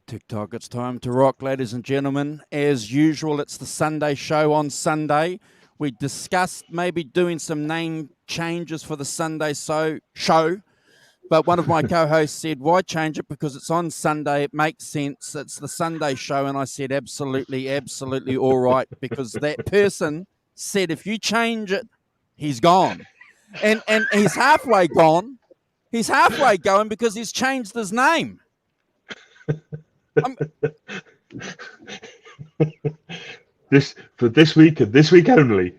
TikTok, it's time to rock, ladies and gentlemen. As usual, it's the Sunday show on Sunday. We discussed maybe doing some name changes for the Sunday show, but one of my co-hosts said, why change it? Because it's on Sunday, it makes sense, it's the Sunday show. And I said, absolutely, absolutely all right, because that person said if you change it, he's gone. And he's halfway gone. He's halfway going because he's changed his name. This week and this week only.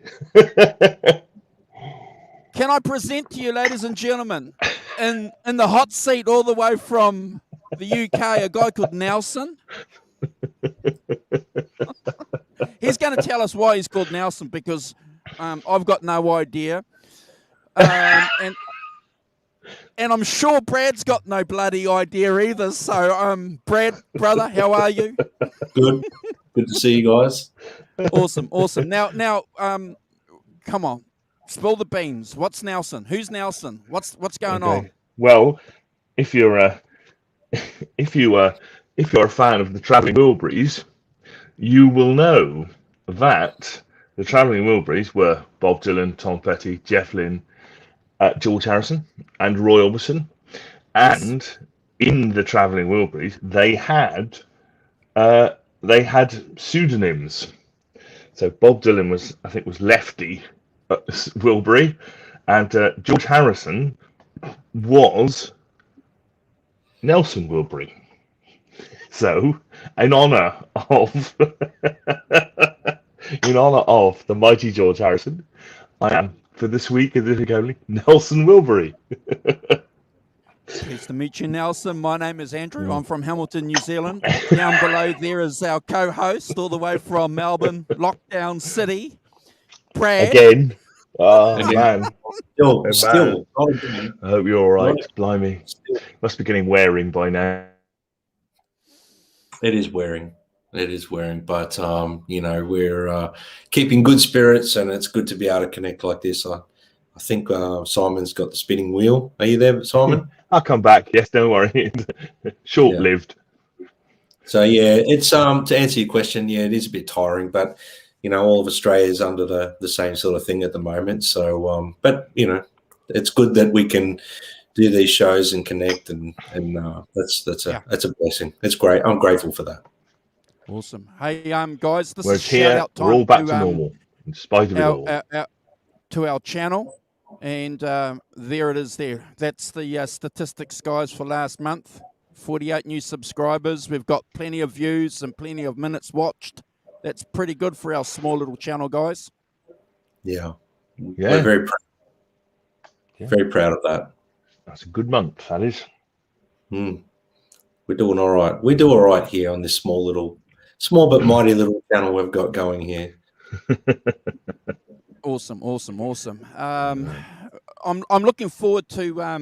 Can I present to you, ladies and gentlemen, in the hot seat all the way from the UK, a guy called Nelson. He's going to tell us why he's called Nelson, because I've got no idea. And I'm sure Brad's got no bloody idea either. So, Brad, brother, how are you? Good. Good to see you guys. Awesome. Now, come on, spill the beans. What's Nelson? Who's Nelson? What's going on? Well, if you're a fan of the Travelling Wilburys, you will know that the Travelling Wilburys were Bob Dylan, Tom Petty, Jeff Lynne, George Harrison, and Roy Orbison. And in the Travelling Wilburys, they had pseudonyms. So Bob Dylan was Lefty Wilbury, and George Harrison was Nelson Wilbury. So, in honor of the mighty George Harrison, I am, for this week and this week only, Nelson Wilbury. Nice to meet you, Nelson. My name is Andrew. I'm from Hamilton, New Zealand. Down below there is our co-host, all the way from Melbourne, Lockdown City, Brad. Again. Oh, man. Still. I hope you're all right. Blimey. Must be getting wearing by now. It is wearing. But, we're keeping good spirits, and it's good to be able to connect like this. I think Simon's got the spinning wheel. Are you there, Simon? I'll come back. Yes, don't worry. Short-lived. Yeah. So, yeah, it's to answer your question, yeah, it is a bit tiring, but, all of Australia is under the same sort of thing at the moment. So, but, it's good that we can do these shows and connect, and that's a blessing. It's great. I'm grateful for that. Awesome. Hey, guys, this We're is here. shout-out time. We're all back to normal, in spite of it all. To our channel, and there it is there. That's the statistics, guys, for last month. 48 new subscribers. We've got plenty of views and plenty of minutes watched. That's pretty good for our small little channel, guys. Yeah. We're very proud of that. That's a good month, that is. We're doing all right. We do all right here on this small but mighty little channel we've got going here. Awesome. I'm looking forward to I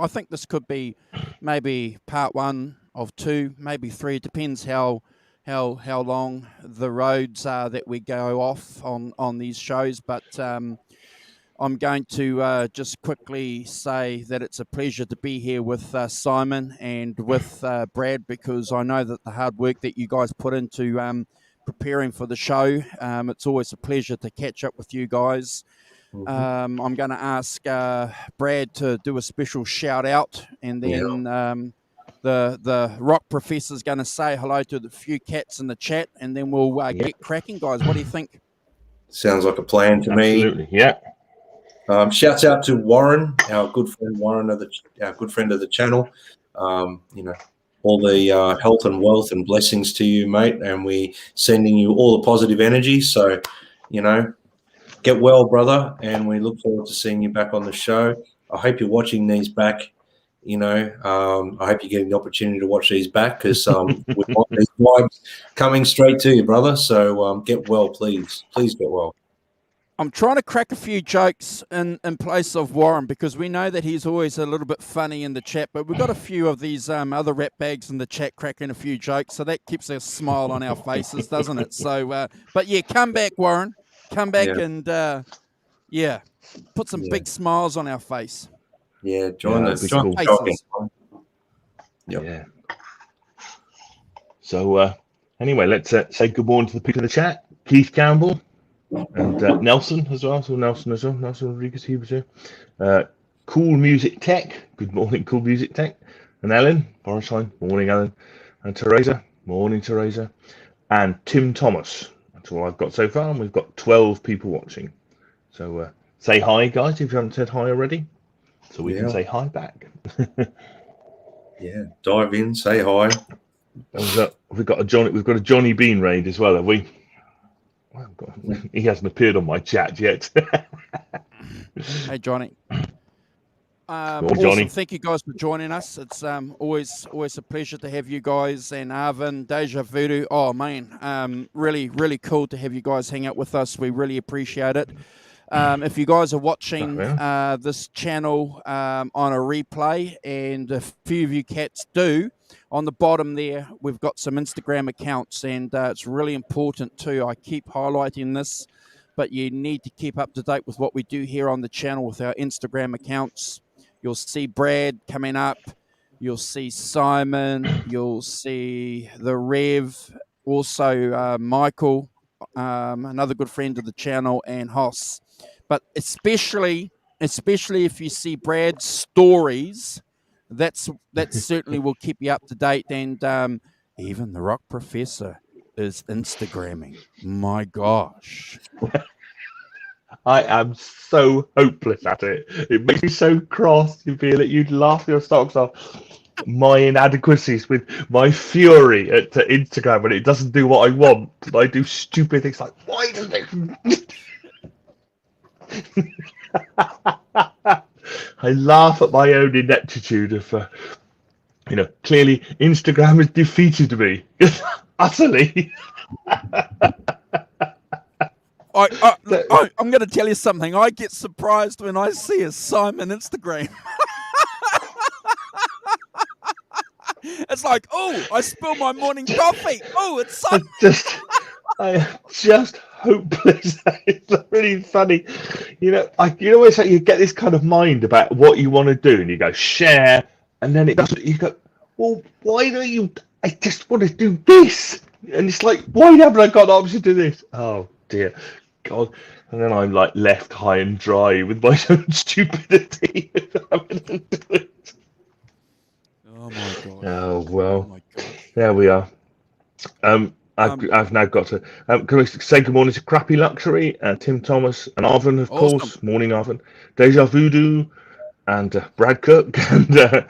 think this could be maybe part 1 of 2, maybe 3. It depends how long the roads are that we go off on these shows. But I'm going to just quickly say that it's a pleasure to be here with Simon and with Brad, because I know that the hard work that you guys put into preparing for the show, it's always a pleasure to catch up with you guys. Mm-hmm. I'm going to ask Brad to do a special shout out, and then the rock professor's going to say hello to the few cats in the chat, and then we'll get cracking, guys. What do you think? Sounds like a plan to me. Absolutely, yeah. Shouts out to Warren, our good friend Warren, our good friend of the channel. All the health and wealth and blessings to you, mate. And we sending you all the positive energy. So, get well, brother. And we look forward to seeing you back on the show. I hope you're watching these back I hope you're getting the opportunity to watch these back because we want these vibes coming straight to you, brother. So get well, please. Please get well. I'm trying to crack a few jokes in place of Warren because we know that he's always a little bit funny in the chat, but we've got a few of these other rat bags in the chat cracking a few jokes, so that keeps a smile on our faces, doesn't it? So, but yeah, come back, Warren. Come back and, put some big smiles on our face. Yeah, join the faces. Yep. Yeah. So, anyway, let's say good morning to the people in the chat. Keith Campbell. And Nelson as well. Nelson Rodriguez, he was here. Cool Music Tech. Good morning, Cool Music Tech. And Ellen Borisheim. Morning, Ellen. And Teresa. Morning, Teresa. And Tim Thomas. That's all I've got so far. And we've got 12 people watching. So say hi, guys, if you haven't said hi already. So we can say hi back. Yeah, dive in, say hi. We've got a Johnny Bean raid as well, have we? He hasn't appeared on my chat yet. Hey, Johnny. Johnny. Awesome. Thank you guys for joining us. It's always a pleasure to have you guys and Arvin, Deja Voodoo. Oh man, really, really cool to have you guys hang out with us. We really appreciate it. If you guys are watching this channel on a replay, and a few of you cats do, on the bottom there, we've got some Instagram accounts, and it's really important too. I keep highlighting this, but you need to keep up to date with what we do here on the channel with our Instagram accounts. You'll see Brad coming up. You'll see Simon. You'll see the Rev. Also Michael, another good friend of the channel, and Hoss. But especially if you see Brad's stories, that certainly will keep you up to date. And even the Rock Professor is Instagramming. My gosh. I am so hopeless at it. It makes me so cross. You feel it. You'd laugh your socks off. My inadequacies with my fury at Instagram when it doesn't do what I want. And I do stupid things like, why does it? I laugh at my own ineptitude of, clearly Instagram has defeated me utterly. I'm going to tell you something. I get surprised when I see a Simon Instagram. It's like, oh, I spilled my morning coffee. Oh, it's Simon. I am just hopeless. It's really funny. You always say you get this kind of mind about what you want to do, and you go share, and then it doesn't. You go, well, why don't you? I just want to do this, and it's like, why haven't I got the option to do this? Oh dear, God! And then I'm like left high and dry with my own stupidity. Oh my God! Oh well, oh my God. There we are. I've now got to. Can we say good morning to Crappy Luxury, Tim Thomas, and Arvin, of course. Morning, Arvin. Deja Voodoo, and Brad Cook, and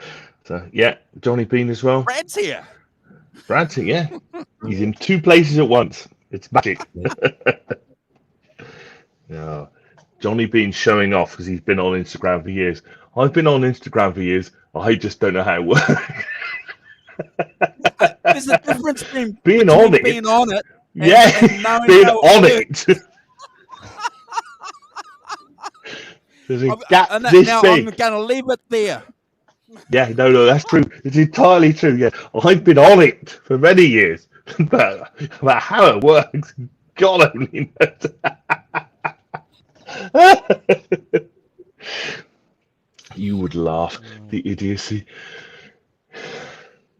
Johnny Bean as well. Brad's here. Brad's here, yeah. He's in two places at once. It's magic. No, Johnny Bean showing off because he's been on Instagram for years. I've been on Instagram for years. I just don't know how it works. There's a difference between being on it. Being on it. And being on it. There's a gap this now big. I'm going to leave it there. Yeah, no, that's true. It's entirely true. Yeah, I've been on it for many years, but about how it works, God only knows. You would laugh, the idiocy.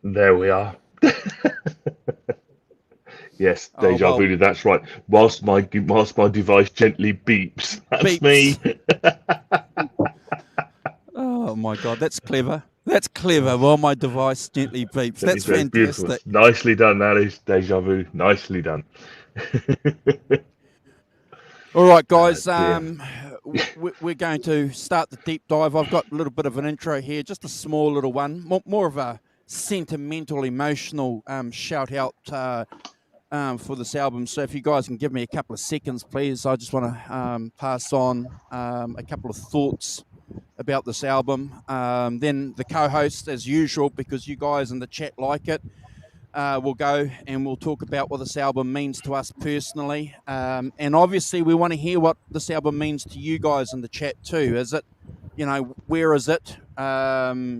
There we are. Yes, Deja Voodoo, that's right. Whilst my device gently beeps. That's me. Oh my God, that's clever. That's clever. While my device gently beeps. That's fantastic. Beautiful. Nicely done, that is, Deja Voodoo. Nicely done. All right, guys. We're going to start the deep dive. I've got a little bit of an intro here, just a small little one, more of a sentimental, emotional shout out for this album. So if you guys can give me a couple of seconds, please. I just want to pass on a couple of thoughts about this album. Then the co-host, as usual, because you guys in the chat like it, we'll go and we'll talk about what this album means to us personally. And obviously, we want to hear what this album means to you guys in the chat too. Is it, where is it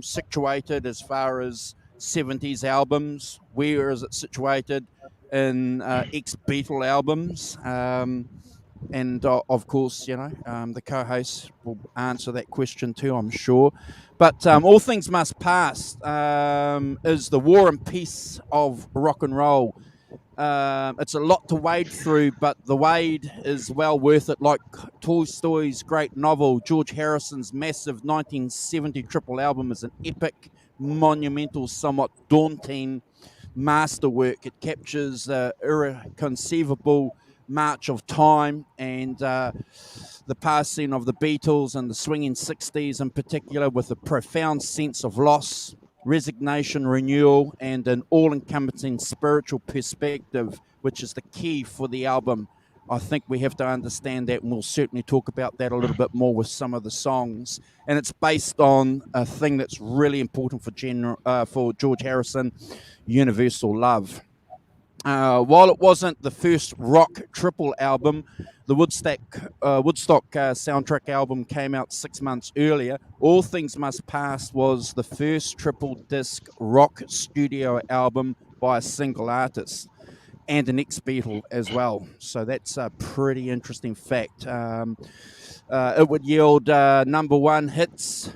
situated as far as 70s albums? Where is it situated in ex-Beatle albums? And of course, the co-host will answer that question too, I'm sure. But All Things Must Pass is the war and peace of rock and roll. It's a lot to wade through, but the wade is well worth it. Like Tolstoy's great novel, George Harrison's massive 1970 triple album is an epic, monumental, somewhat daunting masterwork. It captures the irreconceivable march of time and the passing of the Beatles and the swinging 60s in particular, with a profound sense of loss, resignation, renewal, and an all-encompassing spiritual perspective, which is the key for the album. I think we have to understand that, and we'll certainly talk about that a little bit more with some of the songs. And it's based on a thing that's really important for George Harrison, universal love. While it wasn't the first rock triple album, the Woodstock soundtrack album came out 6 months earlier. All Things Must Pass was the first triple disc rock studio album by a single artist, and an ex-Beatle as well. So that's a pretty interesting fact. It would yield number one hits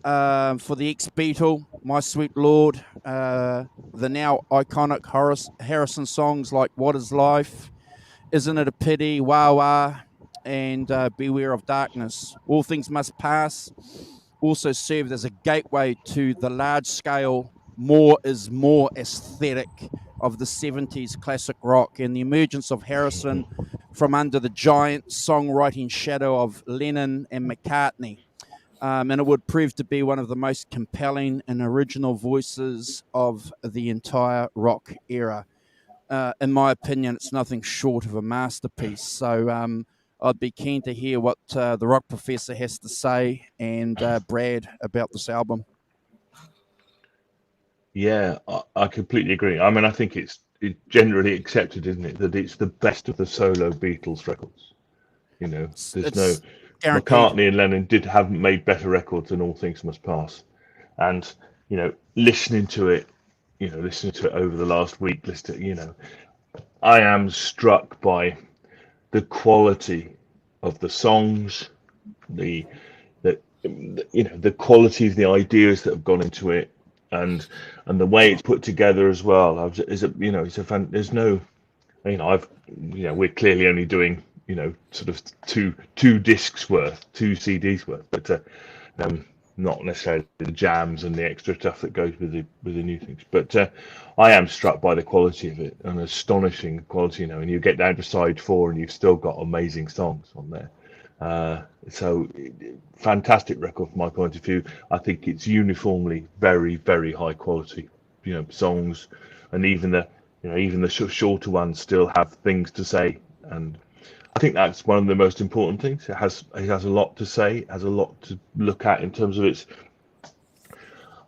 for the ex-Beatle, My Sweet Lord, the now iconic Harrison songs like What Is Life, Isn't It a Pity, Wah Wah, and Beware of Darkness. All Things Must Pass also served as a gateway to the large-scale, more is more aesthetic of the 70s classic rock and the emergence of Harrison from under the giant songwriting shadow of Lennon and McCartney. And it would prove to be one of the most compelling and original voices of the entire rock era. In my opinion, it's nothing short of a masterpiece. So I'd be keen to hear what the rock professor has to say and Brad about this album. Yeah, I completely agree. I mean, I think it's generally accepted, isn't it, that it's the best of the solo Beatles records. There's no... Guaranteed. McCartney and Lennon haven't made better records than All Things Must Pass. And, listening to it over the last week, I am struck by the quality of the songs, the quality of the ideas that have gone into it, and the way it's put together as well. We're clearly only doing sort of two discs worth, two CDs worth, but not necessarily the jams and the extra stuff that goes with the new things. But I am struck by the quality of it, an astonishing quality. And you get down to side 4 and you've still got amazing songs on there. So fantastic record from my point of view. I think it's uniformly very, very high quality. Songs, and even the shorter ones still have things to say, and I think that's one of the most important things. It has a lot to say. It has a lot to look at in terms of its.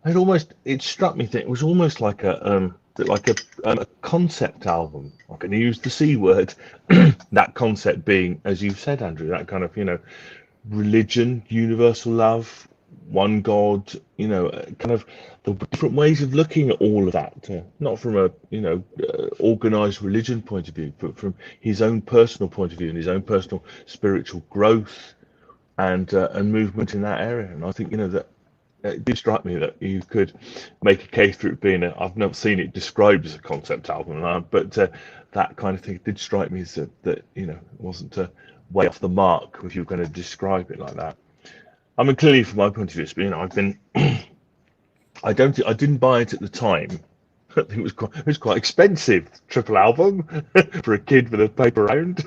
It struck me that it was almost like a concept album. I'm going to use the C word. That concept being, as you've said, Andrew, that kind of religion, universal love, one God. Kind of the different ways of looking at all of that, not from a organized religion point of view, but from his own personal point of view and his own personal spiritual growth and movement in that area. And I think that it did strike me that you could make a case for it being I've never seen it described as a concept album, but that kind of thing did strike me as that it wasn't way off the mark if you were going to describe it like that. I mean, clearly from my point of view, I've been. I didn't buy it at the time. I think it was quite expensive triple album for a kid with a paper round.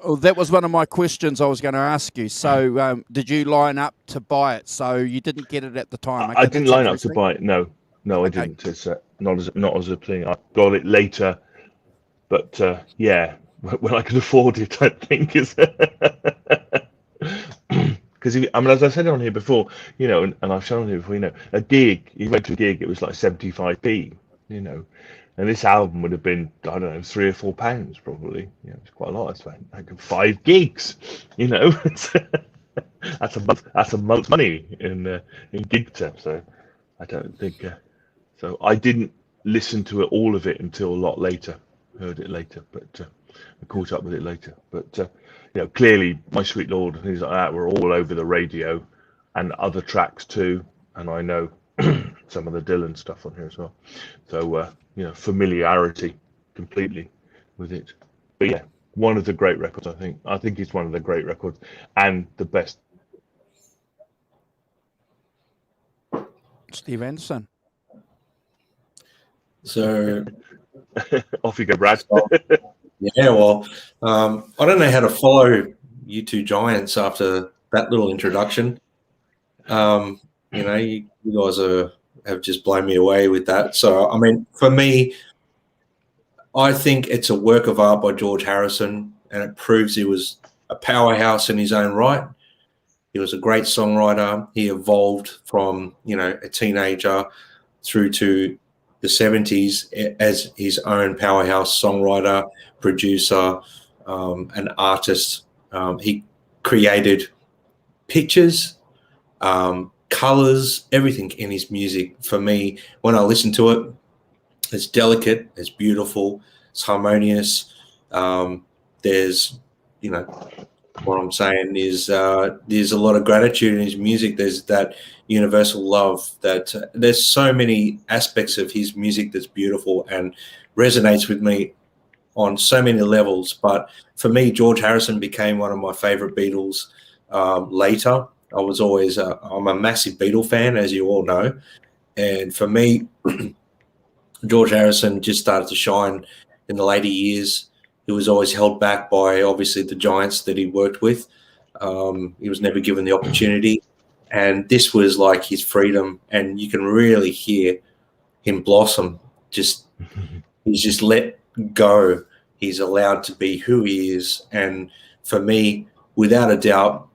Oh, that was one of my questions I was going to ask you. So, did you line up to buy it? So you didn't get it at the time. I didn't line up to buy it. No, okay. I didn't. It's not as a thing. I got it later, but when I could afford it, I think is. Because I mean, as I said on here before, and I've shown on here before, a gig. You went to a gig, it was like 75p, and this album would have been, I don't know, £3 or £4 probably. It's quite a lot. It's like 5 gigs, that's a month's money in gig terms. So I don't think. So I didn't listen to all of it until a lot later. Heard it later, but I caught up with it later. But clearly, My Sweet Lord and things like that were all over the radio, and other tracks too. And I know some of the Dylan stuff on here as well. So familiarity completely with it. But yeah, one of the great records. I think it's one of the great records and the best. Steve Anderson. So off you go, Brad. Yeah, well, I don't know how to follow you two giants after that little introduction. You guys have just blown me away with that. So, I mean, for me, I think it's a work of art by George Harrison, and it proves he was a powerhouse in his own right. He was a great songwriter. He evolved from, a teenager through to the 70s as his own powerhouse songwriter, producer, an artist. He created pictures, colors, everything in his music. For me, when I listen to it, it's delicate, it's beautiful, it's harmonious. There's, what I'm saying is there's a lot of gratitude in his music. There's that universal love. That there's so many aspects of his music that's beautiful and resonates with me on so many levels. But for me, George Harrison became one of my favorite Beatles later. I'm a massive Beatle fan, as you all know. And for me, George Harrison just started to shine in the later years. He was always held back by, obviously, the giants that he worked with. He was never given the opportunity. And this was like his freedom. And you can really hear him blossom. He's just let go. He's allowed to be who he is. And for me, without a doubt,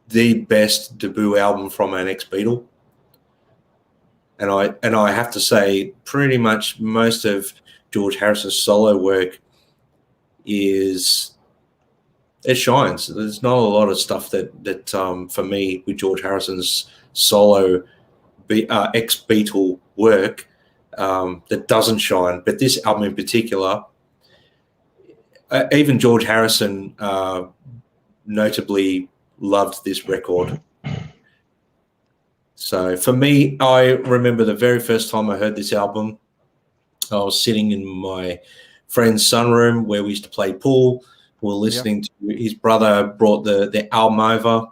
the best debut album from an ex-Beatle. And I have to say, pretty much most of George Harrison's solo work it shines. There's not a lot of stuff that for me with George Harrison's solo ex-Beatle work that doesn't shine. But this album in particular, even George Harrison notably loved this record. So for me, I remember the very first time I heard this album, I was sitting in my friend's sunroom where we used to play pool. We were listening to his brother brought the album over.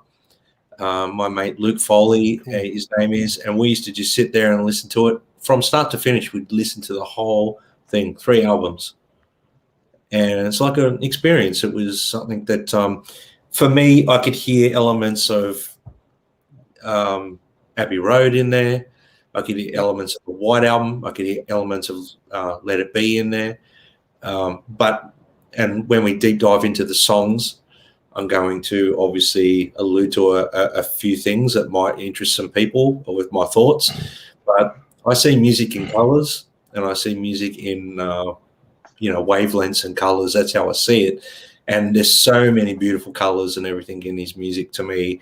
My mate Luke Foley, his name is, and we used to just sit there and listen to it from start to finish. We'd listen to the whole thing, 3 albums, and it's like an experience. It was something that, for me, I could hear elements of Abbey Road in there. I could hear elements of the White Album. I could hear elements of Let It Be in there. And when we deep dive into the songs, I'm going to obviously allude to a few things that might interest some people with my thoughts. But I see music in colors, and I see music in wavelengths and colors. That's how I see it. And there's so many beautiful colors and everything in his music to me.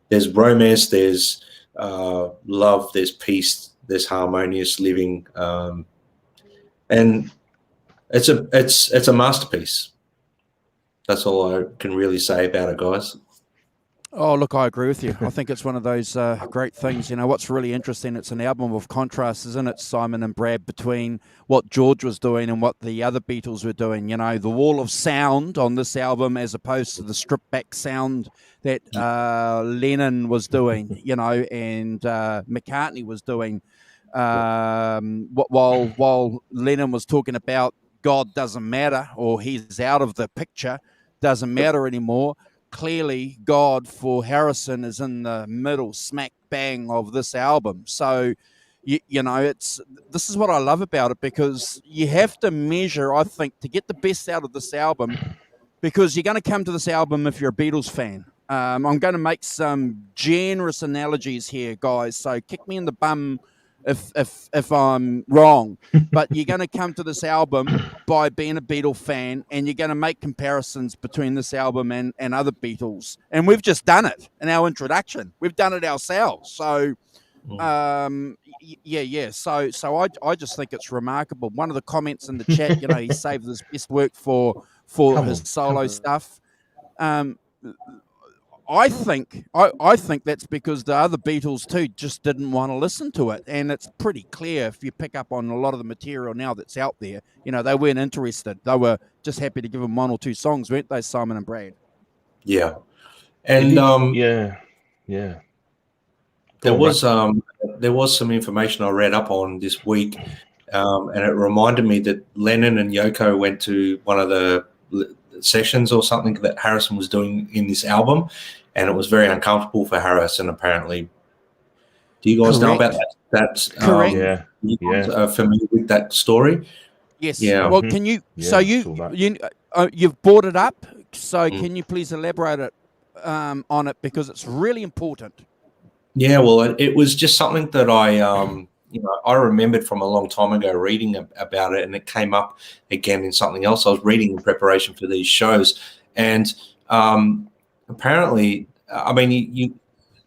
There's romance, there's love, there's peace, there's harmonious living, and it's a masterpiece. That's all I can really say about it, guys. Oh, look, I agree with you. I think it's one of those great things. What's really interesting, it's an album of contrasts, isn't it, Simon and Brad, between what George was doing and what the other Beatles were doing. The wall of sound on this album as opposed to the stripped back sound that Lennon was doing, and McCartney was doing. While Lennon was talking about God doesn't matter, or he's out of the picture, doesn't matter anymore. Clearly, God for Harrison is in the middle, smack bang of this album. So, this is what I love about it, because you have to measure, I think, to get the best out of this album, because you're going to come to this album if you're a Beatles fan. I'm going to make some generous analogies here, guys. So kick me in the bum if I'm wrong. But you're going to come to this album by being a Beatle fan, and you're going to make comparisons between this album and other Beatles. And we've just done it in our introduction. We've done it ourselves. So yeah. So I just think it's remarkable. One of the comments in the chat, he saved his best work for his solo stuff. I think that's because the other Beatles too just didn't want to listen to it, and it's pretty clear if you pick up on a lot of the material now that's out there. They weren't interested. They were just happy to give them one or two songs, weren't they, Simon and Brad? Yeah, and yeah. There was some information I read up on this week, and it reminded me that Lennon and Yoko went to one of the sessions or something that Harrison was doing in this album, and it was very uncomfortable for Harrison, apparently. Do you guys know about that? That's correct. You guys are familiar with that story? Yes. Yeah. Well, can you? So you've brought it up. So can you please elaborate on it, because it's really important. Yeah. Well, it was just something that I remembered from a long time ago reading about it, and it came up again in something else I was reading in preparation for these shows. And apparently,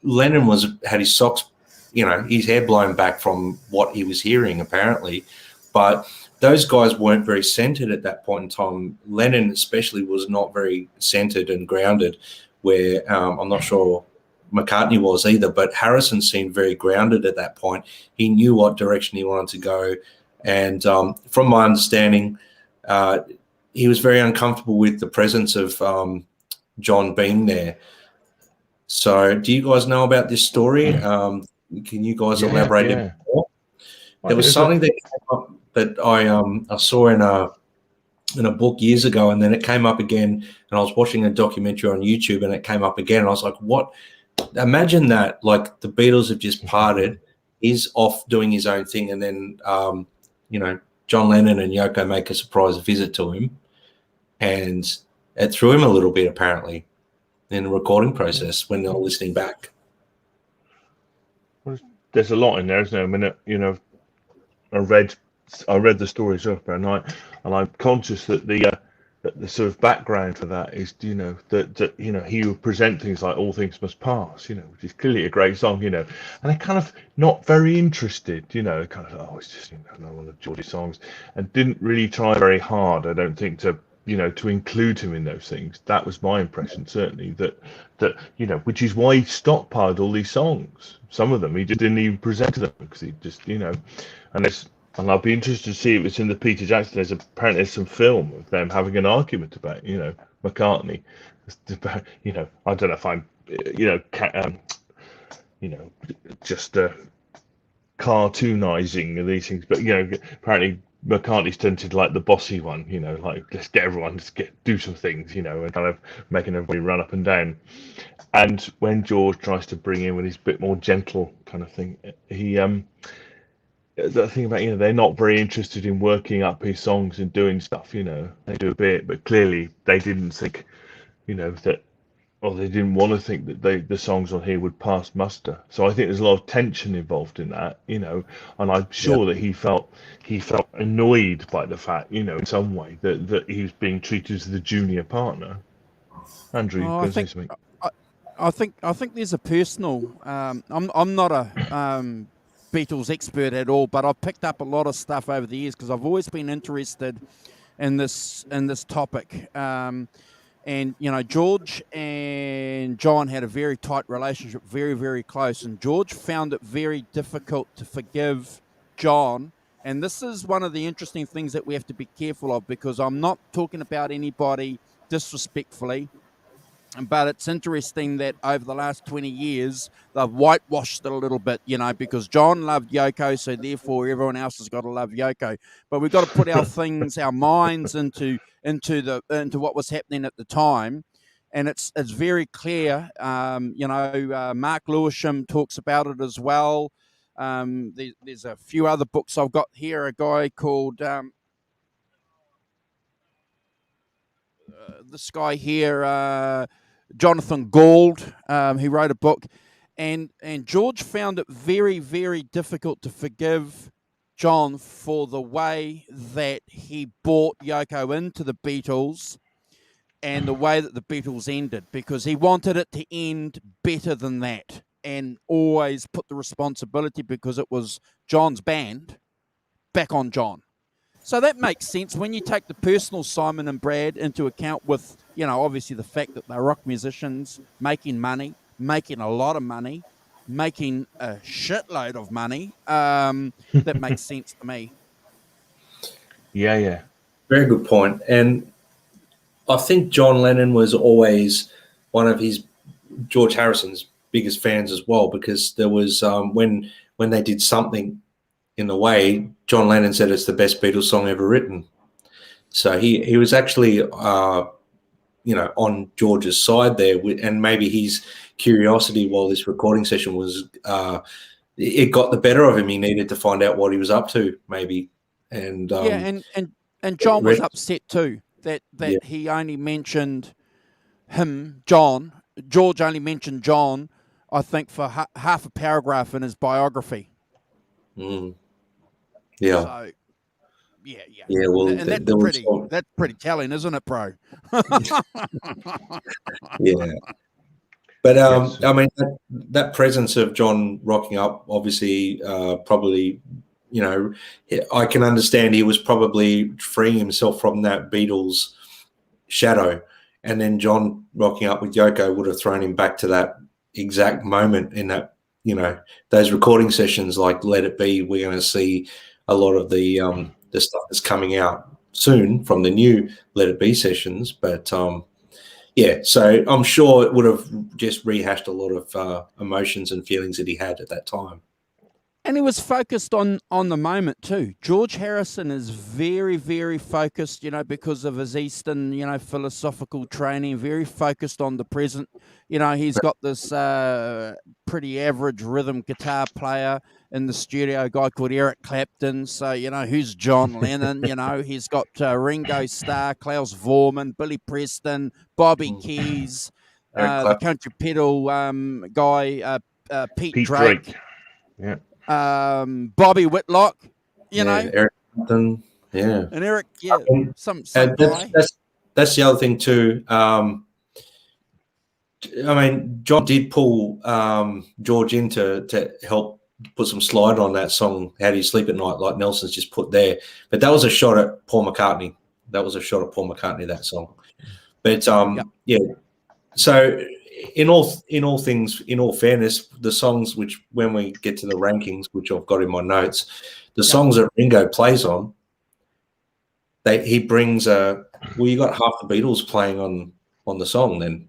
Lennon had his socks, his hair blown back from what he was hearing, apparently. But those guys weren't very centered at that point in time. Lennon especially was not very centered and grounded, where I'm not sure McCartney was either, but Harrison seemed very grounded at that point. He knew what direction he wanted to go. And from my understanding, he was very uncomfortable with the presence of John being there. So do you guys know about this story? Can you guys elaborate a bit more? There was something that came up that I saw in a book years ago, and then it came up again, and I was watching a documentary on YouTube, and it came up again, and I was like, what? Imagine that, like, the Beatles have just parted, he's off doing his own thing, and then John Lennon and Yoko make a surprise visit to him, and it threw him a little bit, apparently, in the recording process when they were listening back. There's a lot in there, isn't there? I mean, I read the stories up at night, and I'm conscious that the sort of background for that is, that he would present things like "All Things Must Pass," which is clearly a great song, and they're kind of not very interested, kind of, it's just another one of George's songs, and didn't really try very hard, I don't think, to include him in those things. That was my impression, certainly, that which is why he stockpiled all these songs. Some of them he just didn't even present to them, because he just, and I'll be interested to see if it's in the Peter Jackson. There's some film of them having an argument about, McCartney. I don't know if I'm, just cartoonizing of these things, but apparently McCartney's tended to like the bossy one, like let's get everyone do some things, and kind of making everybody run up and down. And when George tries to bring in with his bit more gentle kind of thing, he the thing about, they're not very interested in working up his songs and doing stuff, they do a bit, but clearly they didn't think, that, or they didn't want to think that the songs on here would pass muster. So I think there's a lot of tension involved in that, and I'm sure that he felt annoyed by the fact, in some way, that he was being treated as the junior partner. Andrew, I think there's a personal. I'm not a Beatles expert at all, but I've picked up a lot of stuff over the years because I've always been interested in this topic. And George and John had a very tight relationship, very, very close, and George found it very difficult to forgive John. And this is one of the interesting things that we have to be careful of, because I'm not talking about anybody disrespectfully, but it's interesting that over the last 20 years, they've whitewashed it a little bit, because John loved Yoko, so therefore everyone else has got to love Yoko. But we've got to put our minds into what was happening at the time. And it's very clear, Mark Lewisham talks about it as well. There's a few other books I've got here, a guy called... this guy here, Jonathan Gould, who wrote a book, and George found it very, very difficult to forgive John for the way that he brought Yoko into the Beatles and the way that the Beatles ended, because he wanted it to end better than that, and always put the responsibility, because it was John's band, back on John. So that makes sense when you take the personal Simon and Brad into account, with, obviously the fact that they're rock musicians making money, making a lot of money, making a shitload of money. That makes sense to me. Yeah. Very good point. And I think John Lennon was always one of George Harrison's biggest fans as well, because there was when they did Something in the Way, John Lennon said it's the best Beatles song ever written. So he was actually on George's side there, and maybe his curiosity while this recording session was it got the better of him. He needed to find out what he was up to, maybe. And and John was upset too that he only mentioned him, John. George only mentioned John, I think, for half a paragraph in his biography. Yeah. So, yeah. Well, and that's pretty telling, isn't it, bro? Yeah. But yes. I mean, that presence of John rocking up, obviously, probably, I can understand he was probably freeing himself from that Beatles shadow, and then John rocking up with Yoko would have thrown him back to that exact moment in that, those recording sessions, like Let It Be. We're going to see a lot of the stuff that's coming out soon from the new Let It Be sessions. But so I'm sure it would have just rehashed a lot of emotions and feelings that he had at that time. And he was focused on the moment too. George Harrison is very, very focused, because of his Eastern, philosophical training, very focused on the present. He's got this pretty average rhythm guitar player in the studio, a guy called EricClapton. So, who's John Lennon? He's got Ringo Starr, Klaus Vormann, Billy Preston, Bobby Keys, the country pedal guy, Pete Drake. Yeah. Bobby Whitlock, Eric Clapton, and Eric, some guy. That's the other thing too. I mean, John did pull George in to help put some slide on that song, How Do You Sleep at Night, like Nelson's just put there. But that was a shot at Paul McCartney. That song. But so in all things, in all fairness, the songs which, when we get to the rankings, which I've got in my notes, the songs that Ringo plays on, he brings you got half the Beatles playing on the song then.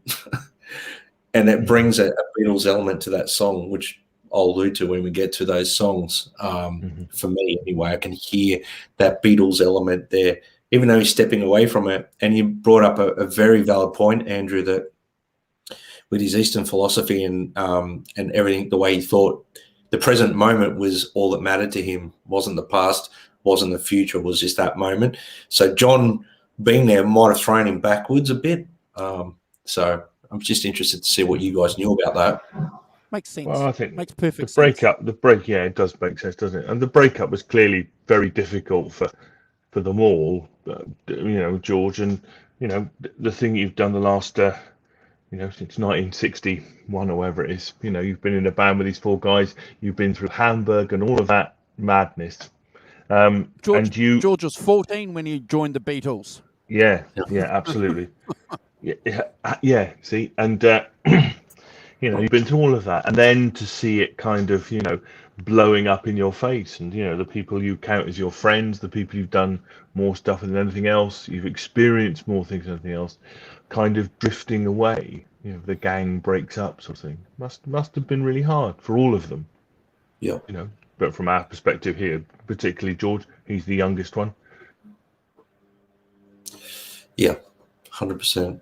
And it brings a Beatles element to that song, which I'll allude to when we get to those songs. For me anyway, I can hear that Beatles element there, even though he's stepping away from it. And you brought up a very valid point, Andrew, that with his Eastern philosophy and everything, the way he thought, the present moment was all that mattered to him. Wasn't the past, wasn't the future, was just that moment. So John being there might have thrown him backwards a bit. So I'm just interested to see what you guys knew about that. Makes sense. Well, I think makes perfect sense. Sense. It does make sense, doesn't it? And the breakup was clearly very difficult for them all, George, and the thing you've done the last since 1961 or whatever it is, you've been in a band with these four guys, you've been through Hamburg and all of that madness. George was 14 when he joined the Beatles. Yeah, absolutely. See, and you've been through all of that, and then to see it kind of blowing up in your face, and the people you count as your friends, the people you've done more stuff than anything else, you've experienced more things than anything else, kind of drifting away, the gang breaks up, sort of thing. Must have been really hard for all of them. Yeah. But from our perspective here, particularly George, he's the youngest one. Yeah, 100%.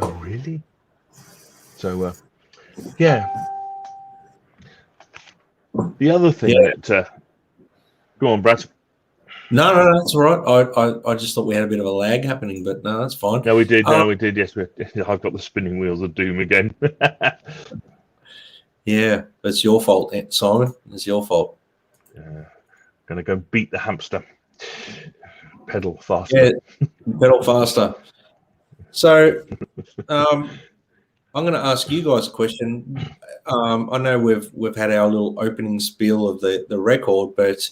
Oh, really? So, yeah. The other thing that... go on, Brad. No, that's all right. I just thought we had a bit of a lag happening, but no, that's fine. No, we did. No, we did. Yes, I've got the spinning wheels of doom again. Yeah, it's your fault, Simon. It's your fault. Gonna go beat the hamster. Pedal faster. Yeah, pedal faster. So, I'm going to ask you guys a question. I know we've had our little opening spiel of the record, but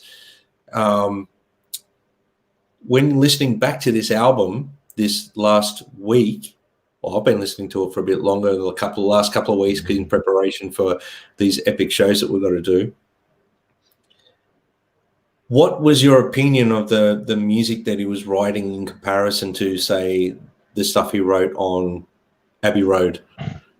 when listening back to this album this last week, well, I've been listening to it for a bit longer, last couple of weeks in preparation for these epic shows that we've got to do. What was your opinion of the music that he was writing in comparison to, say, the stuff he wrote on Abbey Road?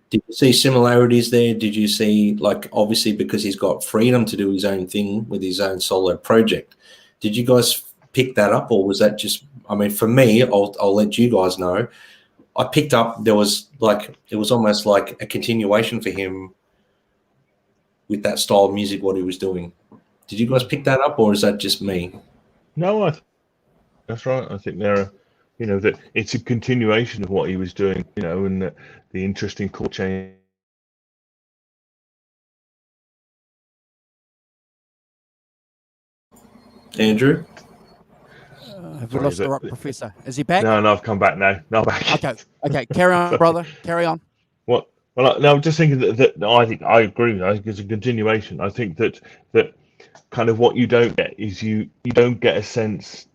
Did you see similarities there? Did you see, like, obviously because he's got freedom to do his own thing with his own solo project, did you guys pick that up, or was that just, I mean, for me, I'll let you guys know, I picked up, it was almost like a continuation for him with that style of music, what he was doing. Did you guys pick that up, or is that just me? No, that's right. I think that it's a continuation of what he was doing, and the interesting chord change. Andrew? Have we lost the rock professor? Is he back? No, I've come back now. No, I'm back. Okay. Carry on, brother. Carry on. What? Well, no, I'm just thinking that I think I agree. I think it's a continuation. I think that kind of what you don't get is you don't get a sense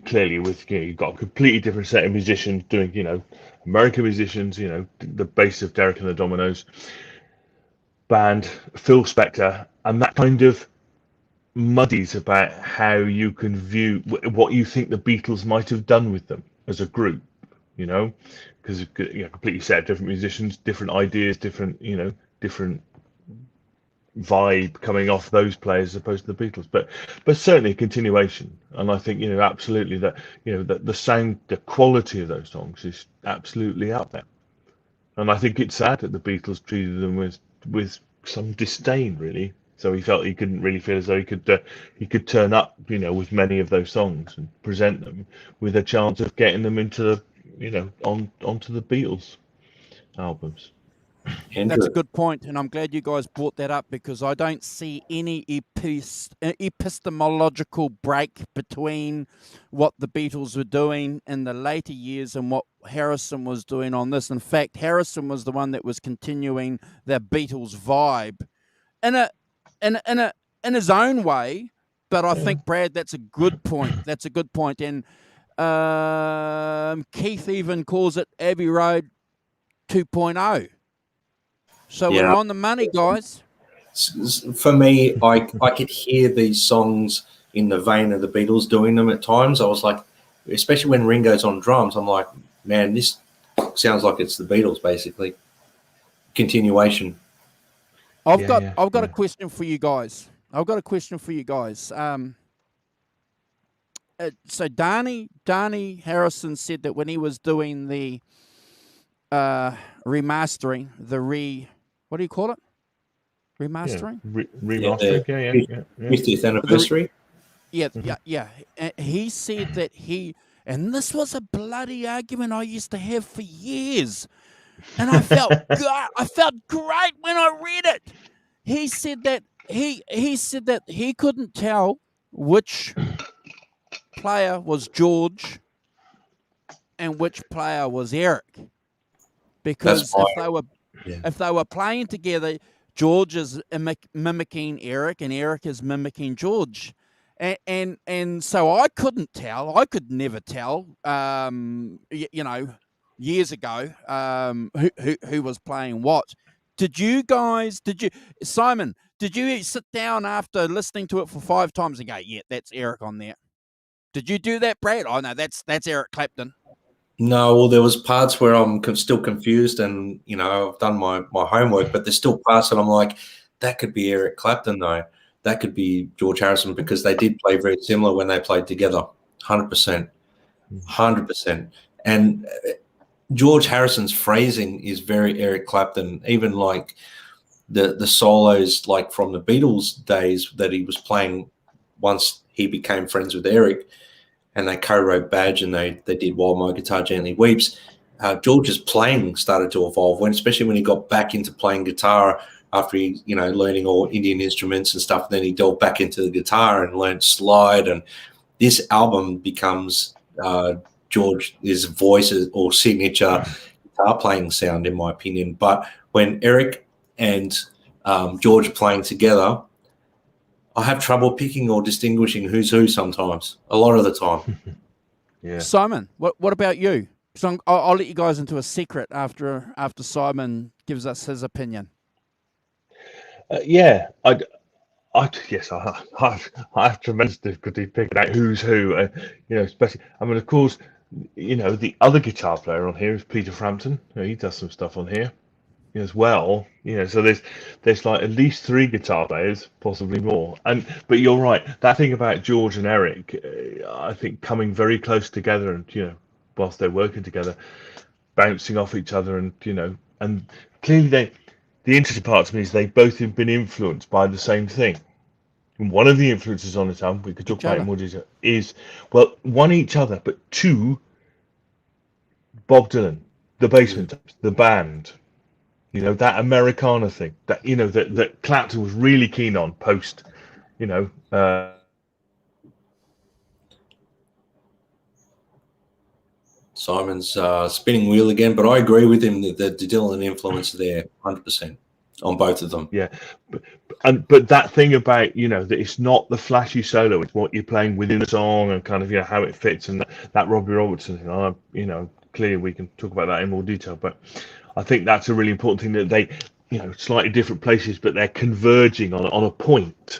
clearly with you've got a completely different set of musicians doing American musicians, the bass of Derek and the Dominoes band, Philspector, and that kind of muddies about how you can view what you think the Beatles might have done with them as a group, because completely set of different musicians, different ideas, different vibe coming off those players as opposed to the Beatles, but certainly a continuation. And I think absolutely that that the sound, the quality of those songs is absolutely up there. And I think it's sad that the Beatles treated them with some disdain, really. So he felt he couldn't really feel as though he could turn up with many of those songs and present them with a chance of getting them into onto the Beatles albums. That's a good point, and I'm glad you guys brought that up, because I don't see any epistemological break between what the Beatles were doing in the later years and what Harrison was doing on this. In fact, Harrison was the one that was continuing the Beatles vibe in his own way. But I think, Brad, that's a good point. That's a good point, and Keith even calls it Abbey Road 2.0. So we're on the money, guys. For me, I could hear these songs in the vein of the Beatles doing them at times. I was like, especially when Ringo's on drums, I'm like, man, this sounds like it's the Beatles, basically. Continuation. I've got a question for you guys. So Danny Harrison said that when he was doing the remastering, what do you call it? Remastering? Remastering, yeah. 50th anniversary. Yeah. He said that and this was a bloody argument I used to have for years, and I felt great when I read it. He said that he couldn't tell which player was George and which player was Eric, because if they were playing together, George is mimicking Eric and Eric is mimicking George, and so I couldn't tell. I could never tell. Years ago, who was playing what. Simon, did you sit down after listening to it for 5 times and go, yeah, that's Eric on there? Did you do that, Brad? Oh, no, that's EricClapton. No, well, there was parts where I'm still confused, and I've done my homework, but there's still parts that I'm like, that could be EricClapton, though. That could be George Harrison, because they did play very similar when they played together, 100%. And George Harrison's phrasing is very EricClapton, even like the solos, like from the Beatles days that he was playing once he became friends with Eric, and they co-wrote Badge, and they did While My Guitar Gently Weeps. George's playing started to evolve, especially when he got back into playing guitar after he, learning all Indian instruments and stuff. Then he delved back into the guitar and learned slide, and this album becomes George's voice or signature guitar playing sound, in my opinion. But when Eric and George are playing together, I have trouble picking or distinguishing who's who sometimes, a lot of the time. Yeah. Simon, what about you? So I'll let you guys into a secret after Simon gives us his opinion. Yeah, I have tremendous difficulty picking out who's who. Especially, of course, the other guitar player on here is Peter Frampton. He does some stuff on here as well. So there's like at least 3 guitar players, possibly more. But you're right. That thing about George and Eric, I think coming very close together, and whilst they're working together, bouncing off each other, and clearly the interesting part to me is they both have been influenced by the same thing. And one of the influences on this album, we could talk about it more detail, is, well, one each other, but 2, Bob Dylan, the Basement Tapes, the band, that Americana thing, that that Clapton was really keen on post, Simon's spinning wheel again, but I agree with him that the Dylan influence there, 100% on both of them. Yeah, but that thing about that it's not the flashy solo; it's what you're playing within the song and kind of how it fits, and that Robbie Robertson thing. Clearly we can talk about that in more detail, but I think that's a really important thing that they, slightly different places, but they're converging on a point,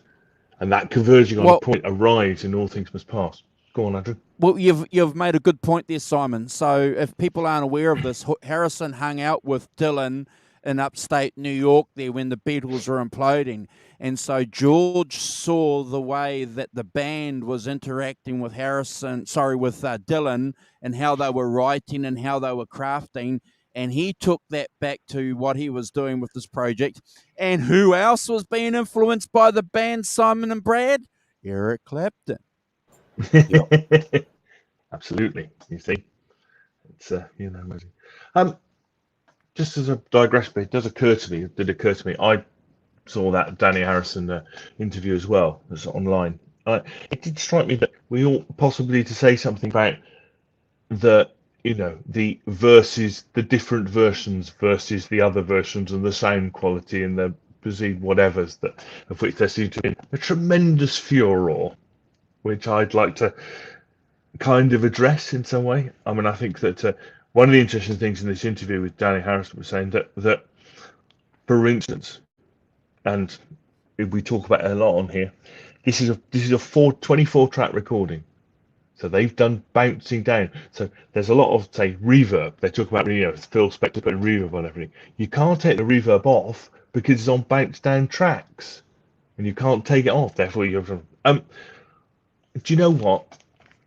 and that converging on a point arrives in All Things Must Pass. Go on, Andrew. Well, you've made a good point there, Simon. So if people aren't aware of this, Harrison hung out with Dylan in upstate New York there when the Beatles were imploding. And so George saw the way that the band was interacting with Dylan, and how they were writing and how they were crafting. And he took that back to what he was doing with this project. And who else was being influenced by the band, Simon and Brad? Eric Clapton. Absolutely. You see, it's amazing. Just as a digress, but it did occur to me. I saw that Danny Harrison interview as well. It's online. It did strike me that we ought possibly to say something about the the different versions versus the other versions, and the sound quality and the perceived whatevers of which there seems to be a tremendous furor, which I'd like to kind of address in some way. I think that one of the interesting things in this interview with Danny Harrison was saying that for instance, and we talk about it a lot on here, this is a 24-track recording. So they've done bouncing down. So there's a lot of, say, reverb. They talk about, Philspector putting reverb on everything. You can't take the reverb off because it's on bounce down tracks, and you can't take it off. Therefore, you're do you know what?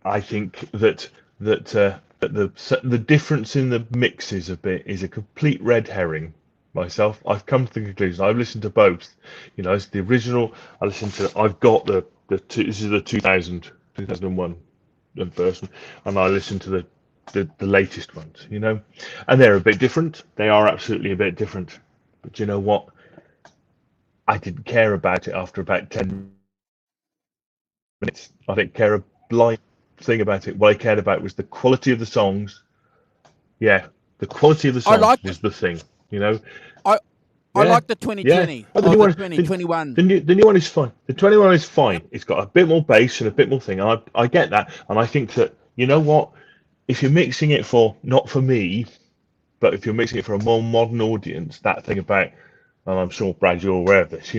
I think that the difference in the mixes is a complete red herring. Myself, I've come to the conclusion. I've listened to both. It's the original. I've got the two. This is the 2001 version, and I listened to the latest ones. And they're a bit different. They are absolutely a bit different. But you know what? I didn't care about it after about 10 minutes. I didn't care a blind thing about it. What I cared about was the quality of the songs. Yeah, the quality of the songs was the thing. I like the 2020 or the 2021. The new one is fine. The 21 is fine. It's got a bit more bass and a bit more thing. I get that, and I think that what, if you're mixing it not for me, but if you're mixing it for a more modern audience, that thing about, and I'm sure Brad, you're aware of this,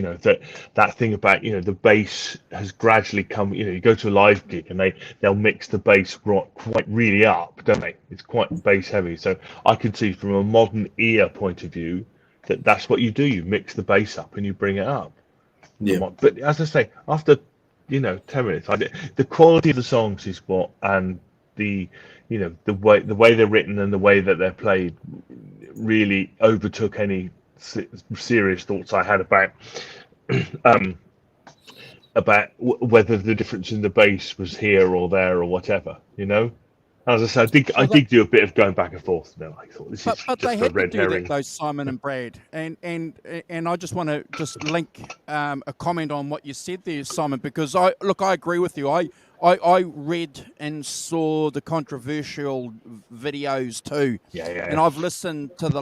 that thing about the bass has gradually come. You go to a live gig and they'll mix the bass quite really up, don't they? It's quite bass heavy. So I can see from a modern ear point of view that's what you do. You mix the bass up and you bring it up. Yeah. But as I say, after 10 minutes, the quality of the songs is what, and the way they're written and the way that they're played really overtook any serious thoughts I had about about whether the difference in the bass was here or there or whatever, you know. As I said, I did do a bit of going back and forth. Then I thought this is But they just a had to red do that, herring. though, Simon and Brad. And I just want to just link a comment on what you said there, Simon, because I agree with you. I read and saw the controversial videos too, and I've listened to the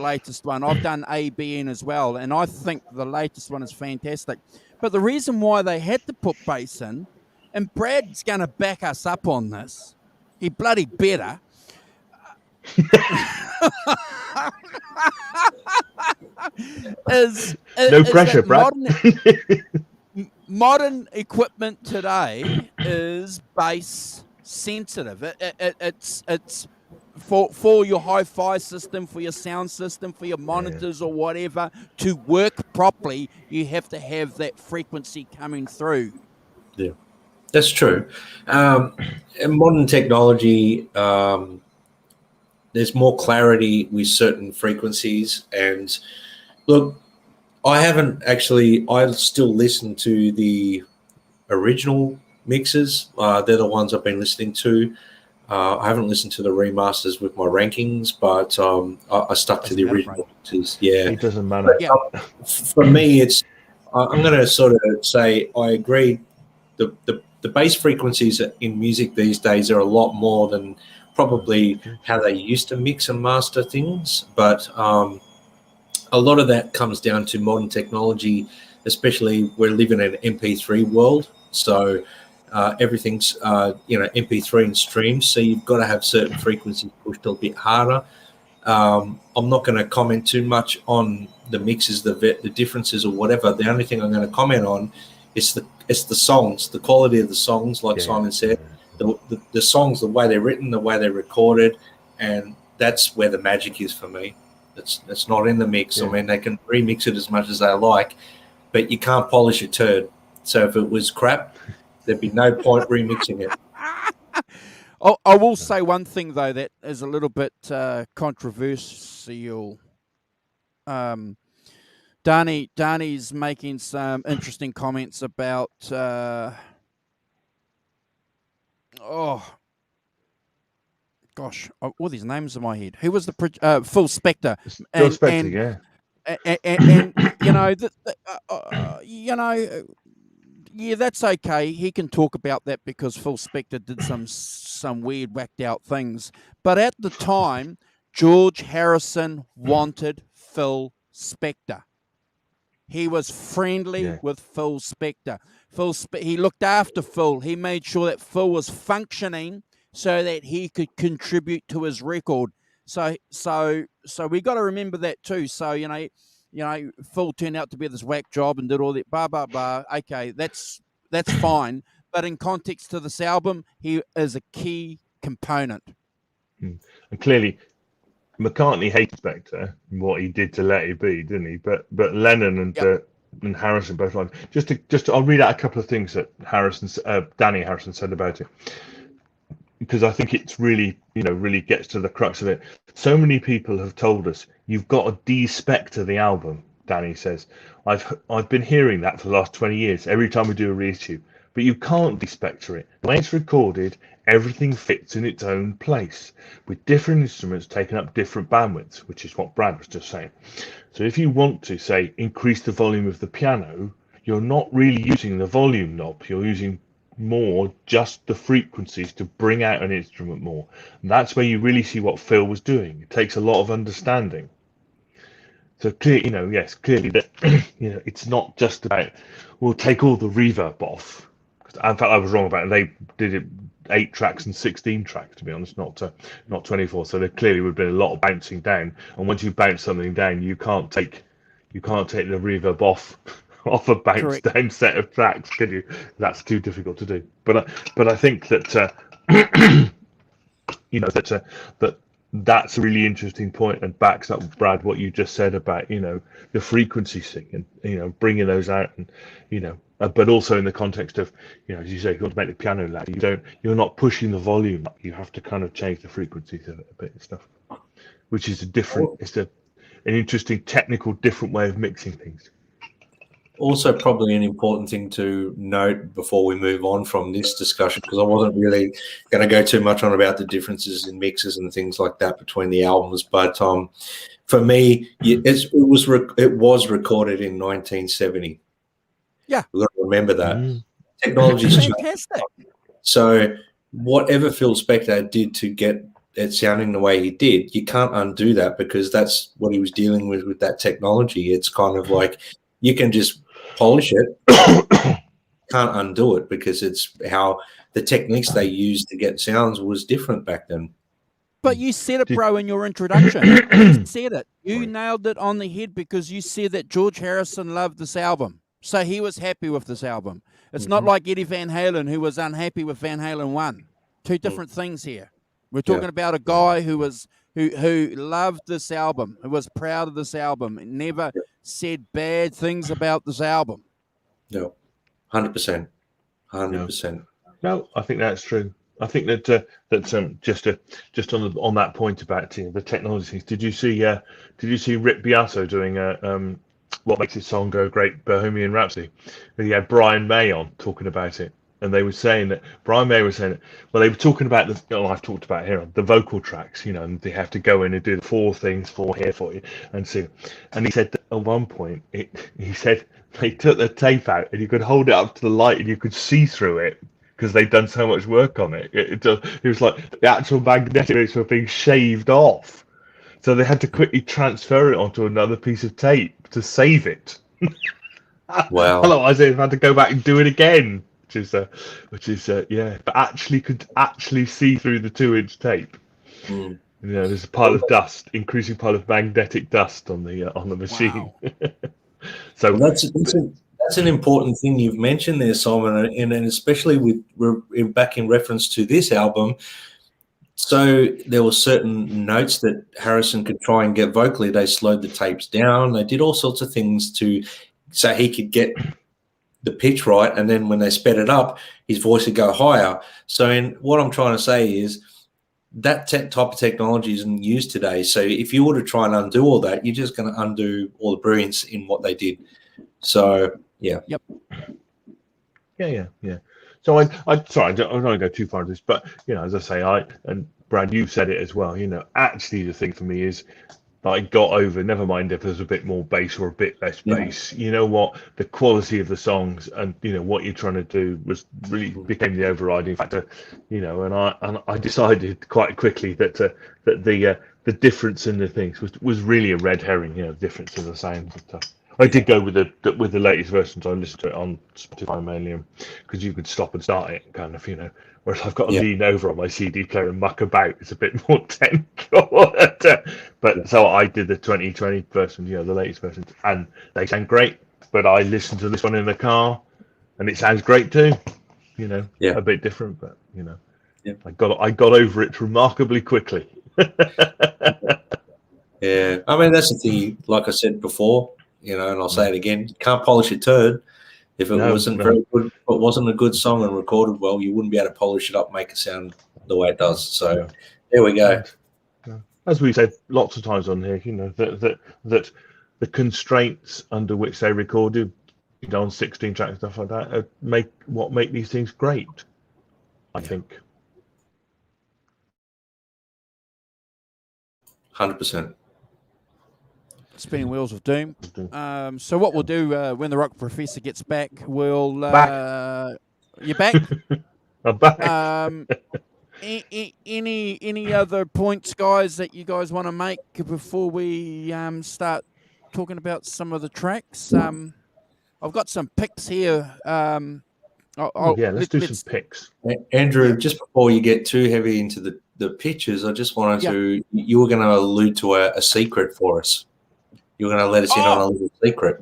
latest one. I've done ABN as well, and I think the latest one is fantastic. But the reason why they had to put bass in, and Brad's going to back us up on this, he bloody better. No pressure, Brad. Modern equipment today is bass sensitive. It's for your hi-fi system, for your sound system, for your monitors or whatever to work properly. You have to have that frequency coming through. Yeah, that's true. In modern technology, there's more clarity with certain frequencies. And look, I still listen to the original mixes. They're the ones I've been listening to. I haven't listened to the remasters with my rankings, but I stuck to the original mixes. Yeah, it doesn't matter. But, for me, I'm going to sort of say I agree. The bass frequencies in music these days are a lot more than probably how they used to mix and master things, but a lot of that comes down to modern technology, especially we're living in an MP3 world, so everything's MP3 and streams, so you've got to have certain frequencies pushed a bit harder. I'm not going to comment too much on the mixes, the differences or whatever. The only thing I'm going to comment on is the songs, the quality of the songs, like Simon said. The songs, the way they're written, the way they're recorded, and that's where the magic is for me. It's not in the mix. I mean, they can remix it as much as they like, but you can't polish a turd. So if it was crap, there'd be no point remixing it. I will say one thing, though, that is a little bit controversial. Danny's making some interesting comments about all these names in my head. Who was the Philspector? Philspector, and that's okay. He can talk about that because Philspector did some weird, whacked out things. But at the time, GeorgeHarrison wanted Philspector. He was friendly with Philspector. He looked after Phil. He made sure that Phil was functioning so that he could contribute to his record. So we got to remember that too. So Phil turned out to be this whack job and did all that. Blah blah blah. Okay, that's fine. But in context to this album, he is a key component. And clearly, McCartney hated Spector and what he did to Let It Be, didn't he? But Lennon and Harrison both liked. I'll read out a couple of things that Danny Harrison said about it, because I think it's really gets to the crux of it. So many people have told us you've got to de-spector the album. Danny says, I've been hearing that for the last 20 years every time we do a reissue, but you can't de-spector it. The way it's recorded, everything fits in its own place, with different instruments taking up different bandwidths, which is what Brad was just saying. So if you want to, say, increase the volume of the piano, you're not really using the volume knob. You're using more just the frequencies to bring out an instrument more. And that's where you really see what Phil was doing. It takes a lot of understanding. So clearly that it's not just about we'll take all the reverb off. In fact, I was wrong about it. They did it 8 tracks and 16 tracks, to be honest, not 24. So there clearly would have been a lot of bouncing down. And once you bounce something down, you can't take the reverb off a bounce down set of tracks, can you? That's too difficult to do. But I think that that's a really interesting point and backs up, Brad, what you just said about the frequency thing and bringing those out, and but also in the context of as you say, you want to make the piano loud. You're not pushing the volume up. You have to kind of change the frequencies of it a bit and stuff, which is an interesting technical different way of mixing things. also probably an important thing to note before we move on from this discussion, because I wasn't really going to go too much on about the differences in mixes and things like that between the albums. But for me, it was recorded in 1970. Yeah, we've got to remember that. Technology's Technology's fantastic. So whatever Philspector did to get it sounding the way he did, you can't undo that, because that's what he was dealing with that technology. It's kind of like you can just polish it, can't undo it, because it's how the techniques they used to get sounds was different back then. But you said it, bro, in your introduction. You said it. You nailed it on the head, because you said that George Harrison loved this album. So he was happy with this album. It's not like Eddie Van Halen, who was unhappy with Van Halen 1. Two different things here. We're talking about a guy who loved this album, who was proud of this album, and never said bad things about this album. No, 100%. 100%. No, I think that's true. I think that just on that point about the technology things. Did you see Rick Beato doing what makes his song go great, Bohemian Rhapsody? He had Brian May on talking about it, and they were saying that Brian May was saying that, well, they were talking about I've talked about here, the vocal tracks, and they have to go in and do the 4 things, 4 here for you, and see. And he said that at one point, he said they took the tape out and you could hold it up to the light and you could see through it, because they'd done so much work on it. It was like the actual magnetics were being shaved off. So they had to quickly transfer it onto another piece of tape to save it. Wow. Otherwise they've had to go back and do it again, which is but could actually see through the 2-inch tape. There's a pile of dust, increasing pile of magnetic dust on the machine. Wow. So that's an important thing you've mentioned there, Simon, and especially back in reference to this album. So there were certain notes that Harrison could try and get vocally. They slowed the tapes down. They did all sorts of things so he could get the pitch right, and then when they sped it up, his voice would go higher. So what I'm trying to say is that type of technology isn't used today. So if you were to try and undo all that, you're just going to undo all the brilliance in what they did. So yeah. Yep. Yeah. So I don't want to go too far into this, but as I say, and Brad, you said it as well. Actually, the thing for me is that I got over. Never mind if there's a bit more bass or a bit less bass. You know what? The quality of the songs and what you're trying to do was really became the overriding factor. And I decided quite quickly that the difference in the things was really a red herring. Difference in the sounds and stuff. I did go with the latest versions. I listened to it on Spotify mainly because you could stop and start it, kind of, Whereas I've got to lean over on my CD player and muck about. It's a bit more technical. But so I did the 2020 version, the latest version, and they sound great. But I listened to this one in the car, and it sounds great too. A bit different, but I got over it remarkably quickly. Yeah, I mean that's the thing. Like I said before. And I'll say it again, you can't polish a turd. If it wasn't very good, if it wasn't a good song and recorded well, you wouldn't be able to polish it up, make it sound the way it does. So there we go. As we said lots of times on here, that the constraints under which they recorded, on 16 tracks and stuff like that, make these things great, I think. 100%. Spinning Wheels of Doom. So what we'll do when the Rock Professor gets back, we'll you're back. I'm back. Any other points, guys, that you guys want to make before we start talking about some of the tracks? I've got some picks here. Let's do some picks. Andrew, just before you get too heavy into the pictures, I just wanted to. You were going to allude to a secret for us. You're going to let us in on a little secret.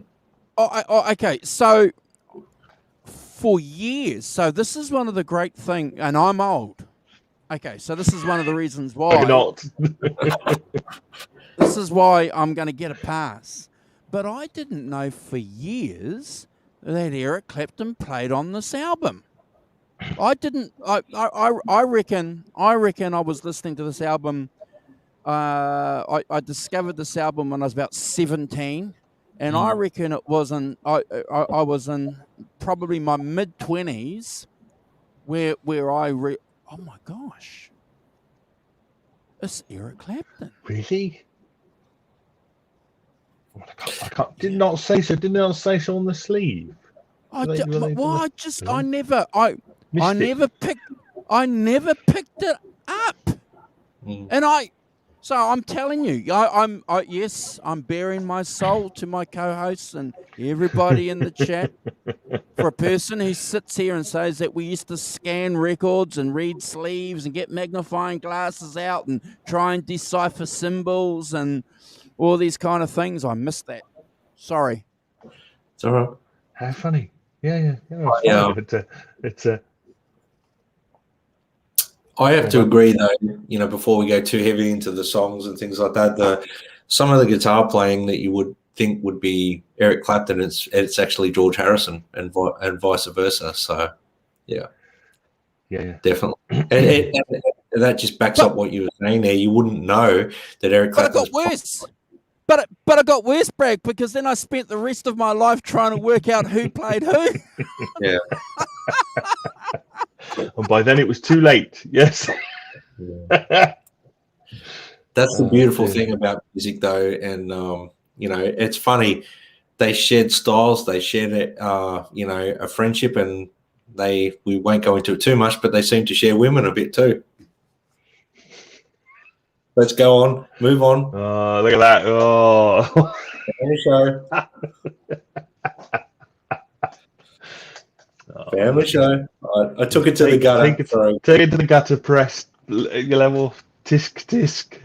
Okay. So for years, this is one of the great things, and I'm old. Okay, so this is one of the reasons why. You're not. This is why I'm going to get a pass. But I didn't know for years that Eric Clapton played on this album. I didn't. I reckon I was listening to this album. I discovered this album when I was about 17, and I reckon it was in I was in probably my mid-20s where oh my gosh, it's Eric Clapton. Really? I can't. Did not say so. Did not say so on the sleeve. I never picked it up, and I'm telling you, yes, I'm bearing my soul to my co-hosts and everybody in the chat. For a person who sits here and says that we used to scan records and read sleeves and get magnifying glasses out and try and decipher symbols and all these kind of things, I missed that. Sorry. It's all right. How funny. Yeah. It's I have to agree, though, before we go too heavy into the songs and things like that, some of the guitar playing that you would think would be Eric Clapton, it's actually George Harrison and vice versa. So, yeah. Definitely. And that just backs up what you were saying there. You wouldn't know that Eric Clapton. But it got worse. But it got worse, Bragg, because then I spent the rest of my life trying to work out who played who. Yeah. And by then it was too late. Yes. Yeah. That's the beautiful thing about music, though, and it's funny. They shared styles. They shared a friendship, and we won't go into it too much, but they seem to share women a bit too. Let's go on. Move on. Oh, look at that. Oh. Family show. Family show. I took it to the gutter. Take it to the gutter press level. Tisk.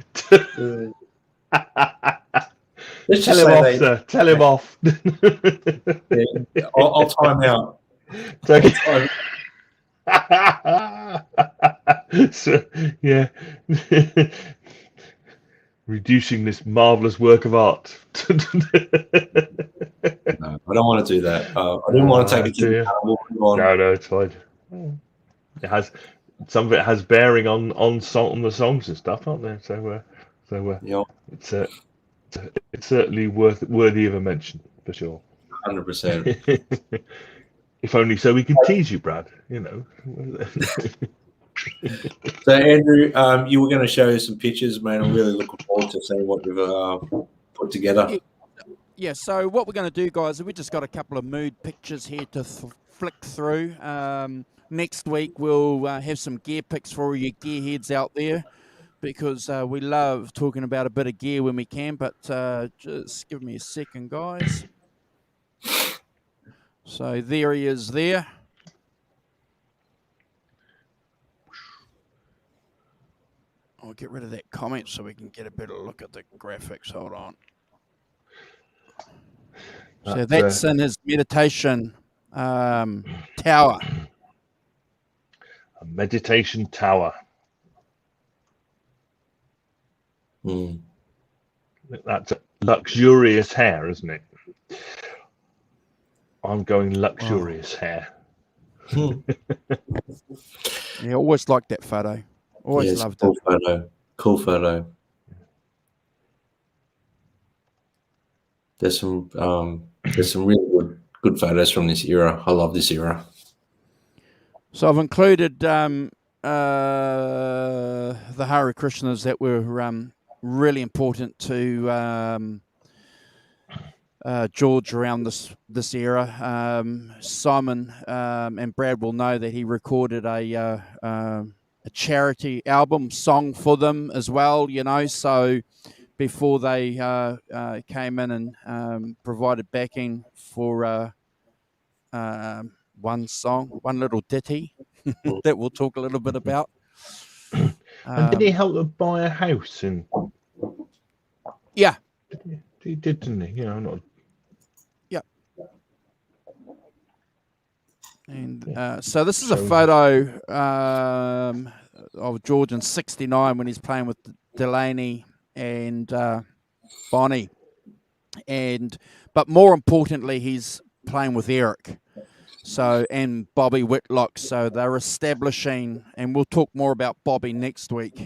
Let's tell just him off, sir. Tell him off. Yeah, I'll time out. Take it. So, yeah. Reducing this marvelous work of art. No, I don't want to do that. I didn't want to take it to the we'll move on. No, it's fine. It has some of it has bearing on the songs and stuff, aren't there? So yeah. it's certainly worthy of a mention for sure. 100%. If only so we can tease you, Brad. So, Andrew, you were going to show some pictures, man. I'm really looking forward to seeing what you've put together. Yeah, so what we're going to do, guys, is we just got a couple of mood pictures here to flick through. Next week, we'll have some gear picks for all you gearheads out there, because we love talking about a bit of gear when we can, but just give me a second, guys. So there he is there. I'll get rid of that comment so we can get a better look at the graphics. Hold on. So that's in his meditation tower. A meditation tower. That's luxurious hair, isn't it? I'm going luxurious hair. Yeah, always liked that photo. Always loved cool it. Photo. Cool photo. There's some really good photos from this era. I love this era. So I've included the Hare Krishnas that were really important to George around this era. Simon and Brad will know that he recorded a charity album song for them as well. So before they came in and provided backing for one song, one little ditty that we'll talk a little bit about. And did he help them buy a house? Yeah. He did, didn't he? Yeah. And so this is a photo of George in '69 when he's playing with Delaney and Bonnie, but more importantly, he's playing with Eric. So, and Bobby Whitlock. So they're establishing, and we'll talk more about Bobby next week.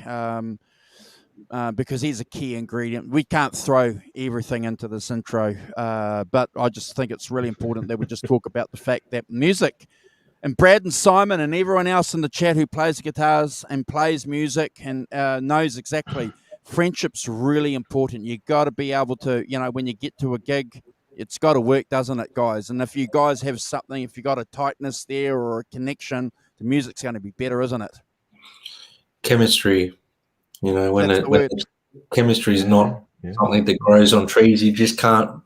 because he's a key ingredient. We can't throw everything into this intro, but I just think it's really important that we just talk about the fact that music, and Brad and Simon and everyone else in the chat who plays guitars and plays music and knows exactly, friendship's really important. You got to be able to, when you get to a gig, it's got to work, doesn't it, guys? And if you guys have something, if you got a tightness there or a connection, the music's going to be better, isn't it? Chemistry, when chemistry is not something that grows on trees. You just can't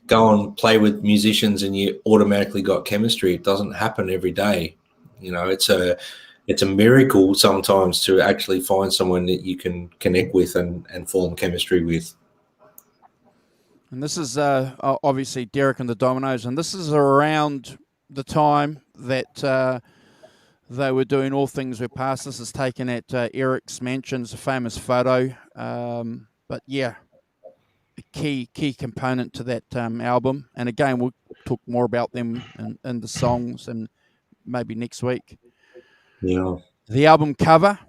go and play with musicians and you automatically got chemistry. It doesn't happen every day. It's a miracle sometimes to actually find someone that you can connect with and form chemistry with. And this is obviously Derek and the Dominoes, and this is around the time that they were doing All Things Were Past. This is taken at Eric's mansion. It's a famous photo. But yeah, a key component to that album. And again, we'll talk more about them in the songs and maybe next week. Yeah. The album cover.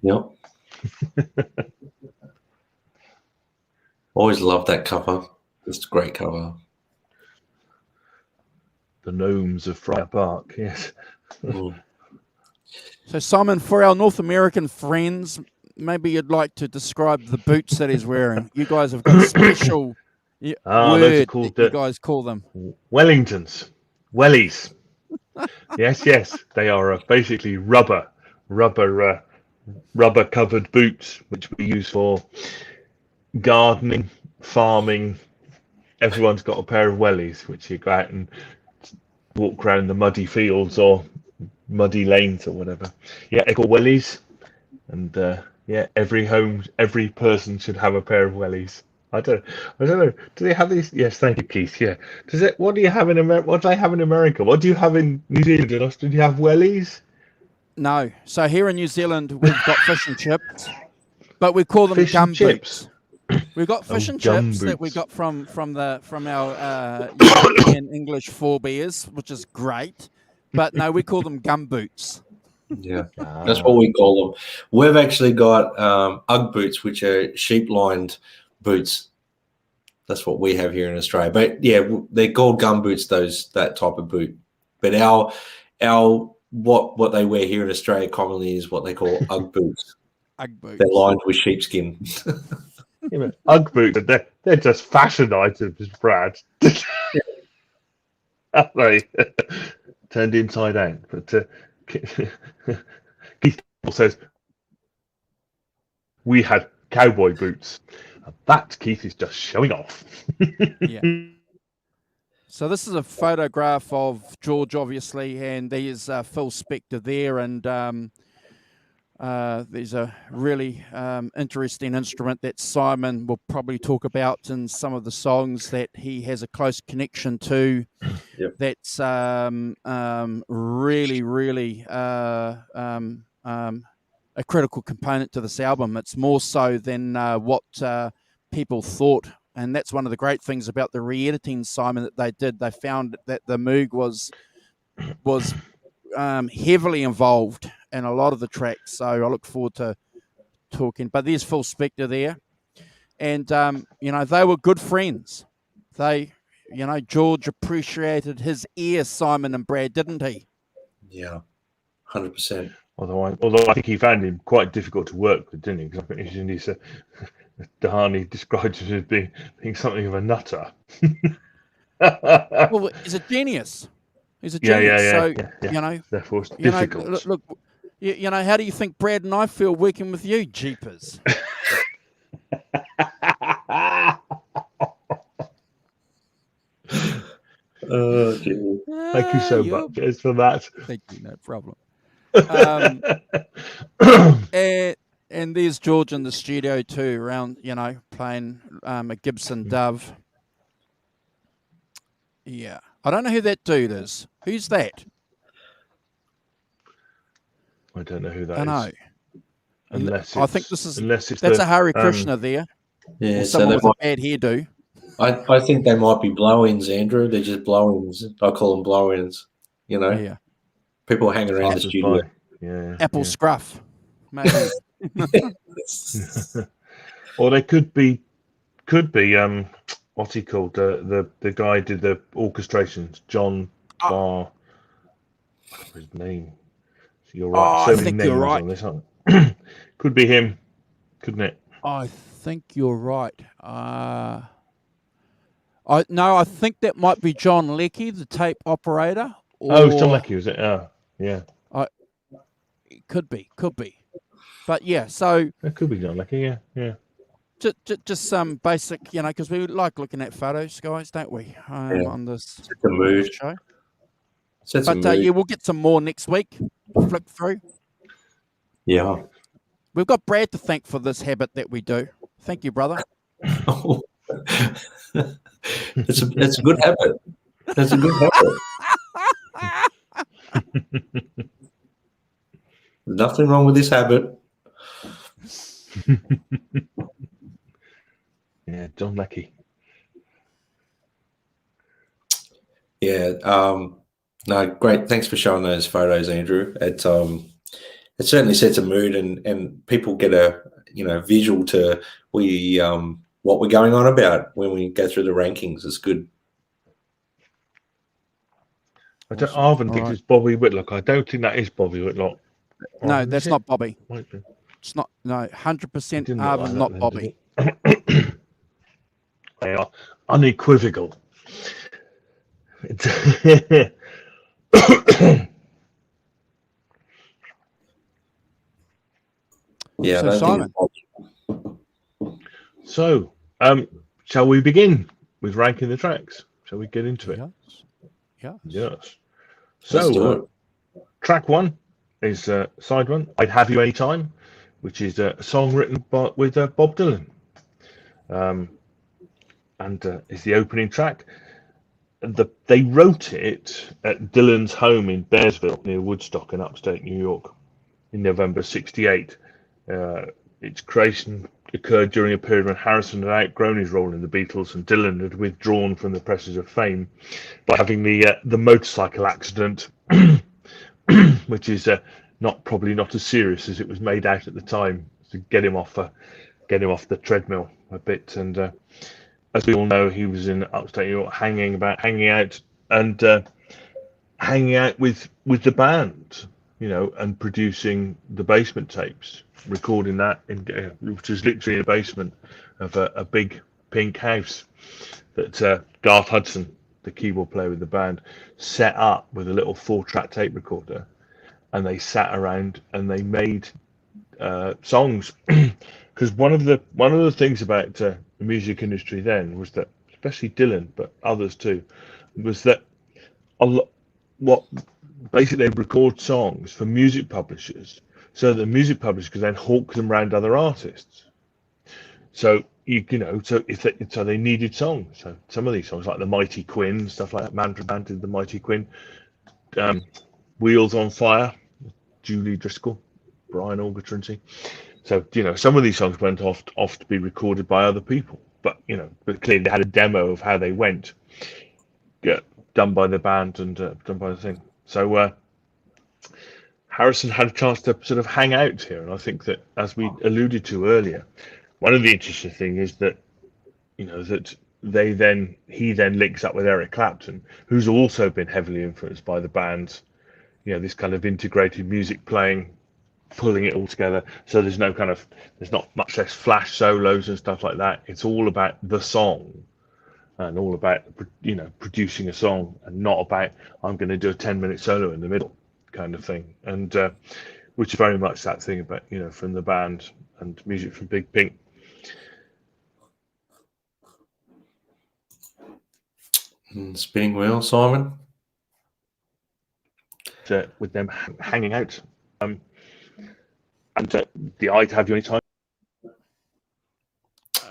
Yep. Always loved that cover. It's a great cover. The gnomes of Friar Park, yes. So, Simon, for our North American friends, maybe you'd like to describe the boots that he's wearing. You guys have got a special word those are called you guys call them. Wellingtons. Wellies. Yes. They are basically rubber covered boots, which we use for gardening, farming. Everyone's got a pair of wellies, which you go out and walk around the muddy fields or muddy lanes or whatever. Yeah, they're called wellies. And every person should have a pair of wellies. I don't know. Do they have these? Yes, thank you, Keith. Yeah. What do you have in America? What do they have in America? What do you have in New Zealand and Australia? Do you have wellies? No. So here in New Zealand, we've got fish and chips, but we call them gum boots. We've got fish and chips that we got from our European English forebears, which is great. But no, we call them gum boots. Yeah, that's what we call them. We've actually got Ugg boots, which are sheep-lined boots. That's what we have here in Australia. But yeah, they're called gum boots. That type of boot. But our what they wear here in Australia commonly is what they call Ugg boots. Ugg boots. They're lined with sheepskin. Ugg boots, they're just fashion items, Brad. They turned inside out. But Keith says we had cowboy boots. That, Keith, is just showing off. Yeah. So this is a photograph of George, obviously, and there's Philspector there, and there's a really interesting instrument that Simon will probably talk about in some of the songs that he has a close connection to. Yep. That's really a critical component to this album. It's more so than what people thought. And that's one of the great things about the re-editing, Simon, that they did. They found that the Moog was heavily involved in a lot of the tracks. So I look forward to talking. But there's Philspector there. And, they were good friends. George appreciated his ear, Simon and Brad, didn't he? Yeah, 100%. Although I think he found him quite difficult to work with, didn't he? Because I think Dahani described him as being something of a nutter. Well, he's a genius. He's a genius. Yeah. Therefore, it's difficult. Look, how do you think Brad and I feel working with you, jeepers? Oh, thank you so much. As for that. Thank you, no problem. And there's George in the studio too, around, playing a Gibson Dove. Yeah. I don't know who that dude is. Who's that? I don't know who that is. I know. I think that's a Hare Krishna there. Yeah, or someone with a bad hairdo. I think they might be blow-ins, Andrew. They're just blow-ins. I call them blow-ins. People hang around the studio. Yeah. Apple scruff, maybe. Or they could be what's he called? The guy who did the orchestrations, John Barr. I can't remember his name. You're right. So I many think you're names right. on this, aren't there? Could be him, couldn't it? I think you're right. I think that might be John Leckie, the tape operator. Oh, it's John Leckie, was it? Oh, yeah. It could be. But yeah, so It could be John Leckie, yeah. just some basic, because we like looking at photos, guys, don't we? On this show. But yeah, we'll get some more next week. Flick through. Yeah. We've got Brad to thank for this habit that we do. Thank you, brother. It's a good habit. That's a good habit. Nothing wrong with this habit. Yeah, John Leckie. Yeah. No, great. Thanks for showing those photos, Andrew. It certainly sets a mood, and people get a visual to what we're going on about when we go through the rankings. It's good. Arvin thinks it's Bobby Whitlock. I don't think that is Bobby Whitlock. No, that's not Bobby. It's not. No, 100% Arvin, not Bobby. They are unequivocal. Yeah. So Simon. So, shall we begin with ranking the tracks? Shall we get into it? Yes. So, track one is side one. I'd Have You Anytime, which is a song written with Bob Dylan, and is the opening track. They wrote it at Dylan's home in Bearsville near Woodstock in upstate New York in November '68. Its creation occurred during a period when Harrison had outgrown his role in the Beatles and Dylan had withdrawn from the presses of fame by having the motorcycle accident, which is probably not as serious as it was made out at the time, to get him off the treadmill a bit. And as we all know, he was in upstate New York hanging out with the band, and producing the basement tapes, recording that which was literally in the basement of a big pink house that Garth Hudson, the keyboard player with the band, set up with a little 4-track tape recorder, and they sat around and they made songs. Because one of the things about the music industry then was that, especially Dylan, but others too, was that basically they record songs for music publishers, so the music publishers could then hawk them around other artists. So so they needed songs. So some of these songs, like the Mighty Quinn, stuff like that, Mantra Band did the Mighty Quinn, Wheels on Fire, Julie Driscoll, Brian Auger-Trinity. So some of these songs went off to be recorded by other people, but clearly they had a demo of how they went, done by the band and done by the thing. So Harrison had a chance to sort of hang out here, and I think that, as we alluded to earlier, one of the interesting things is that that he then links up with Eric Clapton, who's also been heavily influenced by the band. This kind of integrated music playing, pulling it all together. So there's not much less flash solos and stuff like that. It's all about the song, and all about producing a song, and not about I'm going to do a 10-minute solo in the middle kind of thing. And which is very much that thing about from the band and music from Big Pink. Spinning wheel, Simon. With them hanging out, and the I'd Have You Anytime.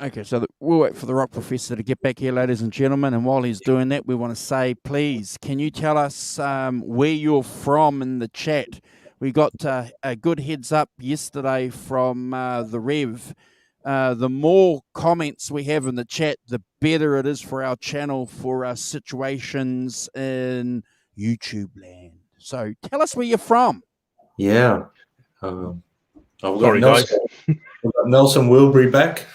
Okay, so we'll wait for the Rock Professor to get back here, ladies and gentlemen. And while he's doing that, we want to say, please, can you tell us where you're from in the chat? We got a good heads up yesterday from the Rev. The more comments we have in the chat, the better it is for our channel, for our situations in YouTube land. So tell us where you're from. Yeah. Sorry, guys. We've got Nelson Wilbury back.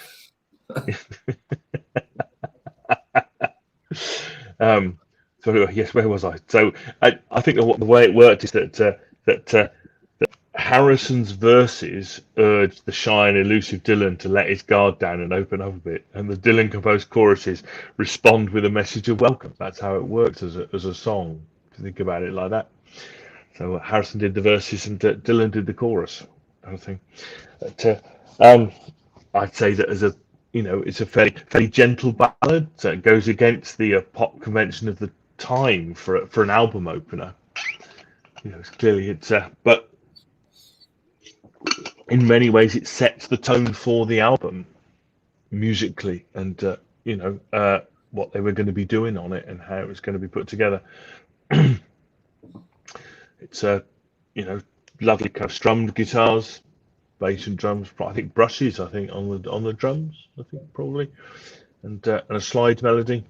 So anyway, yes, where was I? So I think the way it worked is that Harrison's verses urged the shy and elusive Dylan to let his guard down and open up a bit, and the Dylan composed choruses respond with a message of welcome. That's how it works as a song. If you think about it like that. So Harrison did the verses and Dylan did the chorus, kind of thing. But, I'd say that it's a fairly gentle ballad. So it goes against the pop convention of the time for an album opener. But in many ways it sets the tone for the album musically, and what they were going to be doing on it and how it was going to be put together. It's lovely kind of strummed guitars, bass and drums. I think brushes. I think on the drums. I think probably, and a slide melody.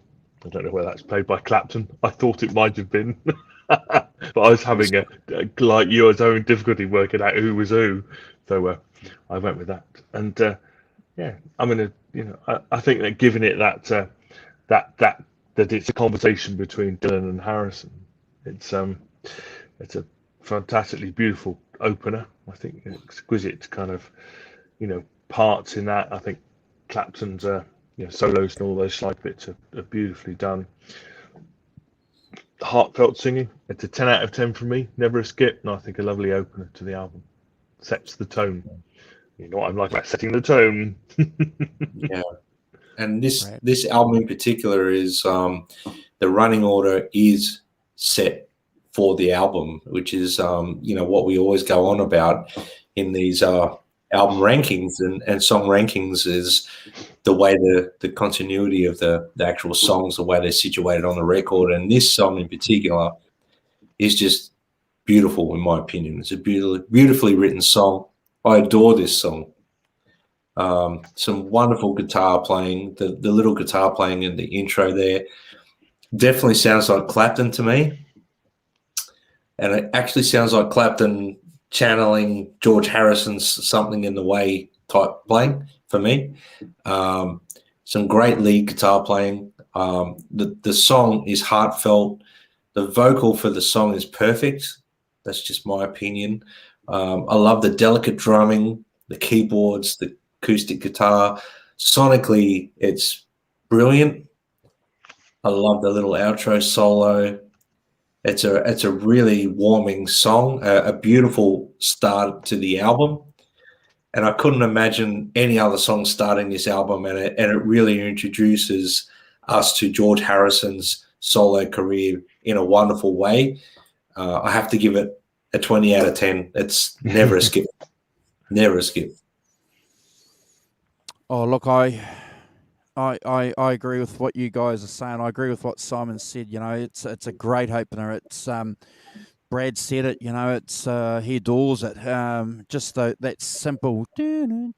I don't know whether that's played by Clapton. I thought it might have been, but I was having like you. I was having difficulty working out who was who, so I went with that. And I think that giving it that it's a conversation between Dylan and Harrison. It's a fantastically beautiful opener. I think exquisite kind of parts in that. I think Clapton's solos and all those slide bits are beautifully done. Heartfelt singing. It's a 10 out of 10 for me. Never a skip, and I think a lovely opener to the album. Sets the tone. You know what I'm like about setting the tone. Yeah. And this album in particular is the running order is set for the album, which is what we always go on about in these album rankings and song rankings is the way the continuity of the actual songs, the way they're situated on the record. And this song in particular is just beautiful, in my opinion. It's a beautifully written song. I adore this song. Some wonderful guitar playing, the little guitar playing in the intro there. Definitely sounds like Clapton to me. And it actually sounds like Clapton channeling George Harrison's Something in the Way type playing for me. Some great lead guitar playing. The song is heartfelt. The vocal for the song is perfect. That's just my opinion. I love the delicate drumming, the keyboards, the acoustic guitar. Sonically, it's brilliant. I love the little outro solo. It's a really warming song, a beautiful start to the album. And I couldn't imagine any other song starting this album, and it really introduces us to George Harrison's solo career in a wonderful way. I have to give it a 20 out of 10. It's never a skip. Never a skip. Oh, look, I agree with what you guys are saying. I agree with what Simon said. It's a great opener. It's Brad said it. It's he adores it. Just that simple, and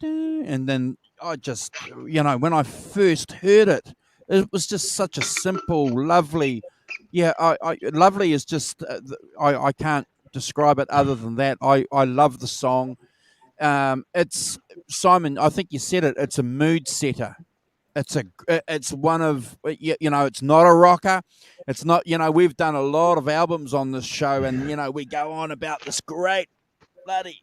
then I just when I first heard it, it was just such a simple, lovely. Yeah, lovely is just I can't describe it other than that. I love the song. It's Simon. I think you said it. It's a mood setter. It's one of It's not a rocker. It's not. We've done a lot of albums on this show, and we go on about this great bloody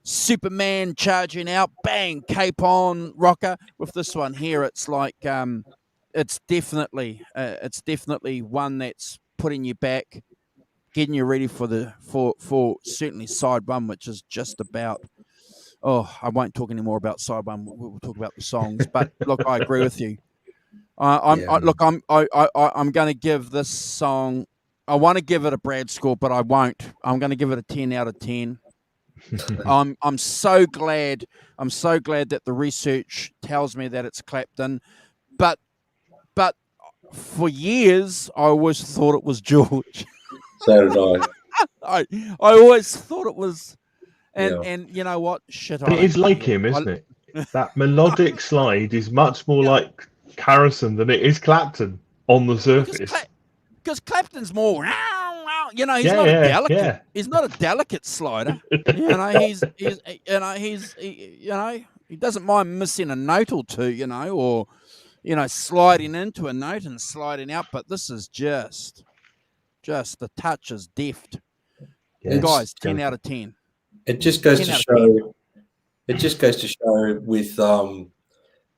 Superman charging out, bang, cape on rocker. With this one here, it's like it's definitely one that's putting you back, getting you ready for certainly side one, which is just about. Oh, I won't talk any more about side one. We'll talk about the songs. But look, I agree with you. I'm going to give this song. I want to give it a Brad score, but I won't. I'm going to give it a 10 out of 10. I'm so glad. I'm so glad that the research tells me that it's Clapton, but for years I always thought it was George. So did I always thought it was, and you know what? Shit, it is like him, isn't it? That melodic slide is much more like Harrison than it is Clapton on the surface. Because Clapton's more well, you know, he's Yeah, not a yeah, delicate. yeah. He's not a delicate slider. You know, he doesn't mind missing a note or two. You know, or sliding into a note and sliding out. But this is just the touch is deft. Yeah. Guys, 10 delicate. out of 10. It just goes 10 to out of 10. show. It just goes to show with good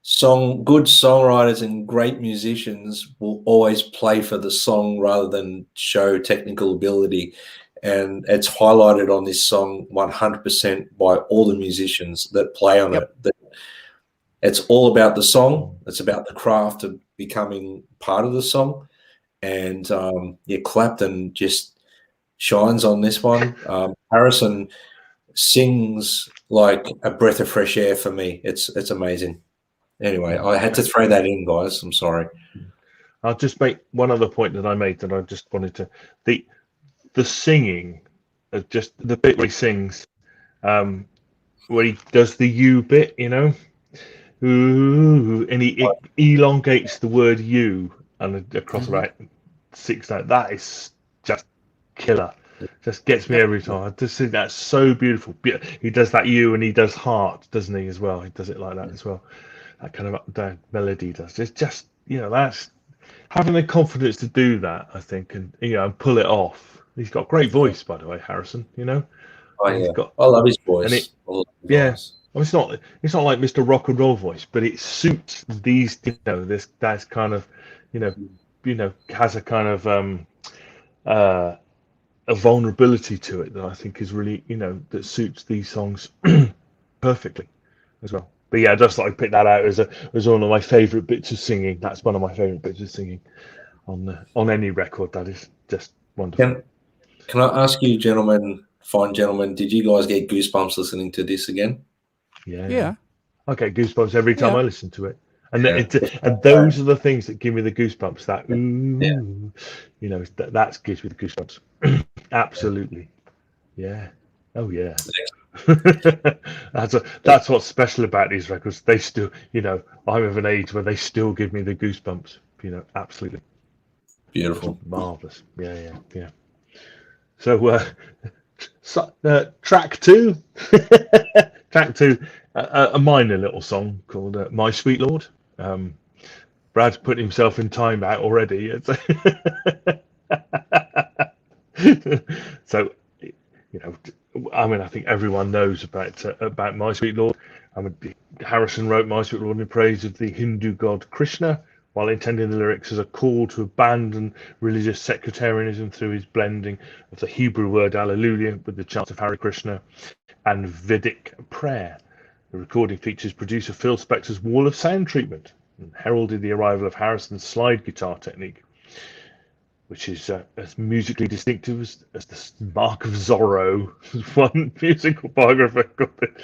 songwriters and great musicians will always play for the song rather than show technical ability. And it's highlighted on this song 100% by all the musicians that play on Yep. it. It's all about the song. It's about the craft of becoming part of the song. And Clapton just shines on this one. Harrison sings like a breath of fresh air for me. It's amazing. Anyway, I had to throw that in, guys. I'm sorry. I'll just make one other point that I made that I just wanted to the singing, just the bit where he sings, where he does the "you" bit, ooh, and he elongates the word "you" and across about 6 notes. That is just killer. Just gets me every time. I just think that's so beautiful. He does that "you" and he does "heart," doesn't he, as well? He does it like that as well. That kind of up and down melody does. It's just, that's having the confidence to do that, I think, and pull it off. He's got a great voice, by the way, Harrison. Oh yeah, I love his voice. Well, it's not like Mr. Rock and Roll voice, but it suits these. That's kind of, has a kind of a vulnerability to it that I think is really, that suits these songs perfectly as well. But yeah, I just like pick that out as one of my favourite bits of singing. That's one of my favourite bits of singing on any record. That is just wonderful. Can I ask you, fine gentlemen, did you guys get goosebumps listening to this again? Yeah. I get goosebumps every time I listen to it. And and those are the things that give me the goosebumps. That that gives me the goosebumps. Absolutely. Yeah. Oh yeah. That's what's special about these records. They still, I'm of an age where they still give me the goosebumps. Absolutely beautiful, marvelous. Yeah. So, track two, a minor little song called "My Sweet Lord." Brad's put himself in timeout already. So, I think everyone knows about My Sweet Lord. Harrison wrote My Sweet Lord in praise of the Hindu god Krishna, while intending the lyrics as a call to abandon religious sectarianism through his blending of the Hebrew word Alleluia with the chants of Hare Krishna and Vedic prayer. The recording features producer Philspector's wall of sound treatment and heralded the arrival of Harrison's slide guitar technique, which is as musically distinctive as the mark of Zorro, one musical biographer called it.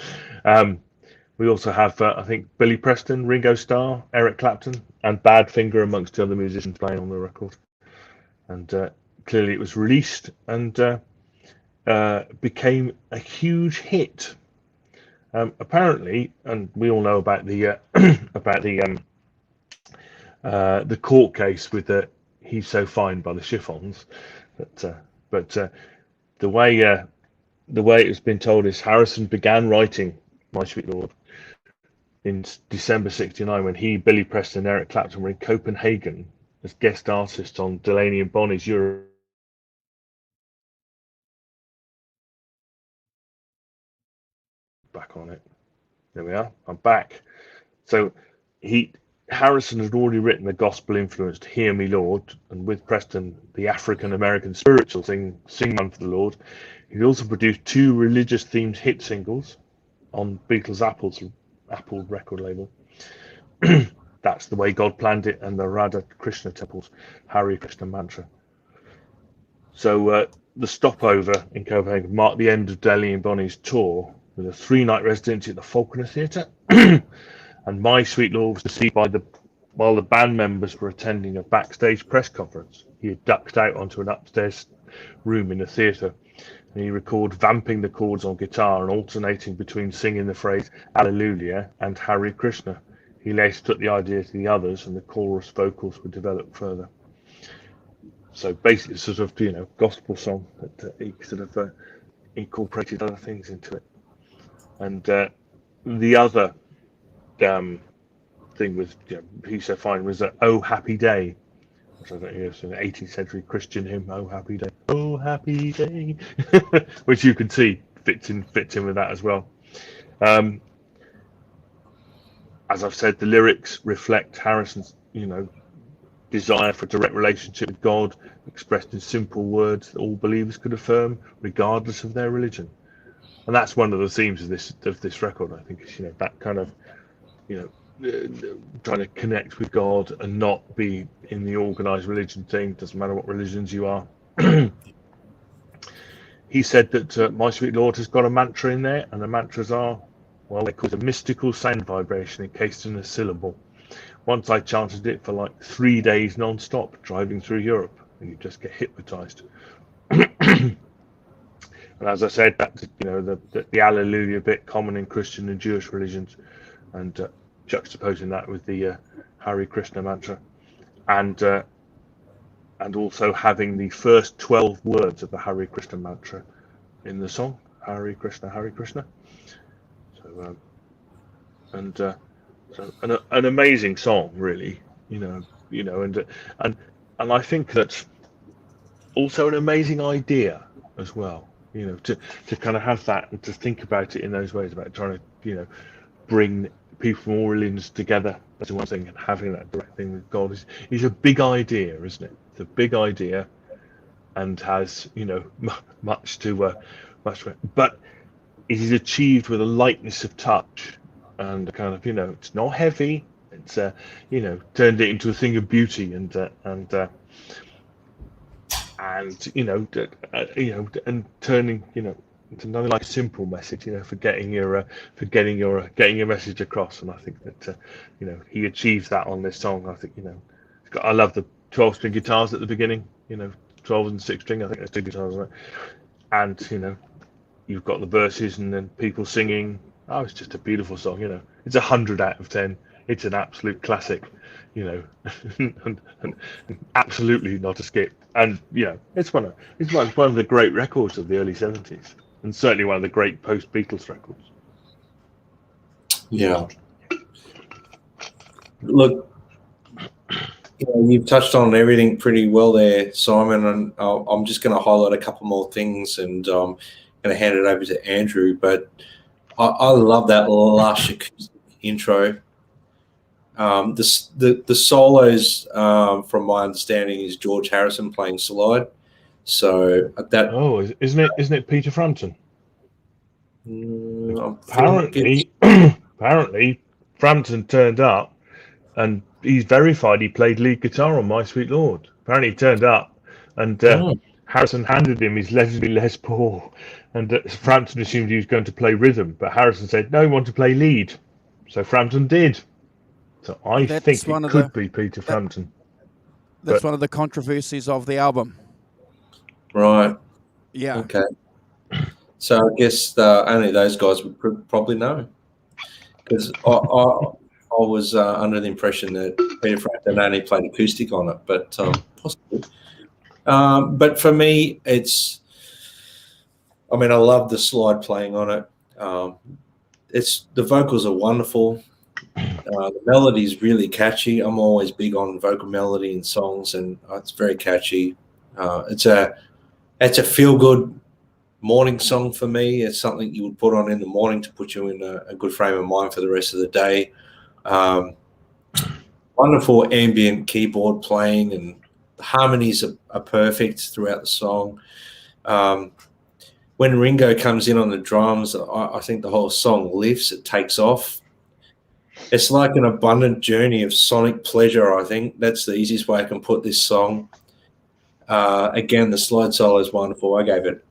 We also have, I think, Billy Preston, Ringo Starr, Eric Clapton, and Badfinger amongst other musicians playing on the record. And clearly it was released and became a huge hit. Apparently, and we all know about the the court case with "He's So Fine" by the Chiffons, but the way it has been told is Harrison began writing "My Sweet Lord" in December '69 when he, Billy Preston, and Eric Clapton were in Copenhagen as guest artists on Delaney and Bonnie's Euro. Back on it. There we are. I'm back. So Harrison had already written the gospel-influenced "Hear Me, Lord," and with Preston, the African-American spiritual "Sing One for the Lord." He also produced 2 religious-themed hit singles on Beatles' Apple record label. That's the Way God Planned It and the Radha Krishna Temple's Hare Krishna mantra. So the stopover in Copenhagen marked the end of Delaney and Bonnie's tour with a 3-night residency at the Faulkner Theatre. And My Sweet Lord was received while the band members were attending a backstage press conference. He had ducked out onto an upstairs room in the theatre, and he recorded vamping the chords on guitar and alternating between singing the phrase Alleluia and Hare Krishna. He later took the idea to the others, and the chorus vocals were developed further. So basically, sort of gospel song that he sort of incorporated other things into it. And the other thing was he's so fine was that "Oh Happy Day," which I think is an 18th century Christian hymn. "Oh Happy Day, oh Happy Day," which you can see fits in with that as well. As I've said, the lyrics reflect Harrison's desire for a direct relationship with God, expressed in simple words that all believers could affirm, regardless of their religion. And that's one of the themes of this record. I think is that kind of trying to connect with God and not be in the organised religion thing. Doesn't matter what religions you are. He said that My Sweet Lord has got a mantra in there, and the mantras are, well, they call it a mystical sound vibration encased in a syllable. Once I chanted it for like 3 days non-stop, driving through Europe, and you just get hypnotised. And as I said, that's the Alleluia bit common in Christian and Jewish religions, and juxtaposing that with the Hare Krishna mantra, and also having the first 12 words of the Hare Krishna mantra in the song, Hare Krishna, Hare Krishna. So, so an amazing song, really, and I think that's also an amazing idea as well, to kind of have that and to think about it in those ways, about trying to, bring people from all religions together as one thing, and having that direct thing with God is a big idea, isn't it? It's a big idea, and has much to but it is achieved with a lightness of touch, and kind of it's not heavy. It's turned it into a thing of beauty, and turning into nothing like a simple message, for getting your message across. And I think that he achieves that on this song. I think I love the 12-string guitars at the beginning. 12 and 6-string. I think there's 2 guitars on it, and you've got the verses and then people singing. Oh, it's just a beautiful song. It's 100 out of 10. It's an absolute classic. And absolutely not a skip. And it's one of the great records of the early 70s, and certainly one of the great post-Beatles records. Yeah. Look, you've touched on everything pretty well there, Simon, and I'm just going to highlight a couple more things, and I'm going to hand it over to Andrew. But I love that lush acoustic intro. The solos, from my understanding, is George Harrison playing slide. So that isn't it Peter Frampton? Apparently, apparently Frampton turned up, and he's verified he played lead guitar on My Sweet Lord. Apparently he turned up, and Harrison handed him his legendary Les Paul, and Frampton assumed he was going to play rhythm, but Harrison said no, he wanted to play lead, so Frampton did. So I think it could be Peter Frampton. That's one of the controversies of the album. Right. Yeah. Okay. So I guess only those guys would probably know, because I was under the impression that Peter Frampton only played acoustic on it, but possibly. But for me, I love the slide playing on it. The vocals are wonderful. The melody is really catchy. I'm always big on vocal melody in songs, and it's very catchy. It's a feel-good morning song for me. It's something you would put on in the morning to put you in a good frame of mind for the rest of the day. Wonderful ambient keyboard playing, and the harmonies are perfect throughout the song. When Ringo comes in on the drums, I think the whole song lifts. It takes off. It's like an abundant journey of sonic pleasure, I think. That's the easiest way I can put this song. Again, the slide solo is wonderful. I gave it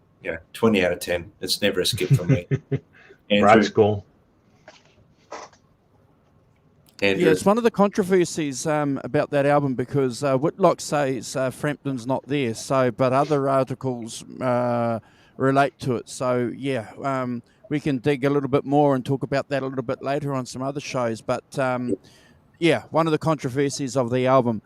20 out of 10. It's never a skip for me. Brad's goal. Andrew. Yeah, it's one of the controversies about that album, because Whitlock says Frampton's not there, but other articles relate to it. So, we can dig a little bit more and talk about that a little bit later on some other shows. But, one of the controversies of the album.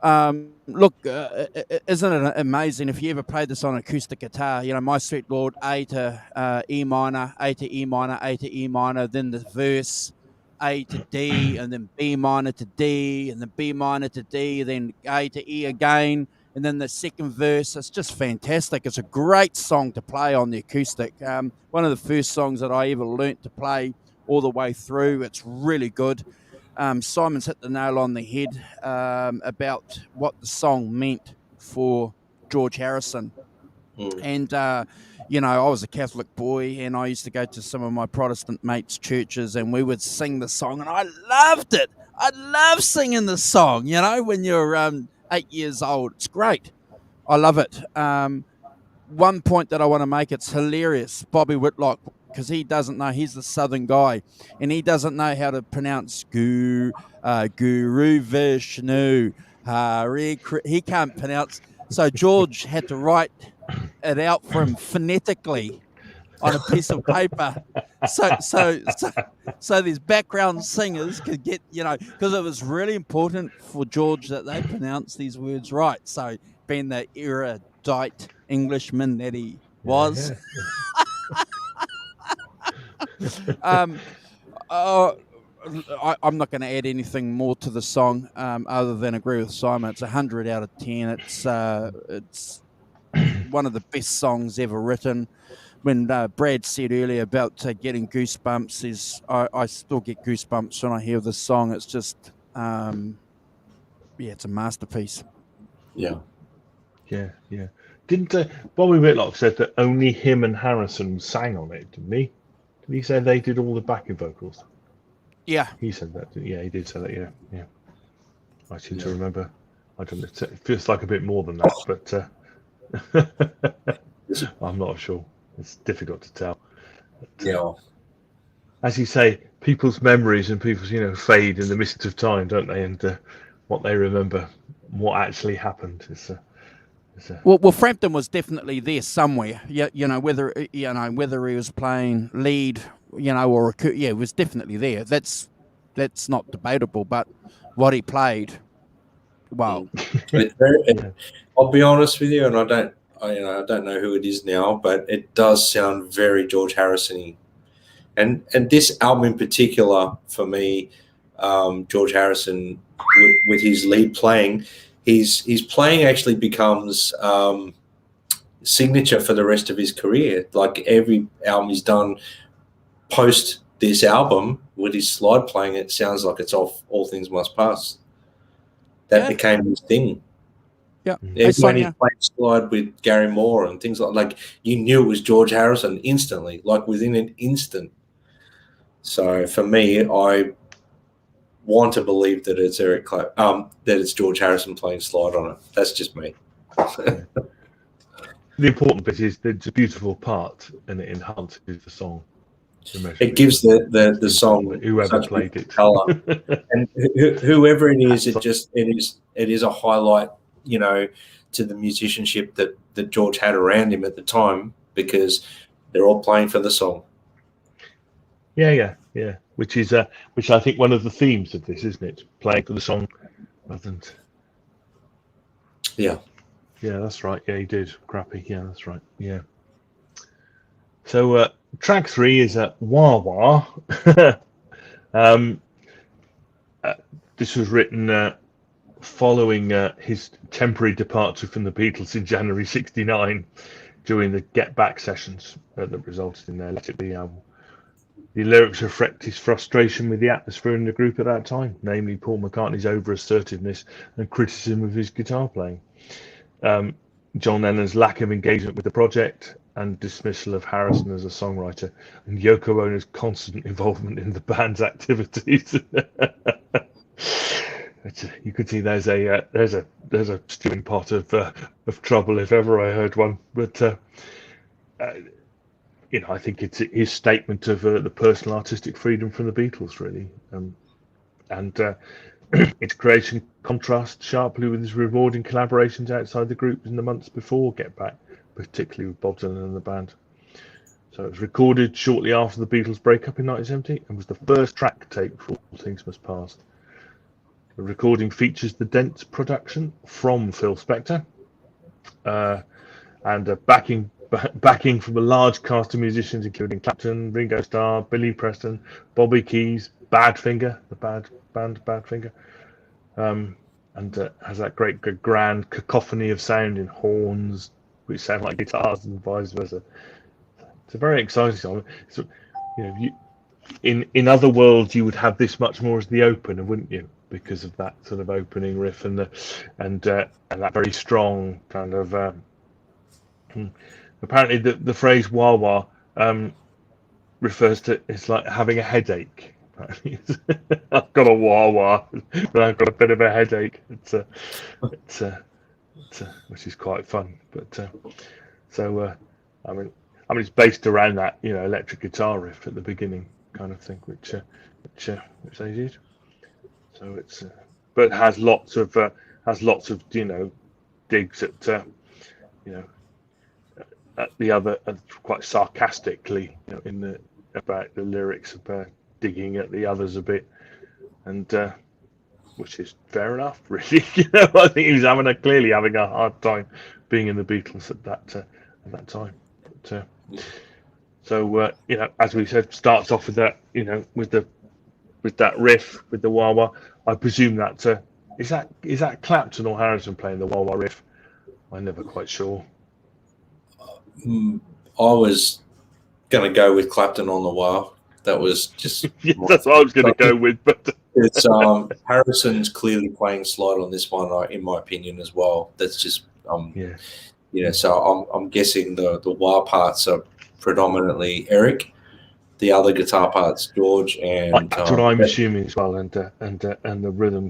Look, isn't it amazing if you ever played this on acoustic guitar? You know, My Sweet Lord, A to E minor, A to E minor, A to E minor, then the verse, A to D, and then B minor to D, and then B minor to D, then A to E again, and then the second verse. It's just fantastic. It's a great song to play on the acoustic. One of the first songs that I ever learnt to play all the way through. It's really good. Simon's hit the nail on the head about what the song meant for George Harrison. And, you know, I was a Catholic boy and I used to go to some of my Protestant mates' churches and we would sing the song and I loved it. I love singing the song, you know, when you're 8 years old. It's great. I love it. One point that I want to make, it's hilarious. Bobby Whitlock, because he doesn't know, he's the southern guy, and he doesn't know how to pronounce Guru Vishnu. He can't pronounce. So George had to write it out for him phonetically on a piece of paper. So these background singers could get, you know, because it was really important for George that they pronounce these words right. So being the erudite Englishman that he was. I'm not going to add anything more to the song other than agree with Simon. It's 100 out of 10. It's one of the best songs ever written. When Brad said earlier about getting goosebumps, I still get goosebumps when I hear this song. It's just, it's a masterpiece. Yeah. Didn't Bobby Whitlock said that only him and Harrison sang on it, didn't he? Did he say they did all the backing vocals? Yeah. He said that. Yeah, he did say that. Yeah. I seem to remember. I don't know. It feels like a bit more than that, but I'm not sure. It's difficult to tell. But, as you say, people's memories and people's, fade in the mist of time, don't they? And what they remember, what actually happened is. Well, Frampton was definitely there somewhere. Whether he was playing lead, or he was definitely there. That's not debatable. But what he played, wow. I'll be honest with you, and I don't know who it is now, but it does sound very George Harrison-y. And this album in particular, for me, George Harrison with his lead playing. His playing actually becomes signature for the rest of his career. Like every album he's done post this album with his slide playing, it sounds like it's off All Things Must Pass. That became his thing. Yeah. When he played slide with Gary Moore and things like you knew it was George Harrison instantly, like within an instant. So for me, I want to believe that it's that it's George Harrison playing slide on it. That's just me. The important bit is that it's a beautiful part and it enhances the song. It gives the song whoever played it color, and whoever it is, it is a highlight, to the musicianship that George had around him at the time, because they're all playing for the song. Yeah. Which I think one of the themes of this, isn't it? Playing for the song, rather than. Yeah, that's right. Yeah, he did. Crappy. Yeah, that's right. Yeah. So track 3 is Wah Wah. This was written following his temporary departure from the Beatles in January '69 during the Get Back sessions that resulted in their Let It Be album. The lyrics reflect his frustration with the atmosphere in the group at that time, namely Paul McCartney's over-assertiveness and criticism of his guitar playing, John Lennon's lack of engagement with the project and dismissal of Harrison as a songwriter, and Yoko Ono's constant involvement in the band's activities. You could see there's a stewing pot of trouble if ever I heard one. But I think it's his statement of the personal artistic freedom from the Beatles, really, and its creation contrasts sharply with his rewarding collaborations outside the group in the months before Get Back, particularly with Bob Dylan and the band. So it was recorded shortly after the Beatles' breakup in 1970 and was the first track tape for All Things Must Pass. The recording features the Dents production from Philspector, and backing from a large cast of musicians, including Clapton, Ringo Starr, Billy Preston, Bobby Keys, Badfinger, the band Badfinger, and has that great grand cacophony of sound in horns, which sound like guitars, and vice versa. It's a very exciting song. So, in other worlds, you would have this much more as the opener, wouldn't you? Because of that sort of opening riff and that very strong kind of. Apparently, the phrase "wah wah" refers to it's like having a headache. I've got a wah wah, but I've got a bit of a headache. It's which is quite fun. But I mean, it's based around that electric guitar riff at the beginning, kind of thing, which they did. So it's but has lots of digs at at the other, quite sarcastically, about the lyrics, about digging at the others a bit, and which is fair enough, really. I think he was clearly having a hard time being in the Beatles at that time. But, so as we said, starts off with that, with that riff, with the wah wah. I presume that is that Clapton or Harrison playing the wah wah riff? I'm never quite sure. I was going to go with Clapton on the wah. That was just that's what I was going to go with. But it's Harrison's clearly playing slide on this one, in my opinion, as well. That's just So I'm guessing the wah parts are predominantly Eric. The other guitar parts, George, and that's what I'm assuming as well, and the rhythm.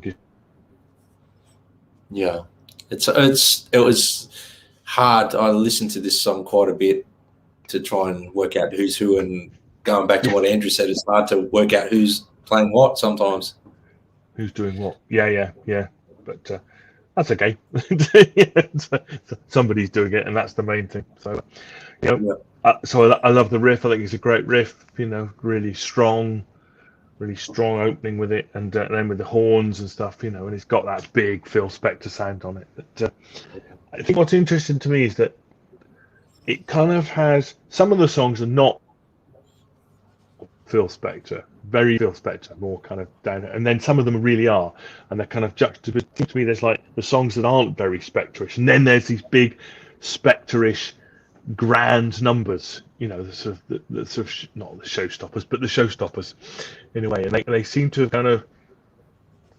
Yeah, it was hard. I listened to this song quite a bit to try and work out who's who, and going back to what Andrew said, it's hard to work out who's playing what sometimes. Who's doing what? Yeah. But that's okay. Somebody's doing it, and that's the main thing. So, so I love the riff. I think it's a great riff. Really strong opening with it, and then with the horns and stuff. And it's got that big Philspector sound on it. But I think what's interesting to me is that it kind of has some of the songs are not Philspector, very Philspector, more kind of down, and then some of them really are, and they're kind of juxtaposed. To me, there's like the songs that aren't very Spectre-ish, and then there's these big Spectre-ish grand numbers, the sort of not the showstoppers, but the showstoppers in a way, and they seem to have kind of.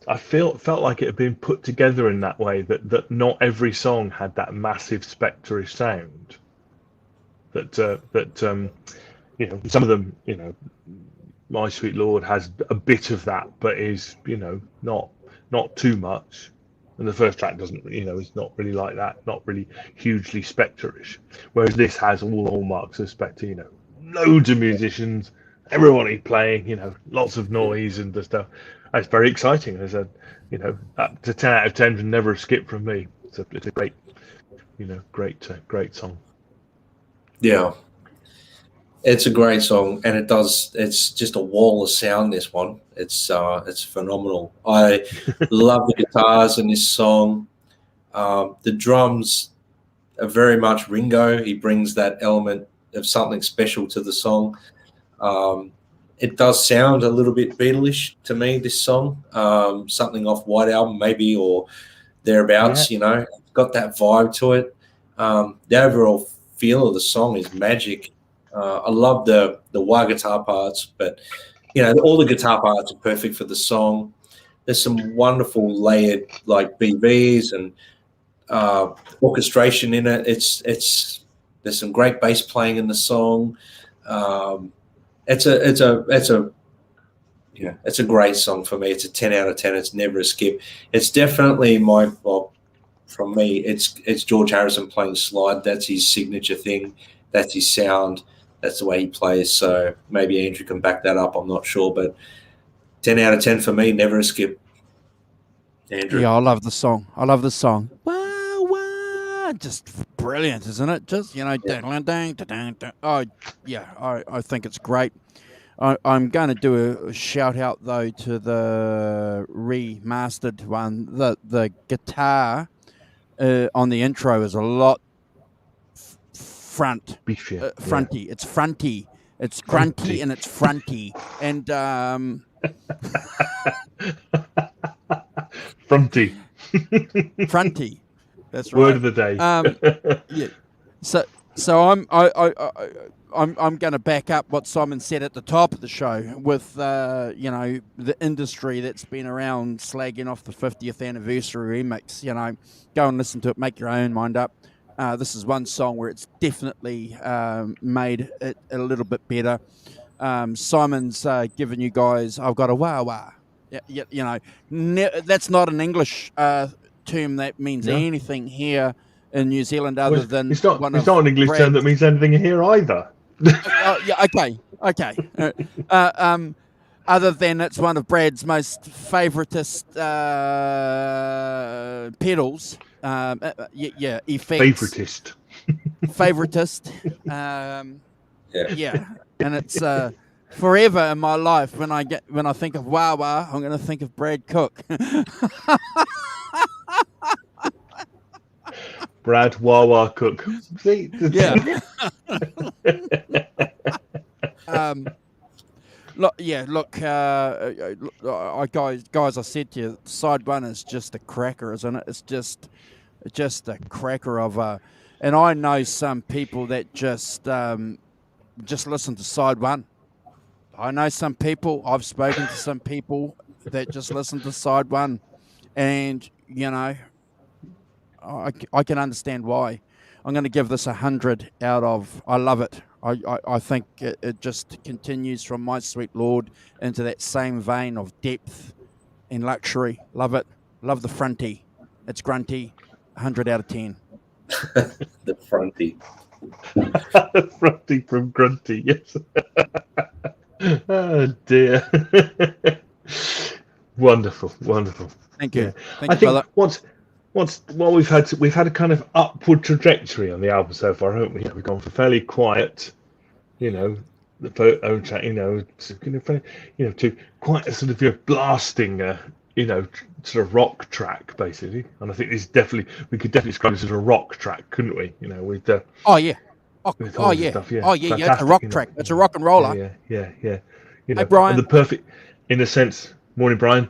I felt like it had been put together in that way that not every song had that massive Spectre-ish sound. That some of them, My Sweet Lord has a bit of that, but is not too much. And the first track doesn't, it's not really like that, not really hugely Spectre-ish. Whereas this has all the hallmarks of Spectre, loads of musicians, everybody playing, lots of noise and the stuff. It's very exciting. As a, up to 10 out of 10 and never a skip from me. It's a great, great song. Yeah. It's a great song, and it's just a wall of sound, this one. It's phenomenal. I love the guitars in this song. The drums are very much Ringo. He brings that element of something special to the song. It does sound a little bit Beatles-ish to me, this song. Something off White Album maybe, or thereabouts, It's got that vibe to it. The overall feel of the song is magic. I love the wah guitar parts, but all the guitar parts are perfect for the song. There's some wonderful layered like BVs and orchestration in it. There's some great bass playing in the song. It's a great song for me. It's a 10 out of 10. It's never a skip. It's definitely from me. It's George Harrison playing slide. That's his signature thing. That's his sound. That's the way he plays. So maybe Andrew can back that up. I'm not sure, but 10 out of 10 for me. Never a skip. Andrew. Yeah, I love the song. Wow, wow. Just brilliant, isn't it? Just, dang. Oh, yeah, I think it's great. I'm going to do a shout out though to the remastered one. The guitar on the intro is a lot Beefier. fronty. It's fronty. It's grunty Fronty. and it's fronty. And Fronty. fronty. That's right. Word of the day. Yeah. So I'm going to back up what Simon said at the top of the show with the industry that's been around slagging off the 50th anniversary remix. Go and listen to it, make your own mind up. This is one song where it's definitely made it a little bit better. Simon's given you guys, I've got a wah wah. That's not an English term that means anything here in New Zealand other than it's not an English term that means anything here either. Okay. Other than it's one of Brad's most favoritist pedals. Effects. Favoritist. And it's forever in my life. When I think of wah wah, I'm going to think of Brad Cook. Brad Wawa Cook. See? Yeah. Guys, I said to you, side one is just a cracker, isn't it? It's just a cracker of a. And I know some people that just listen to side one. I know some people. I've spoken to some people that just listen to side one, and I can understand why. I'm going to give this 100 out of. I love it. I think it just continues from My Sweet Lord into that same vein of depth and luxury. Love it. Love the fronty. It's grunty. 100 out of 10. The fronty. Fronty from grunty, yes. Oh dear. Wonderful. Thank you. Yeah. Thank you, brother. We've had a kind of upward trajectory on the album so far, haven't we? We've gone for fairly quiet, the photo track, to quite a sort of blasting, sort of rock track basically. And I think we could definitely describe this as a rock track, couldn't we? With the Stuff, it's a rock track. It's a rock and roller. Yeah. Hey, Brian. And the perfect, in a sense. Morning, Brian.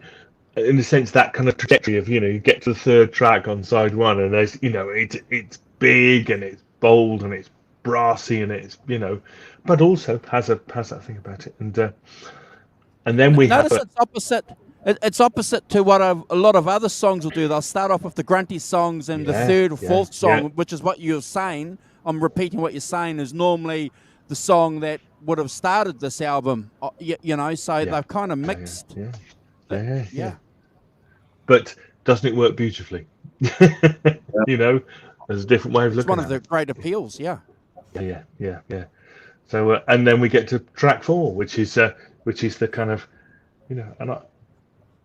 In a sense, that kind of trajectory of you get to the third track on side one, and there's it's big and it's bold and it's brassy and it's but also has that thing about it, and then we notice it's opposite. It's opposite to what a lot of other songs will do. They'll start off with the grunty songs, and the third or fourth song, which is what you're saying. I'm repeating what you're saying, is normally the song that would have started this album. So they've kind of mixed. Yeah. But doesn't it work beautifully? There's a different way of looking at it. It's one of the great appeals, yeah. So, and then we get to track 4, which is the kind of, and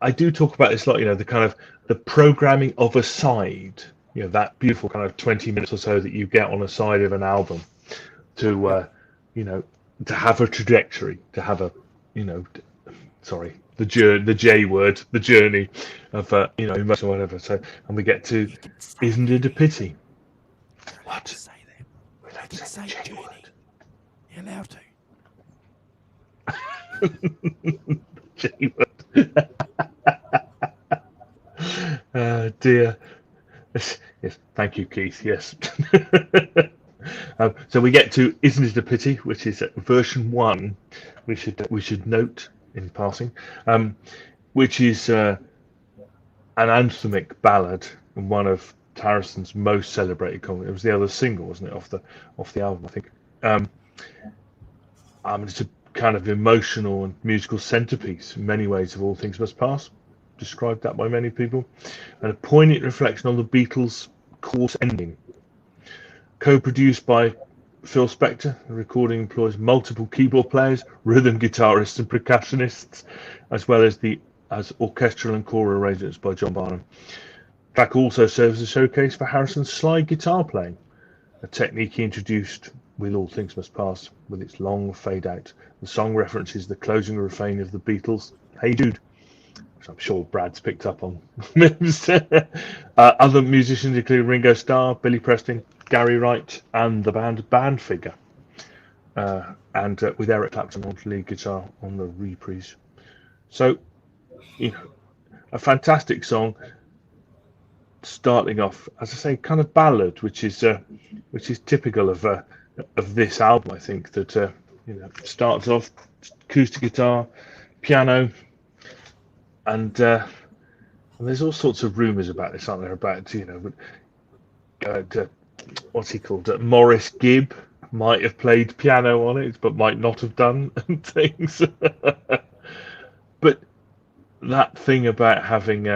I do talk about this a lot, the kind of the programming of a side, that beautiful kind of 20 minutes or so that you get on a side of an album to, to have a trajectory, to have a, the J word, the journey of emotion or whatever. So, and we get to, isn't it a pity? What? Say that. We don't say J word. You're allowed to. J word. Dear. Yes. Thank you, Keith. Yes. So we get to "Isn't It a Pity," which is version 1. We should note in passing, which is an anthemic ballad and one of Harrison's most celebrated comedy. It was the other single, wasn't it, off the album, I think. It's a kind of emotional and musical centerpiece in many ways of All Things Must Pass, described that by many people, and a poignant reflection on the Beatles' course ending. Co-produced by Philspector, the recording employs multiple keyboard players, rhythm guitarists, and percussionists, as well as orchestral and choral arrangements by John Barnum. The track also serves as a showcase for Harrison's slide guitar playing, a technique he introduced With All Things Must Pass, with its long fade out. The song references the closing refrain of the Beatles' Hey Jude, which I'm sure Brad's picked up on. Other musicians include Ringo Starr, Billy Preston, Gary Wright, and the band Figure. And with Eric Clapton on lead guitar on the reprise. So, a fantastic song, starting off, as I say, kind of ballad, which is typical of this album. I think that starts off acoustic guitar, piano, and there's all sorts of rumours about this, aren't there? About what's he called? Morris Gibb might have played piano on it, but might not have done, and things. But that thing about having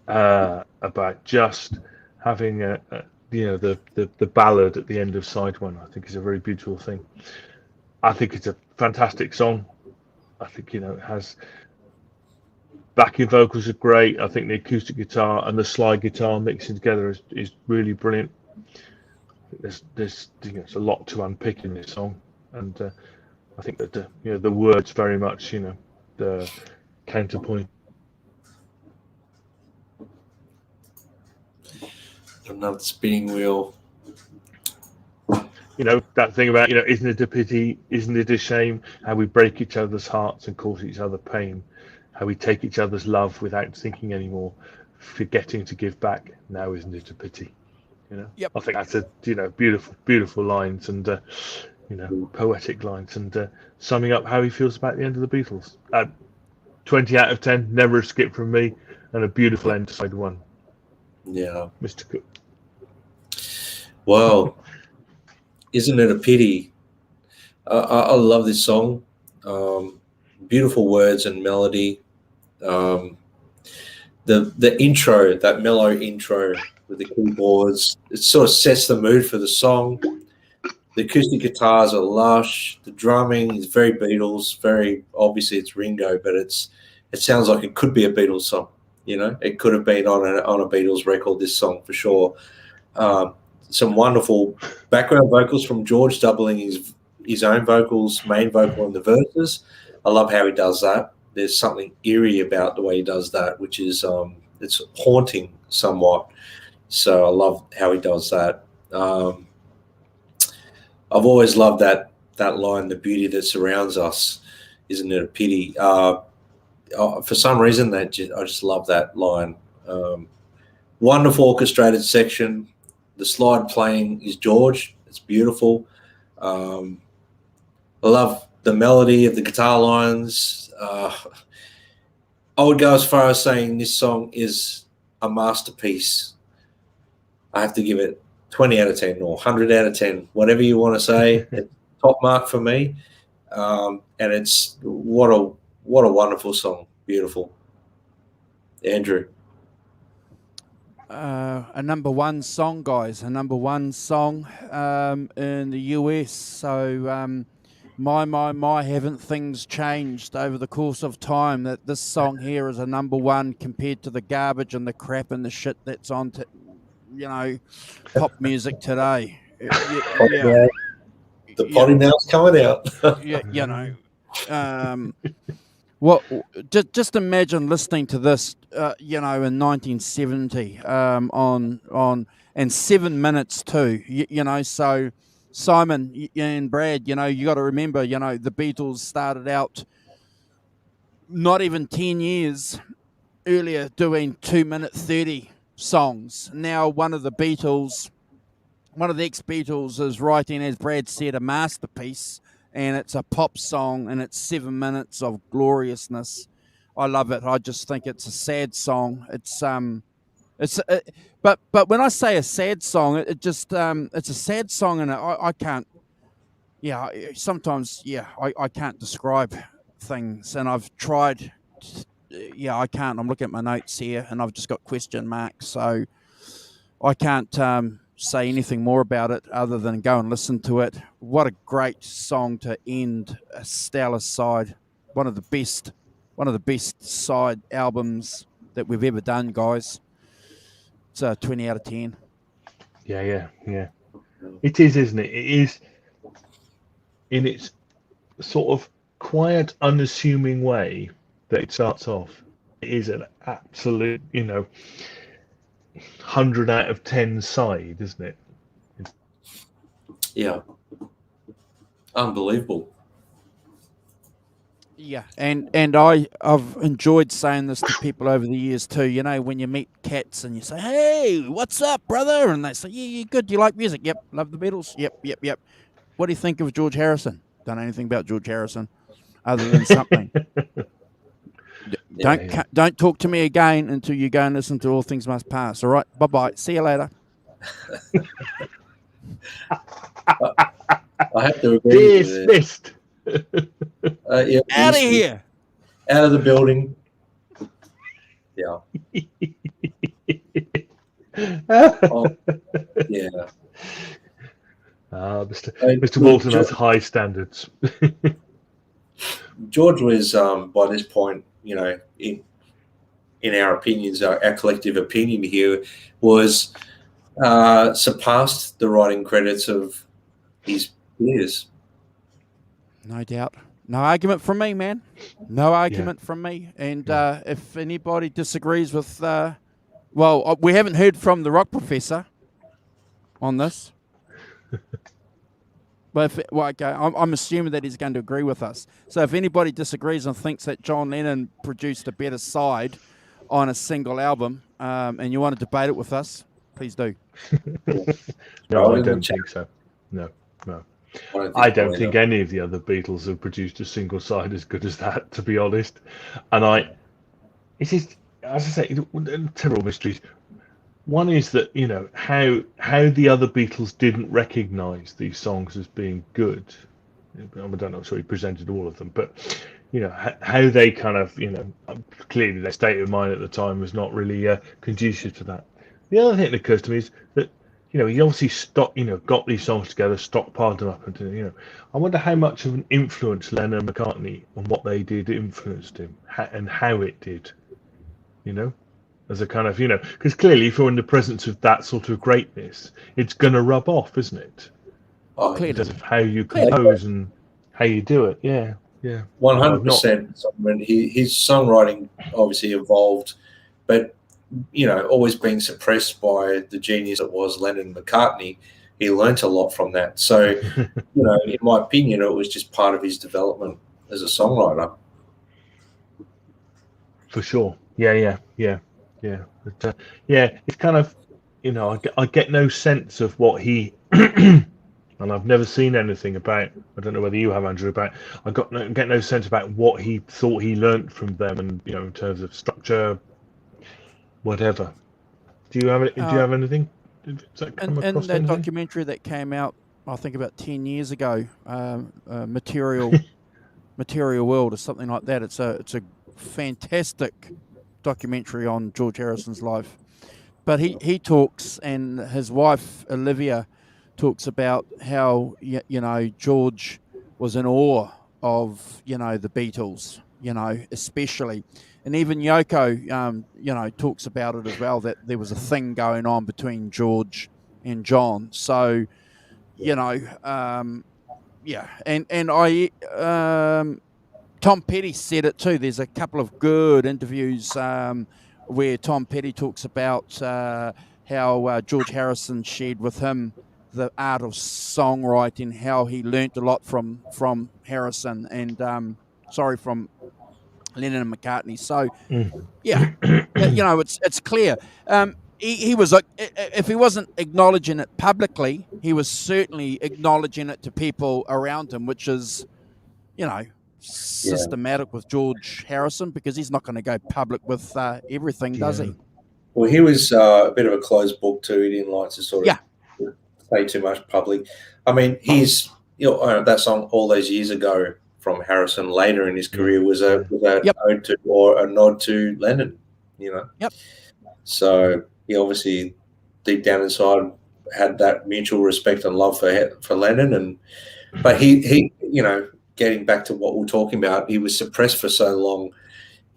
about just having the ballad at the end of side one, I think is a very beautiful thing. I think it's a fantastic song. I think it has backing vocals are great. I think the acoustic guitar and the slide guitar mixing together is really brilliant. There's a lot to unpick in this song, and I think that the words very much the counterpoint. Another spinning wheel. That thing about isn't it a pity, isn't it a shame, how we break each other's hearts and cause each other pain, how we take each other's love without thinking anymore, forgetting to give back. Now isn't it a pity? Yep. I think that's a beautiful lines, and poetic lines, and summing up how he feels about the end of the Beatles. 20 out of 10, never a skip from me, and a beautiful end to side one. Yeah, Mr. Cook. Well, isn't it a pity? I love this song. Beautiful words and melody. The intro, that mellow intro with the keyboards, it sort of sets the mood for the song. The acoustic guitars are lush. The drumming is very Beatles. Very obviously it's Ringo, but it sounds like it could be a Beatles song. It could have been on a Beatles record. This song for sure. Some wonderful background vocals from George, doubling his own vocals, main vocal in the verses. I love how he does that. There's something eerie about the way he does that, which is it's haunting somewhat. So I love how he does that. I've always loved that line, the beauty that surrounds us. Isn't it a pity? For some reason, I just love that line. Wonderful orchestrated section. The slide playing is George. It's beautiful. I love the melody of the guitar lines. I would go as far as saying this song is a masterpiece. I have to give it 20 out of 10 or 100 out of 10, whatever you want to say. It's top mark for me. And it's what a wonderful song. Beautiful. Andrew. A number one song, guys. A number one song in the US. So my, haven't things changed over the course of time that this song here is a number one compared to the garbage and the crap and the shit that's on pop music today. The potty mouth's coming out. Well, just imagine listening to this, in 1970, on and 7 minutes too. So Simon and Brad, you got to remember, the Beatles started out not even 10 years earlier doing 2-minute 30 songs. Now one of the ex-Beatles is writing, as Brad said, a masterpiece, and it's a pop song, and it's 7 minutes of gloriousness. I love it. I just think it's a sad song. But when I say a sad song, it's a sad song, and I can't. Yeah, sometimes I can't describe things, and I've tried. Yeah, I can't. I'm looking at my notes here, and I've just got question marks, so I can't say anything more about it other than go and listen to it. What a great song to end a stellar side. One of the best side albums that we've ever done, guys. It's a 20 out of 10. Yeah. It is, isn't it? It is. in its sort of quiet, unassuming way that it starts off, it is an absolute, 100 out of 10 side, isn't it? Yeah. Unbelievable. Yeah, and I've enjoyed saying this to people over the years too. You know, when you meet cats and you say, "Hey, what's up, brother?" and they say, "Yeah, you good? Do you like music?" "Yep, love the Beatles." "Yep. What do you think of George Harrison?" "Don't know anything about George Harrison, other than something." Don't talk to me again until you go and listen to All Things Must Pass. All right, bye. See you later. I have to agree with it. Dismissed. Yeah, Out of here. Out of the building. Yeah. Oh, yeah. Mr. Walton has high standards. George was, by this point, in our opinions, our collective opinion here, was surpassed the writing credits of his peers. No doubt. No argument from me, man. No argument from me. And if anybody disagrees with, we haven't heard from the rock professor on this. But I'm assuming that he's going to agree with us. So if anybody disagrees and thinks that John Lennon produced a better side on a single album, and you want to debate it with us, please do. No, I don't think so. No. I don't think any of the other Beatles have produced a single side as good as that, to be honest. And it is, as I say, terrible mysteries. One is that, how the other Beatles didn't recognise these songs as being good. I don't know, I'm sure he presented all of them, but, how they kind of, clearly their state of mind at the time was not really conducive to that. The other thing that occurs to me is that, he obviously got these songs together, stockpiled them up, and I wonder how much of an influence Lennon and McCartney on what they did influenced him, and how it did, as a kind of, because clearly if you're in the presence of that sort of greatness, it's going to rub off, isn't it? Oh, clearly. In terms of how you compose and how you do it, yeah. 100%. His songwriting obviously evolved, but always being suppressed by the genius that was Lennon and McCartney, he learnt a lot from that. So, in my opinion, it was just part of his development as a songwriter. For sure. Yeah. But, it's kind of, I get no sense of what he, and I've never seen anything about, I don't know whether you have, Andrew, about, I get no sense about what he thought he learnt from them, and, in terms of structure, whatever. Do you have anything? In that documentary that came out, I think about 10 years ago, Material World or something like that. It's a fantastic documentary on George Harrison's life. But he talks, and his wife Olivia talks about how George was in awe of the Beatles, especially. And even Yoko, talks about it as well, that there was a thing going on between George and John. So, and Tom Petty said it too. There's a couple of good interviews where Tom Petty talks about how George Harrison shared with him the art of songwriting, how he learnt a lot from Harrison and from Lennon and McCartney. So, it's clear. He was, if he wasn't acknowledging it publicly, he was certainly acknowledging it to people around him, which is, systematic with George Harrison, because he's not going to go public with everything, does he? Well, he was a bit of a closed book too. He didn't like to sort of say too much public. I mean, he's that song All Those Years Ago from Harrison later in his career was a ode to, or a nod to Lennon, Yep. So he obviously deep down inside had that mutual respect and love for Lennon, but he getting back to what we're talking about, he was suppressed for so long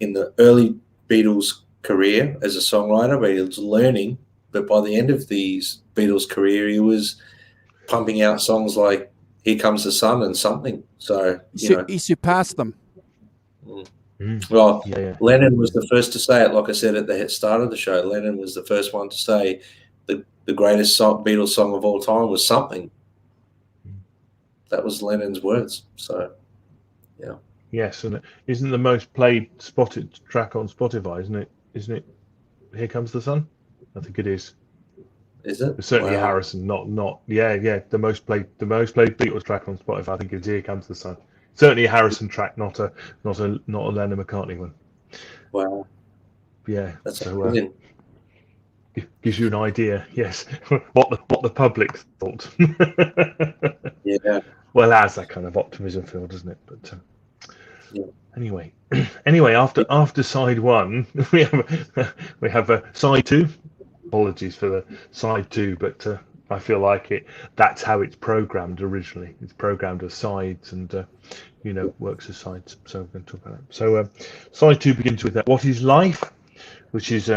in the early Beatles career as a songwriter, but he was learning. But by the end of the Beatles career, he was pumping out songs like Here Comes the Sun and Something. So He surpassed them. Well, Yeah. Lennon was the first to say it. Like I said at the start of the show, Lennon was the first one to say the greatest Beatles song of all time was Something. That was Lennon's words. So, yeah. Yes, and isn't the most played spotted track on Spotify, isn't it? Isn't it? Here Comes the Sun. I think it is. Is it? It's certainly Wow. Harrison, not. Yeah. The most played Beatles track on Spotify, I think, is Here Comes the Sun. Certainly a Harrison track, not a Lennon McCartney one. Wow. Yeah. That's so brilliant. gives you an idea, yes, what the public thought. Yeah. Well, it has that kind of optimism feel, doesn't it? But Yeah. anyway, after side one, we have a side two. Apologies for the side two, but I feel like that's how it's programmed originally. It's programmed as sides and works as sides. So we're going to talk about that. So side two begins with What Is Life, which is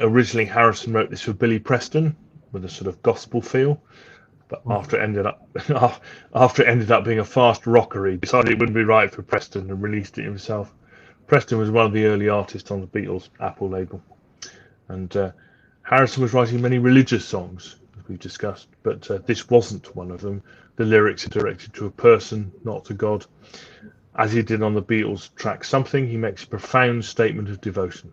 originally Harrison wrote this for Billy Preston with a sort of gospel feel, but after it ended up being a fast rocker, he decided it wouldn't be right for Preston and released it himself. Preston was one of the early artists on the Beatles Apple label. And Harrison was writing many religious songs, as we've discussed, but this wasn't one of them. The lyrics are directed to a person, not to God. As he did on the Beatles track Something, he makes a profound statement of devotion.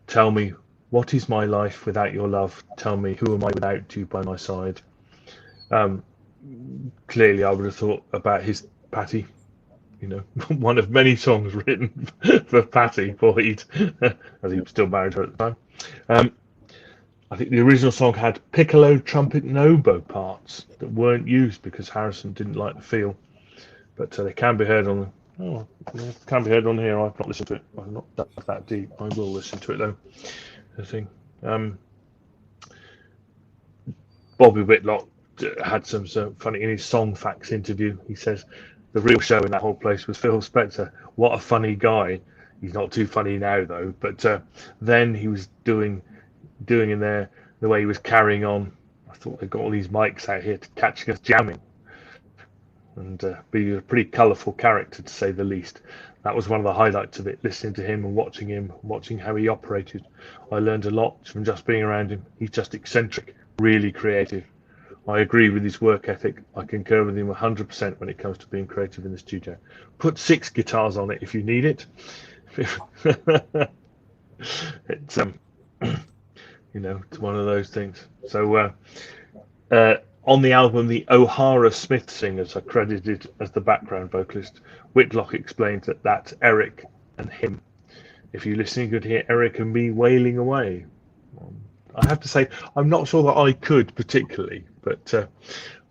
Tell me, what is my life without your love? Tell me, who am I without you by my side? Clearly, I would have thought about his Patty. One of many songs written for Patty Boyd, as he was still married to her at the time. I think the original song had piccolo, trumpet, and oboe parts that weren't used because Harrison didn't like the feel, but they can be heard on here. I've not listened to it. I'm not that deep. I will listen to it though. The thing. Bobby Whitlock had some funny in his Song Facts interview. He says the real show in that whole place was Philspector. What a funny guy. He's not too funny now though, but then he was doing in there the way he was carrying on. I thought they got all these mics out here to catching us jamming, and be a pretty colourful character to say the least. That was one of the highlights of it, listening to him and watching how he operated. I learned a lot from just being around him. He's just eccentric, really creative. I agree with his work ethic. I concur with him 100% when it comes to being creative in the studio. Put 6 guitars on it if you need it. It's it's one of those things. So on the album, the O'Hara Smith singers are credited as the background vocalist. Whitlock explained that that's Eric and him. If you listen, you could hear Eric and me wailing away. I have to say, I'm not sure that I could particularly, but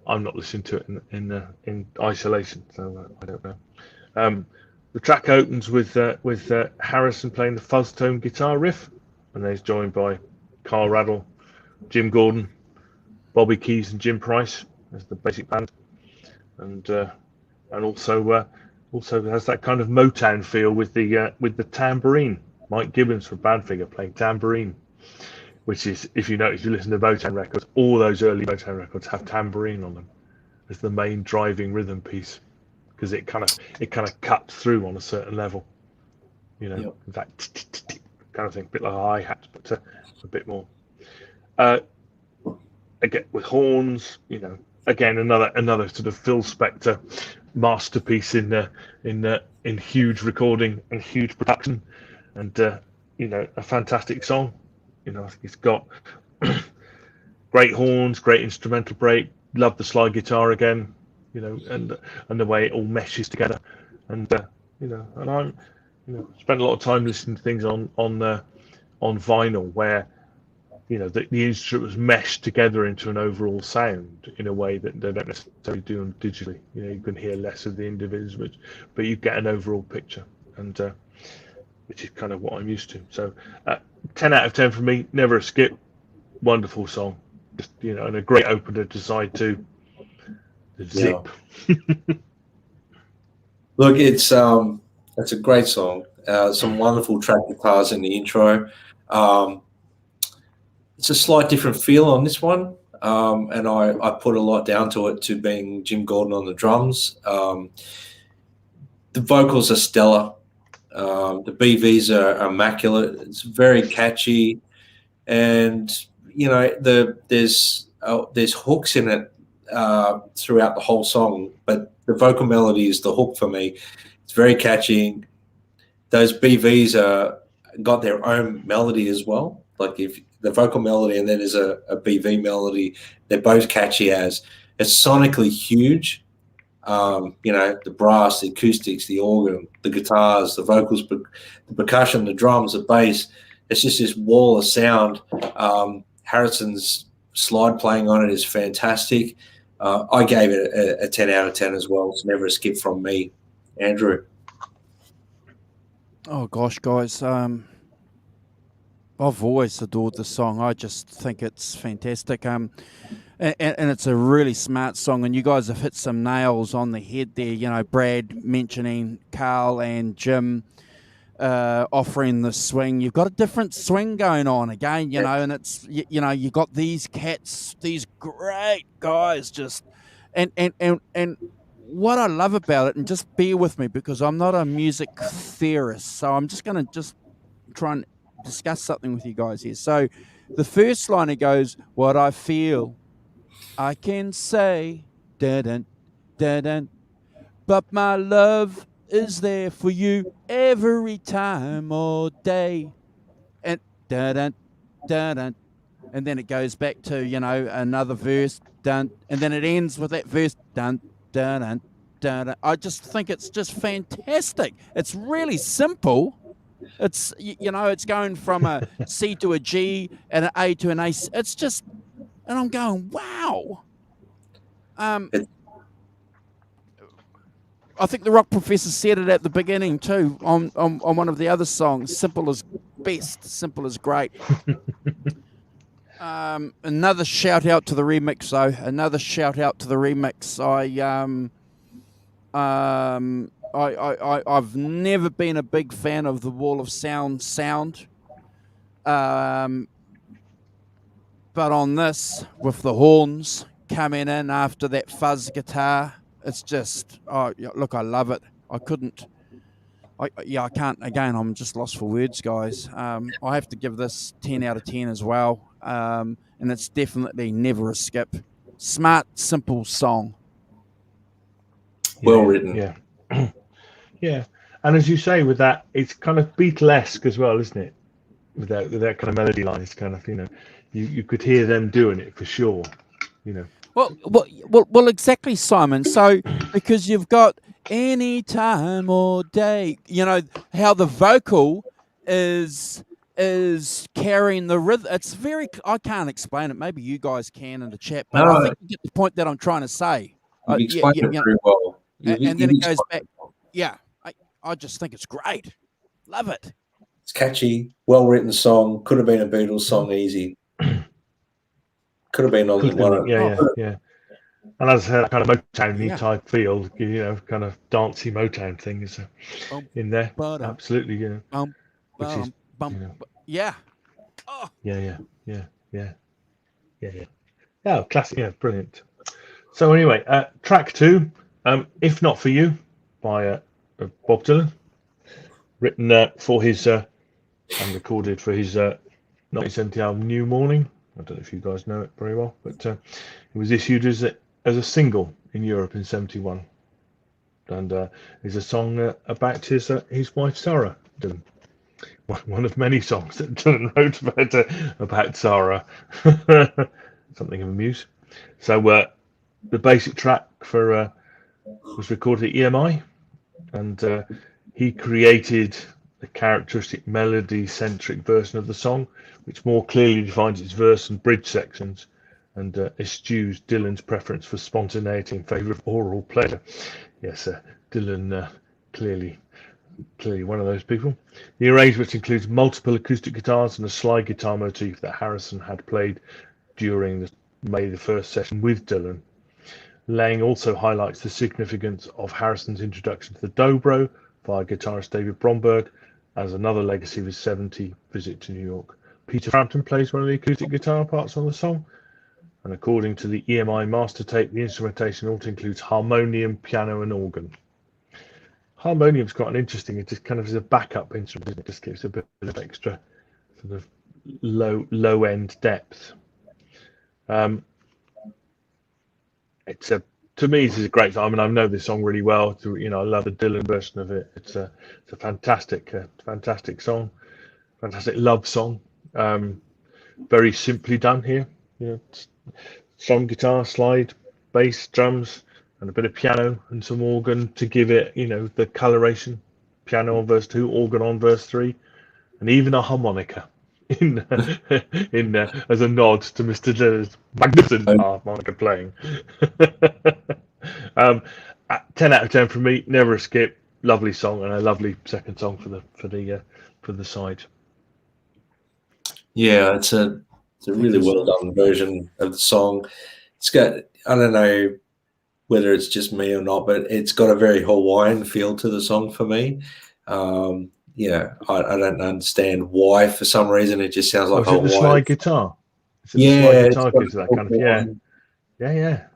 I'm not listening to it in isolation, so I don't know. The track opens with Harrison playing the fuzz tone guitar riff, and then he's joined by Carl Raddle, Jim Gordon, Bobby Keys, and Jim Price as the basic band, and also has that kind of Motown feel with the tambourine. Mike Gibbons from Badfinger playing tambourine, which is, if you notice, you listen to Motown records, all those early Motown records have tambourine on them as the main driving rhythm piece, because it kind of cuts through on a certain level, Yep. that kind of thing, a bit like a hi-hat, but a bit more. Again with horns, again another sort of Philspector masterpiece in huge recording and huge production, and a fantastic song. I think it's got great horns, great instrumental break. Love the slide guitar again, and the way it all meshes together, and and I'm spent a lot of time listening to things on vinyl where the instruments meshed together into an overall sound in a way that they don't necessarily do on digitally. You can hear less of the individuals, but you get an overall picture, and which is kind of what I'm used to. So 10 out of 10 for me. Never a skip. Wonderful song. Just and a great opener to side 2. The Zip. Yeah. Look, it's a great song. Some wonderful track guitars in the intro. It's a slight different feel on this one. and I put a lot down to it, to being Jim Gordon on the drums. The vocals are stellar. The BVs are immaculate. It's very catchy, and there's hooks in it throughout the whole song, but the vocal melody is the hook for me. It's very catchy. Those BVs got their own melody as well. Like if the vocal melody and then there's a BV melody, they're both catchy as. It's sonically huge. The brass, the acoustics, the organ, the guitars, the vocals, the percussion, the drums, the bass. It's just this wall of sound. Harrison's slide playing on it is fantastic. I gave it a 10 out of 10 as well. It's never a skip from me. Andrew. Oh gosh, guys, I've always adored this song. I just think it's fantastic. And it's a really smart song, and you guys have hit some nails on the head there. Brad mentioning Carl and Jim offering the swing. You've got a different swing going on again, and it's you got these cats, these great guys, just and what I love about it, and just bear with me because I'm not a music theorist, so I'm just going to try and discuss something with you guys here. So the first line, it goes, "What I feel, I can say, didn't, but my love is there for you every time all day." And didn't, and then it goes back to, another verse, dun, and then it ends with that verse, dun, dun, dun. I just think it's just fantastic. It's really simple. It's, it's going from a C to a G and an A to an A. It's just, and I'm going, wow. I think the rock professor said it at the beginning too on one of the other songs. Simple is best. Simple is great. Another shout out to the remix, though. Another shout out to the remix. I've never been a big fan of the Wall of sound. But on this, with the horns coming in after that fuzz guitar, it's just, look, I love it. I can't. Again, I'm just lost for words, guys. I have to give this 10 out of 10 as well. And it's definitely never a skip. Smart, simple song. Well written. Yeah. Yeah. And as you say, with that, it's kind of Beatlesque as well, isn't it? With that kind of melody line, it's kind of, you could hear them doing it for sure, Well, exactly, Simon. So, because you've got any time or day, how the vocal is carrying the rhythm. It's very, I can't explain it. Maybe you guys can in the chat, but I think you get the point that I'm trying to say. You explained it very well. And then it goes back. Yeah, I just think it's great. Love it. It's catchy, well-written song. Could have been a Beatles song easy. Could have been on the one. Yeah. And as a kind of Motown-y type feel, kind of dancey Motown thing is in there. Absolutely, which is, yeah. Oh. Yeah. Oh, classic, brilliant. So anyway, track 2, If Not For You, by Bob Dylan, written for his and recorded for his 1970 album New Morning. I don't know if you guys know it very well, but it was issued as a single in Europe in '71, and is a song about his wife Sarah Dylan. One of many songs that Dylan wrote about Sarah. Something of a muse. So the basic track was recorded at EMI, and he created a characteristic melody-centric version of the song, which more clearly defines its verse and bridge sections, and eschews Dylan's preference for spontaneity in favour of oral pleasure. Yes, Dylan clearly one of those people. The arrangement includes multiple acoustic guitars and a slide guitar motif that Harrison had played during the May the 1st session with Dylan. Lang also highlights the significance of Harrison's introduction to the dobro via guitarist David Bromberg as another legacy of his 70 visit to New York. Peter Frampton plays one of the acoustic guitar parts on the song, And according to the EMI master tape, the instrumentation also includes harmonium, piano, and organ. Harmonium's quite an interesting. It just kind of is a backup instrument. It just gives a bit of extra sort of low end depth. It's a to me, this is a great song. I mean, I know this song really well. I love the Dylan version of it. It's a fantastic song, fantastic love song. Very simply done here. Some guitar, slide, bass, drums, and a bit of piano and some organ to give it, the coloration. Piano on verse 2, organ on verse 3, and even a harmonica in as a nod to Mr. Dylan's magnificent harmonica playing. 10 out of 10 from me. Nevaaskip, lovely song, and a lovely second song for the side. Yeah, it's a really well done version of the song. It's got, I don't know whether it's just me or not, but it's got a very Hawaiian feel to the song for me. I don't understand why. For some reason, it just sounds like Hawaiian. Is it the slide guitar? That kind of, yeah.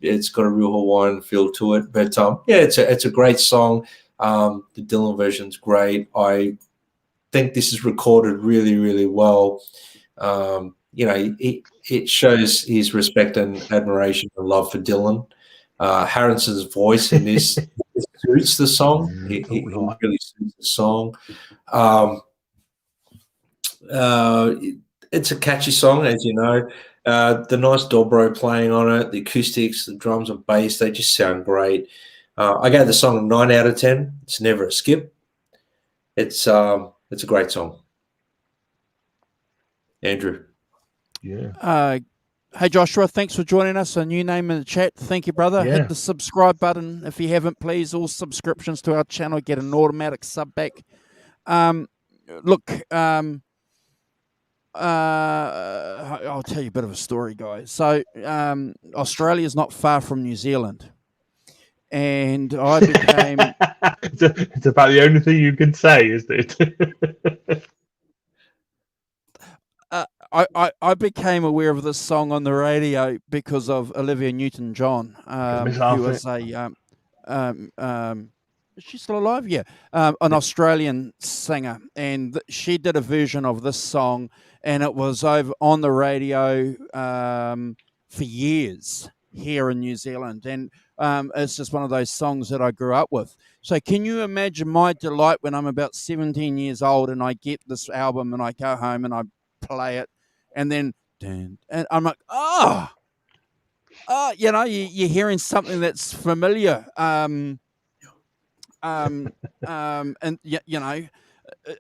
It's got a real Hawaiian feel to it, but it's a great song. The Dylan version's great. I think this is recorded really, really well. It shows his respect and admiration and love for Dylan. Harrison's voice in this suits the song. It really suits the song. It's a catchy song, as you know. The nice dobro playing on it, the acoustics, the drums and bass, they just sound great. I gave the song a 9 out of 10. It's never a skip. It's a great song. Andrew. Yeah. Hey Joshua, thanks for joining us. A new name in the chat. Thank you, brother. Yeah. Hit the subscribe button if you haven't, please. All subscriptions to our channel get an automatic sub back. I'll tell you a bit of a story, guys. So Australia's not far from New Zealand, and I became. It's about the only thing you can say, isn't it? I became aware of this song on the radio because of Olivia Newton-John, who was is she still alive? Yeah, an Australian singer, and she did a version of this song, and it was over on the radio for years here in New Zealand, and it's just one of those songs that I grew up with. So can you imagine my delight when I'm about 17 years old and I get this album and I go home and I play it, and then and I'm like, you're hearing something that's familiar, and a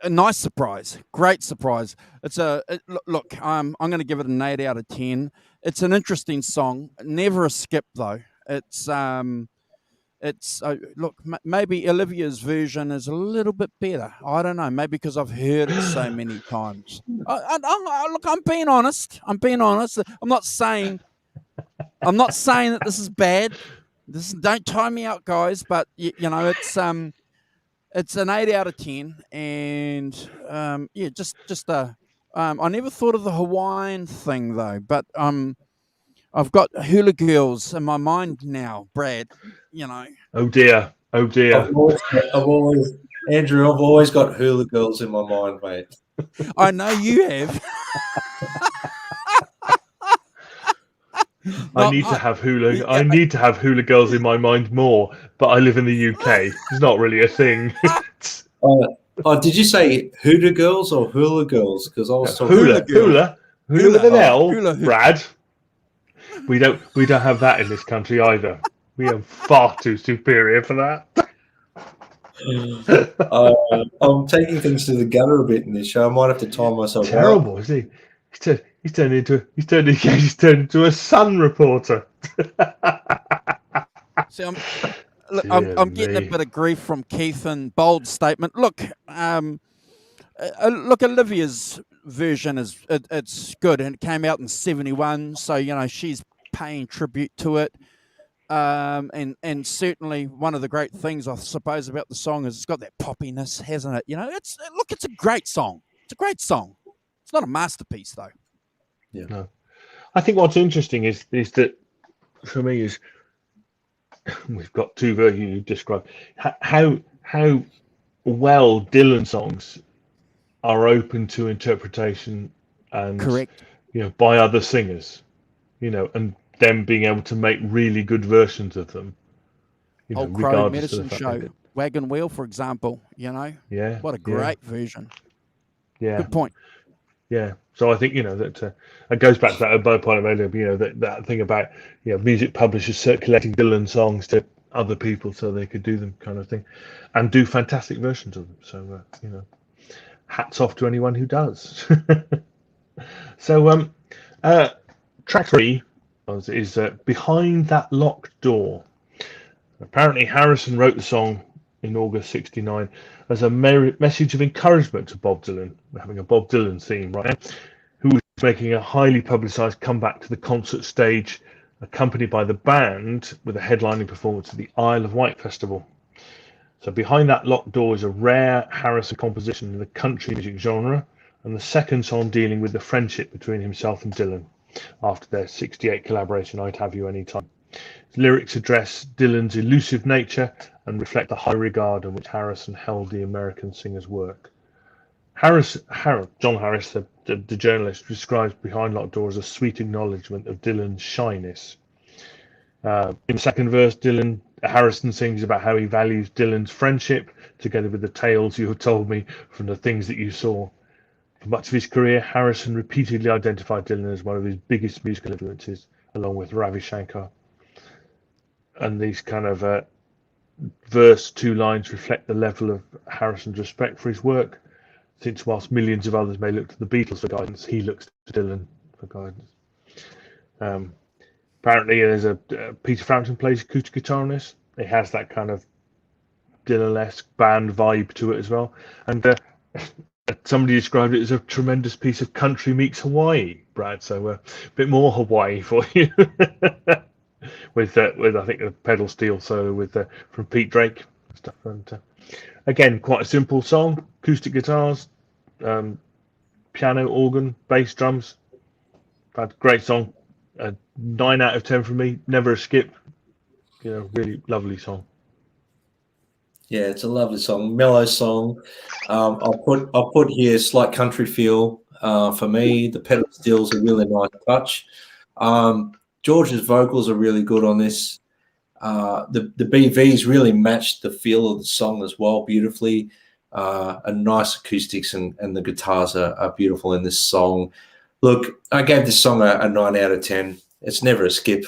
nice surprise, great surprise. It's look. I'm going to give it an 8 out of 10. It's an interesting song, never a skip though. Look, maybe Olivia's version is a little bit better. I don't know. Maybe because I've heard it so many times. Look, I'm being honest. I'm not saying that this is bad. Don't tie me out, guys. But it's an 8 out of 10, and I never thought of the Hawaiian thing though, but I've got hula girls in my mind now, Brad. Oh dear. I've always got hula girls in my mind, mate. I know you have. I need to have hula girls in my mind more, but I live in the UK. It's not really a thing. Did you say hula girls or hula girls? Because I was talking hula with an L, Brad. We don't have that in this country either. We are far too superior for that. I'm taking things to the gutter a bit in this show. I might have to time myself. Terrible, is he? He's turned into a Sun reporter. See, I'm getting a bit of grief from Keith and bold statement. Look, Olivia's version it's good, and it came out in 1971, so she's paying tribute to it. And certainly one of the great things I suppose about the song is it's got that poppiness, hasn't it? It's a great song. It's a great song. It's not a masterpiece though. Yeah. No. I think what's interesting is that for me is we've got two versions you described how well Dylan songs are open to interpretation and Correct. by other singers, and them being able to make really good versions of them, Old Crow regardless of Medicine the fact Show, that Wagon Wheel, for example. yeah, What a great version. yeah, Good point. yeah. So I think that it goes back to that by point I made earlier, that thing about music publishers circulating Dylan songs to other people so they could do them, kind of thing, and do fantastic versions of them. So hats off to anyone who does. So track 3 is Behind That Locked Door. Apparently Harrison wrote the song in August '69 as a message of encouragement to Bob Dylan. We're having a Bob Dylan theme right now, who was making a highly publicised comeback to the concert stage, accompanied by the band with a headlining performance at the Isle of Wight Festival. So Behind That Locked Door is a rare Harrison composition in the country music genre, and the second song dealing with the friendship between himself and Dylan after their '68 collaboration I'd Have You Anytime. His lyrics address Dylan's elusive nature and reflect the high regard in which Harrison held the American singer's work. John Harris, the journalist, describes Behind Locked Door as a sweet acknowledgement of Dylan's shyness. In the second verse, Harrison sings about how he values Dylan's friendship, together with the tales you have told me from the things that you saw. For much of his career, Harrison repeatedly identified Dylan as one of his biggest musical influences, along with Ravi Shankar. And these kind of verse 2 lines reflect the level of Harrison's respect for his work, since whilst millions of others may look to the Beatles for guidance, he looks to Dylan for guidance. Apparently there's a Peter Frampton plays acoustic guitar on this. It has that kind of Dylan-esque band vibe to it as well. And somebody described it as a tremendous piece of country meets Hawaii, Brad. So a bit more Hawaii for you. with I think a pedal steel solo from Pete Drake and stuff. And again, quite a simple song: acoustic guitars, piano, organ, bass, drums. Great song. 9 out of 10 from me. Never a skip. Really lovely song. Yeah, it's a lovely song, mellow song. I'll put here slight country feel for me. The pedal steel's a really nice touch. George's vocals are really good on this. The BVs really matched the feel of the song as well beautifully. And nice acoustics and the guitars are beautiful in this song. Look, I gave this song a 9 out of 10. It's never a skip,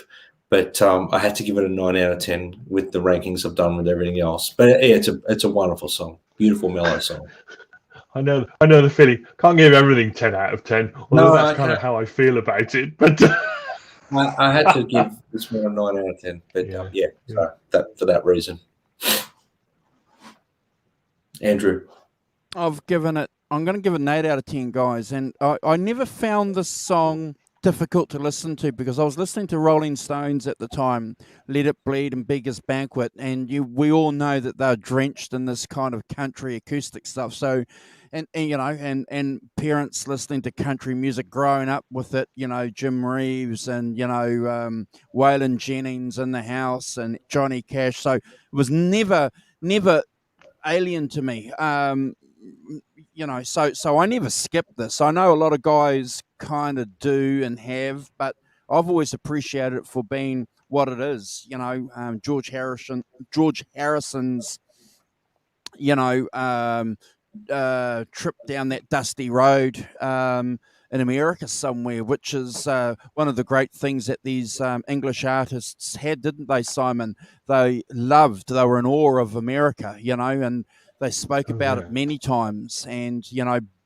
but I had to give it a 9 out of 10 with the rankings I've done with everything else. But yeah, it's a wonderful song, beautiful mellow song. I know the feeling. Can't give everything 10 out of 10, although that's kind of how I feel about it. But I had to give this one a 9 out of 10. But so that for that reason. Andrew, I'm going to give it an 8 out of 10, guys. And I never found this song difficult to listen to because I was listening to Rolling Stones at the time, Let It Bleed and Beggar's Banquet, and we all know that they're drenched in this kind of country acoustic stuff. So, and parents listening to country music, growing up with it, Jim Reeves and Waylon Jennings in the House and Johnny Cash. So it was never alien to me. So I never skipped this. I know a lot of guys kind of do and have, but I've always appreciated it for being what it is. George Harrison's, trip down that dusty road in America somewhere, which is one of the great things that these English artists had, didn't they, Simon? They were in awe of America, and they spoke about it many times. And,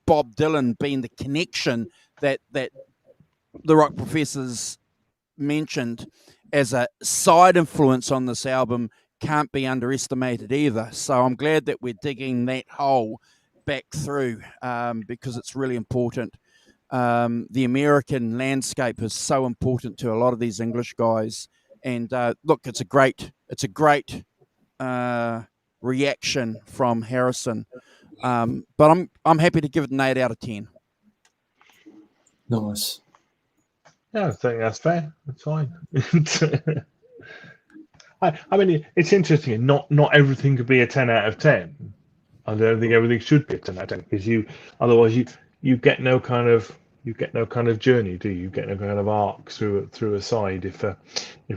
Bob Dylan being the connection that the rock professors mentioned as a side influence on this album can't be underestimated either. So I'm glad that we're digging that hole back through because it's really important. The American landscape is so important to a lot of these English guys. And look, it's a great reaction from Harrison. But I'm happy to give it an 8 out of 10. Nice. Yeah, I think that's fair. That's fine. I mean, it's interesting. Not everything could be a 10 out of 10. I don't think everything should be a 10 out of 10 because otherwise you get no kind of journey, do you? You get no kind of arc through a side if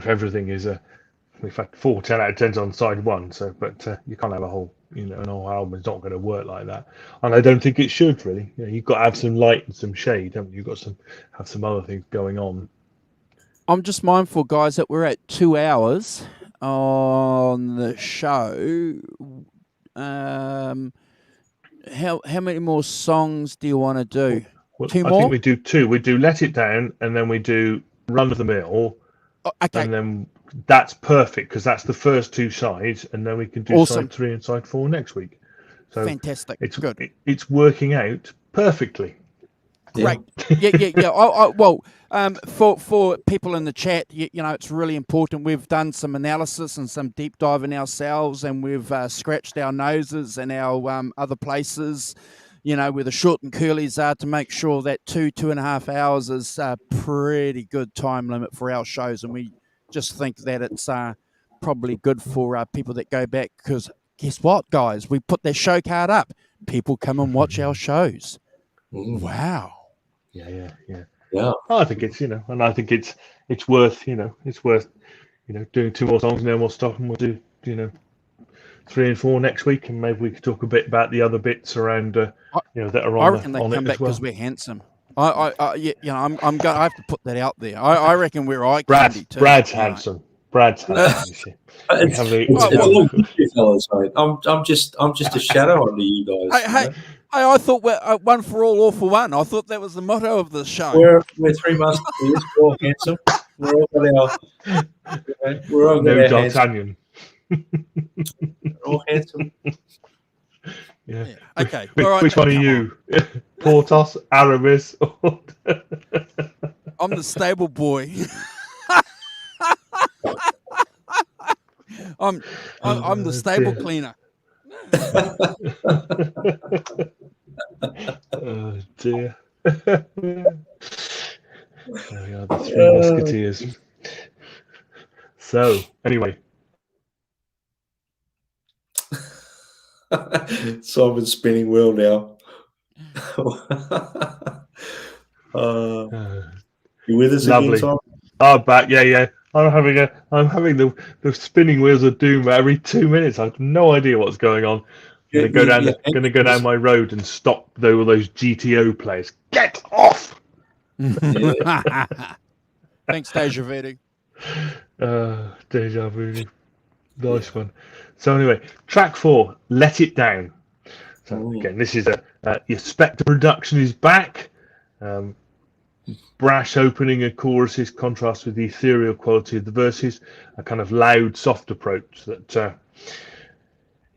everything is in fact 4 10 out of 10s on side one. So, but you can't have a whole an whole album. It's not going to work like that, and I don't think it should really. You've got to have some light and some shade, haven't you? You've got to have some other things going on. I'm just mindful, guys, that we're at 2 hours on the show. How many more songs do you want to do? Well, 2 I more? think we do 2. We do Let It Down, and then we do Run of the Mill. Oh, okay. And then that's perfect because that's the first 2 sides, and then we can do Awesome. side 3 and side 4 next week. So fantastic. It's good. It's working out perfectly. Great. Yeah. Well, for people in the chat, it's really important. We've done some analysis and some deep diving ourselves, and we've scratched our noses and our other places, where the short and curlies are, to make sure that 2.5 hours is a pretty good time limit for our shows. And we just think that it's probably good for people that go back, because guess what, guys? We put their show card up. People come and watch our shows. Wow. Yeah. Yeah. I think it's and I think it's worth doing 2 more songs, and then we'll stop and we'll do 3 and 4 next week, and maybe we could talk a bit about the other bits around that are on. I reckon they on come it back as well. because we're handsome. I'm going. I have to put that out there. I reckon we're eye candy too. Brad's handsome. Brad's handsome. It's a lot of you fellas, mate. I'm just a shadow under you guys. Hey, I thought we're one for all for one. I thought that was the motto of the show. We're 3 musketeers. We're all handsome. We're all got our. No D'Artagnan. We're all handsome. Yeah. Okay. All right. Which one are you? Portos, Aramis, or... I'm the stable boy. I'm the stable cleaner. Oh dear. There we are, the 3 musketeers. So anyway. Simon's spinning wheel now. You with us lovely. again, Simon? Oh, back, yeah. I'm having the spinning wheels of doom every 2 minutes. I have no idea what's going on. I'm gonna go down my road and stop all those GTO players. Get off! Thanks, Deja Vu. Deja Vu. Nice one. So anyway, track 4, Let It Down. So again, this is your Spectre production is back. Brash opening and choruses contrast with the ethereal quality of the verses, a kind of loud, soft approach that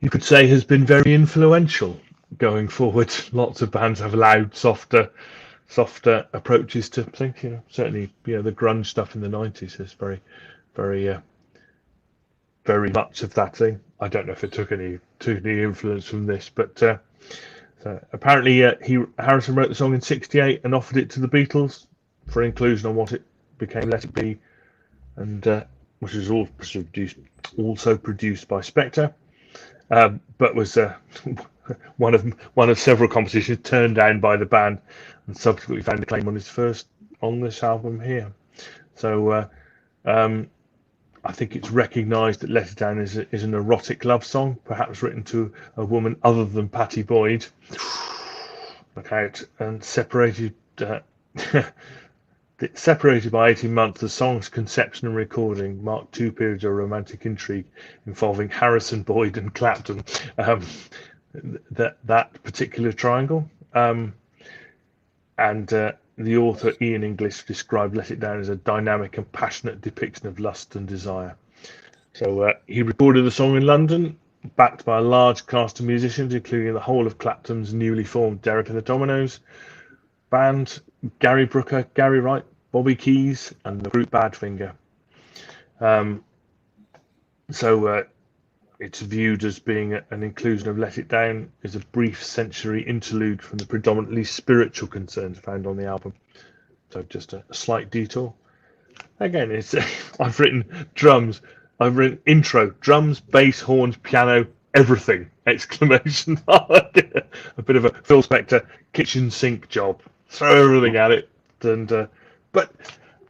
you could say has been very influential going forward. Lots of bands have loud, softer approaches to things. Certainly, the grunge stuff in the 90s is very, very, very much of that thing. I don't know if it took any influence from this, but so apparently Harrison wrote the song in '68 and offered it to the Beatles for inclusion on what it became Let It Be, and which was also produced by Spectre, but was one of several compositions turned down by the band, and subsequently found a claim on this album here. So I think it's recognised that Let It Down is an erotic love song, perhaps written to a woman other than Pattie Boyd. Look out. And separated by 18 months, the song's conception and recording marked 2 periods of romantic intrigue involving Harrison, Boyd, and Clapton. That particular triangle. The author Ian English described Let It Down as a dynamic and passionate depiction of lust and desire. So he recorded the song in London, backed by a large cast of musicians, including the whole of Clapton's newly formed Derek and the Dominoes band, Gary Brooker, Gary Wright, Bobby Keys, and the group Badfinger. It's viewed as being an inclusion of Let It Down as a brief sensory interlude from the predominantly spiritual concerns found on the album. So just a slight detour. Again, it's I've written drums. I've written intro, drums, bass, horns, piano, everything! Exclamation mark. A bit of a Philspector kitchen sink job. Throw everything at it, and but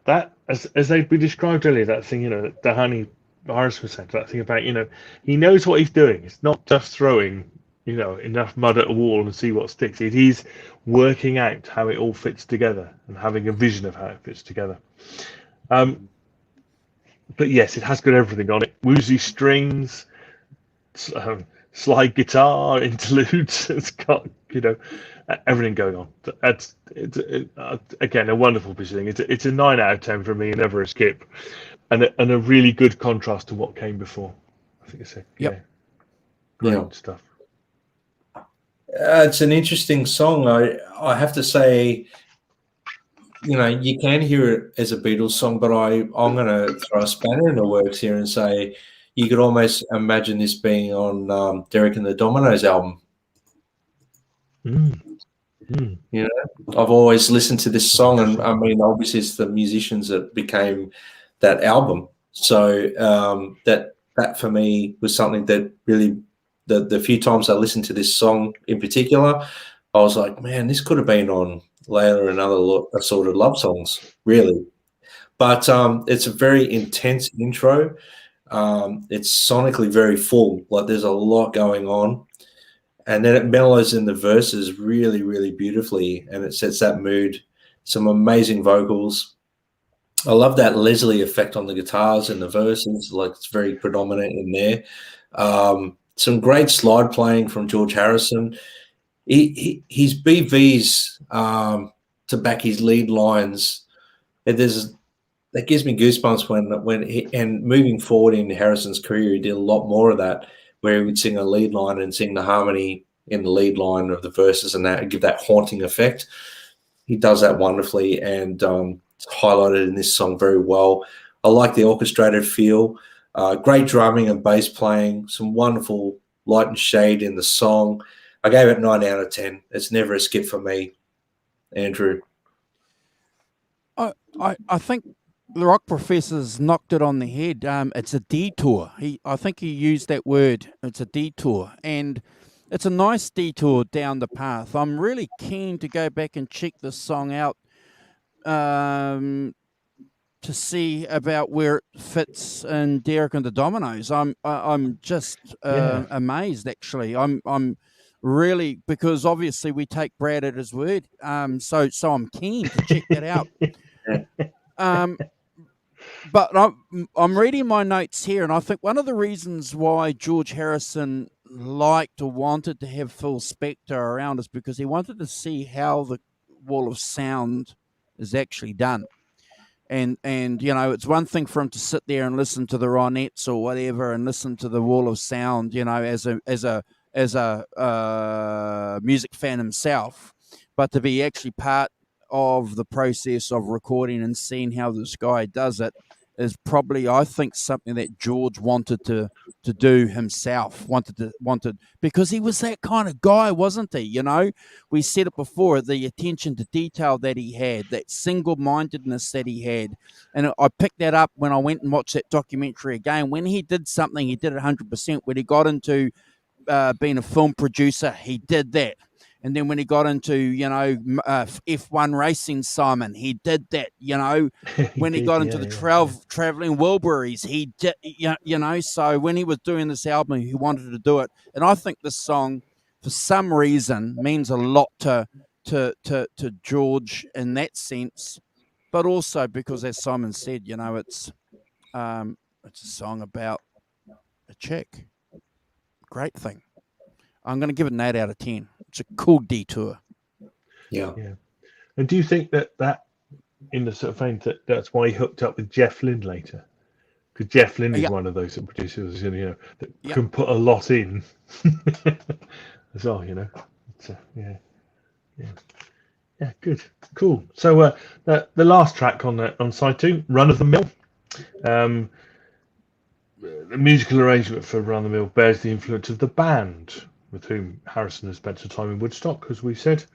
that, as they've been described earlier, that thing, the Honey Harrison said, that thing about, he knows what he's doing. It's not just throwing, enough mud at a wall and see what sticks. It is working out how it all fits together and having a vision of how it fits together. But yes, it has got everything on it. Woozy strings, slide guitar, interludes. It's got, everything going on. It's again, a wonderful piece of thing. It's a 9 out of 10 for me, and never a skip, and a really good contrast to what came before. I think it's great stuff. It's an interesting song. I have to say, you can hear it as a Beatles song, but I'm going to throw a spanner in the works here and say you could almost imagine this being on Derek and the Dominoes album. I've always listened to this song, and I mean, obviously, it's the musicians that became that album. So that for me was something that really, the few times I listened to this song in particular, I was like, man, this could have been on Layla and other assorted love songs, really. But it's a very intense intro. It's sonically very full. Like, there's a lot going on. And then it mellows in the verses really, really beautifully, and it sets that mood. Some amazing vocals. I love that Leslie effect on the guitars in the verses, like it's very predominant in there. Some great slide playing from George Harrison. His BVs to back his lead lines. That gives me goosebumps when moving forward in Harrison's career, he did a lot more of that, where he would sing a lead line and sing the harmony in the lead line of the verses, and that give that haunting effect. He does that wonderfully, and it's highlighted in this song very well. I like the orchestrated feel, great drumming and bass playing, some wonderful light and shade in the song. I gave it 9 out of 10. It's never a skip for me, Andrew. I think the Rock Professor's knocked it on the head. It's a detour. I think he used that word. It's a detour, and it's a nice detour down the path. I'm really keen to go back and check this song out to see about where it fits in Derek and the Dominoes. I'm just amazed, actually. I'm really, because obviously we take Brad at his word. So I'm keen to check that out. But I'm reading my notes here, and I think one of the reasons why George Harrison liked or wanted to have Philspector around is because he wanted to see how the wall of sound is actually done. And it's one thing for him to sit there and listen to the Ronettes or whatever and listen to the wall of sound, as a music fan himself, but to be actually part of the process of recording and seeing how this guy does it is probably, I think, something that George wanted to do himself, wanted because he was that kind of guy, wasn't he? We said it before, the attention to detail that he had, that single-mindedness that he had. And I picked that up when I went and watched that documentary again. When he did something, he did it 100%. When he got into being a film producer, he did that. And then when he got into, F1 racing, Simon, he did that, When he got into the traveling Wilburys, he did, so when he was doing this album, he wanted to do it. And I think this song, for some reason, means a lot to George in that sense, but also because, as Simon said, it's a song about a chick. Great thing. I'm going to give it an 8 out of 10. It's a cool detour. Yeah. And do you think that in the sort of vein that's why he hooked up with Jeff Lynne later? Because Jeff Lynne is one of those producers, that can put a lot in as well, It's, yeah, good, cool. So the last track on side 2, Run of the Mill. The musical arrangement for Run of the Mill bears the influence of the band with whom Harrison has spent some time in Woodstock, as we said.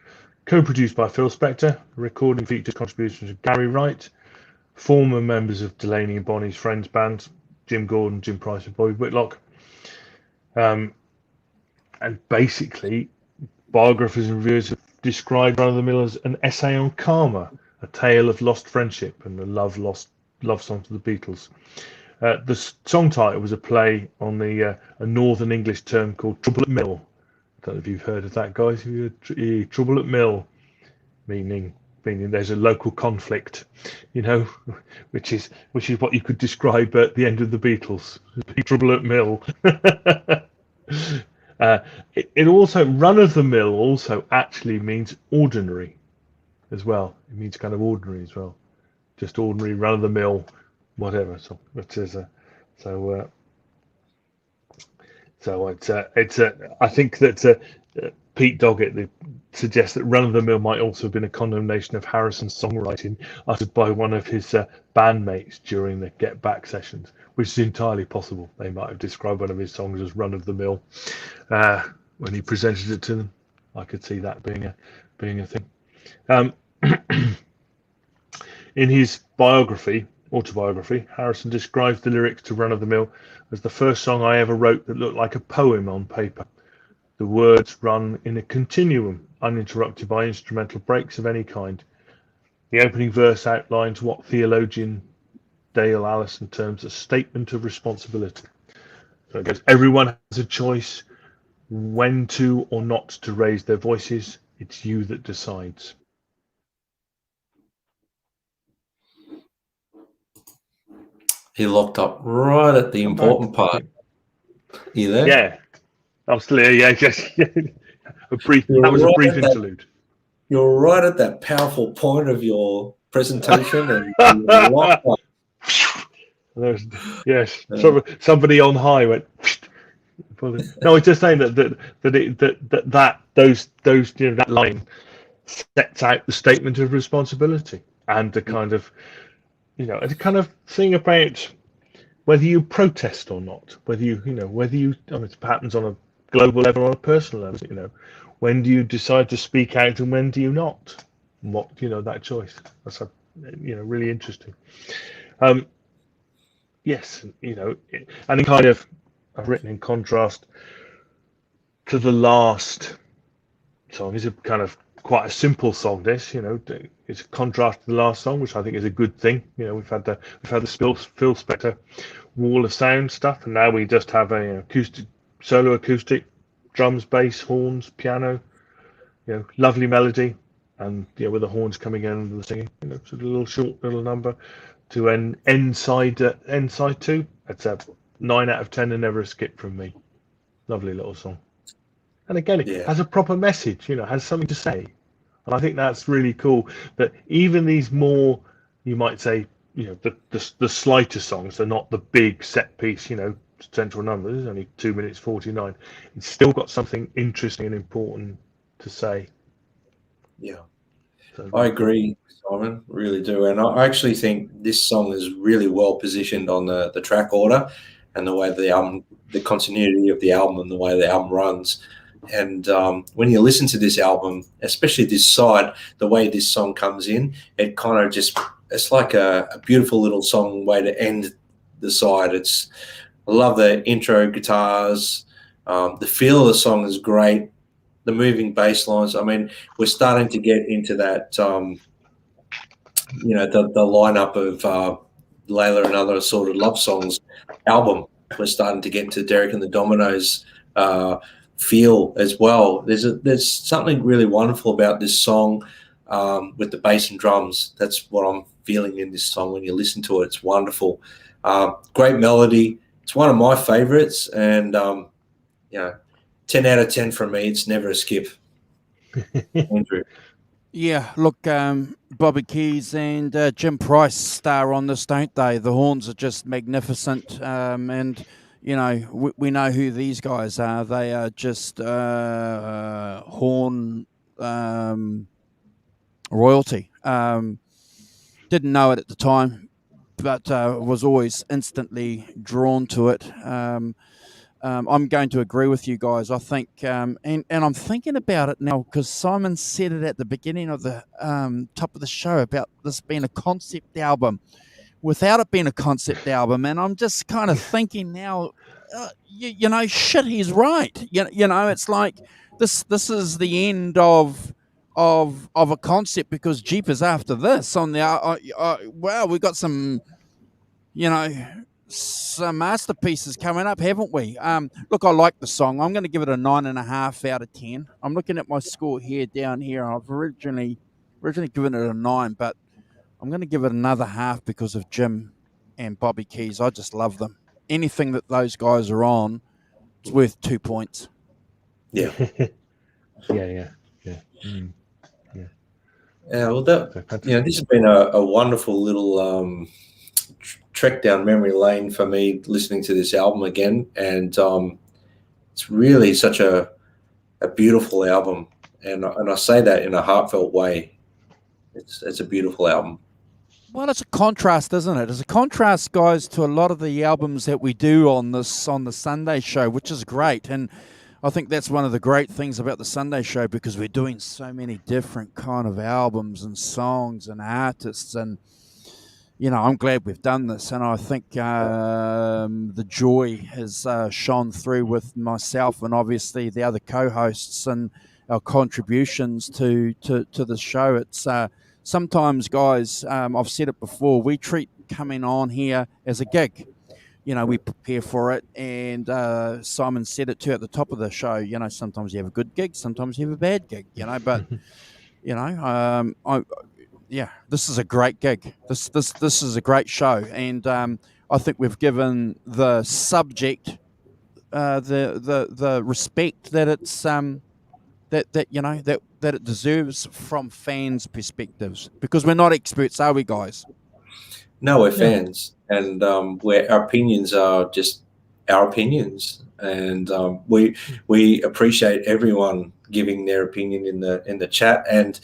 Co-produced by Philspector, recording features contributions of Gary Wright, former members of Delaney and Bonnie's Friends band, Jim Gordon, Jim Price, and Bobby Whitlock. And basically, biographers and reviewers have described Run of the Mill as an essay on karma, a tale of lost friendship and a love song to the Beatles. The song title was a play on a Northern English term called Trouble at Mill. I don't know if you've heard of that, guys. Trouble at Mill, meaning there's a local conflict, which is what you could describe at the end of the Beatles. Trouble at Mill. It also, run of the mill also actually means ordinary as well. It means kind of ordinary as well, just ordinary, run of the mill, whatever. So it is I think that Pete Doggett suggests that run of the mill might also have been a condemnation of Harrison's songwriting uttered by one of his bandmates during the Get Back sessions, which is entirely possible. They might have described one of his songs as run of the mill when he presented it to them. I could see that being a thing. In his autobiography, Harrison describes the lyrics to Run of the Mill as the first song I ever wrote that looked like a poem on paper. The words run in a continuum, uninterrupted by instrumental breaks of any kind. The opening verse outlines what theologian Dale Allison terms a statement of responsibility. So it goes, everyone has a choice when to or not to raise their voices. It's you that decides. He locked up right at the important part. You there? Yeah, I'm still here. Yeah, yes. A brief interlude. You're right at that powerful point of your presentation, and you locked up. Yes, somebody on high went. No, I was just saying that line sets out the statement of responsibility and the kind of thing about whether you protest or not, whether you it happens on a global level or on a personal level. When do you decide to speak out and when do you not? What that choice. That's really interesting. Yes, and in kind of, I've written in contrast to the last song. It's a kind of quite a simple song. This, it's a contrast to the last song, which I think is a good thing. We've had the Philspector wall of sound stuff, and now we just have a solo acoustic, drums, bass, horns, piano. Lovely melody, and with the horns coming in and the singing. It's a short little number to end side 2. That's a 9 out of 10 and never a skip from me. Lovely little song. And again, it has a proper message, has something to say. And I think that's really cool that even these more, you might say, the slighter songs, they're not the big set piece, central numbers, it's only 2 minutes 49. It's still got something interesting and important to say. Yeah. So, I agree, Simon, really do. And I actually think this song is really well positioned on the track order and the way the continuity of the album and the way the album runs. And when you listen to this album, especially this side, the way this song comes in, it kind of it's like a beautiful little song way to end the side. I love the intro guitars. The feel of the song is great. The moving bass lines. I mean, we're starting to get into that, the lineup of Layla and Other Assorted Love Songs album. We're starting to get into Derek and the Dominoes feel as well. There's something really wonderful about this song with the bass and drums. That's what I'm feeling in this song. When you listen to it, it's wonderful. Great melody. It's one of my favorites, and 10 out of 10 from me. It's never a skip. Andrew. Yeah, look, Bobby Keys and Jim Price star on this, don't they? The horns are just magnificent, and we know who these guys are. They are just horn royalty. Didn't know it at the time, but was always instantly drawn to it. I'm going to agree with you guys. I think, and I'm thinking about it now because Simon said it at the beginning of the top of the show about this being a concept album, without it being a concept album, and I'm just kind of thinking now, you know, shit, he's right. You know, it's like this is the end of a concept because Jeepers after this on the wow, we got some, you know, some masterpieces coming up, haven't we? Look, I like the song. I'm going to give it a 9.5 out of 10. I'm looking at my score here down here. I've originally given it a 9, but I'm going to give it another half because of Jim and Bobby Keys. I just love them. Anything that those guys are on, it's worth 2 points. Yeah. Yeah. Yeah, well, this has been a wonderful little trek down memory lane for me listening to this album again, and it's really such a beautiful album, and I say that in a heartfelt way. It's a beautiful album. Well, it's a contrast, isn't it? It's a contrast, guys, to a lot of the albums that we do on the Sunday show, which is great. And I think that's one of the great things about the Sunday show, because we're doing so many different kind of albums and songs and artists. And, you know, I'm glad we've done this. And I think the joy has shone through with myself and obviously the other co-hosts and our contributions to the show. It's sometimes, guys, I've said it before, we treat coming on here as a gig. You know, we prepare for it, and Simon said it too at the top of the show. You know, sometimes you have a good gig, sometimes you have a bad gig. You know, but you know, this is a great gig. This is a great show, and I think we've given the subject the respect that it's that it deserves from fans' perspectives, because we're not experts, are we, guys? No, we're fans, and where our opinions are just our opinions, and we appreciate everyone giving their opinion in the chat, and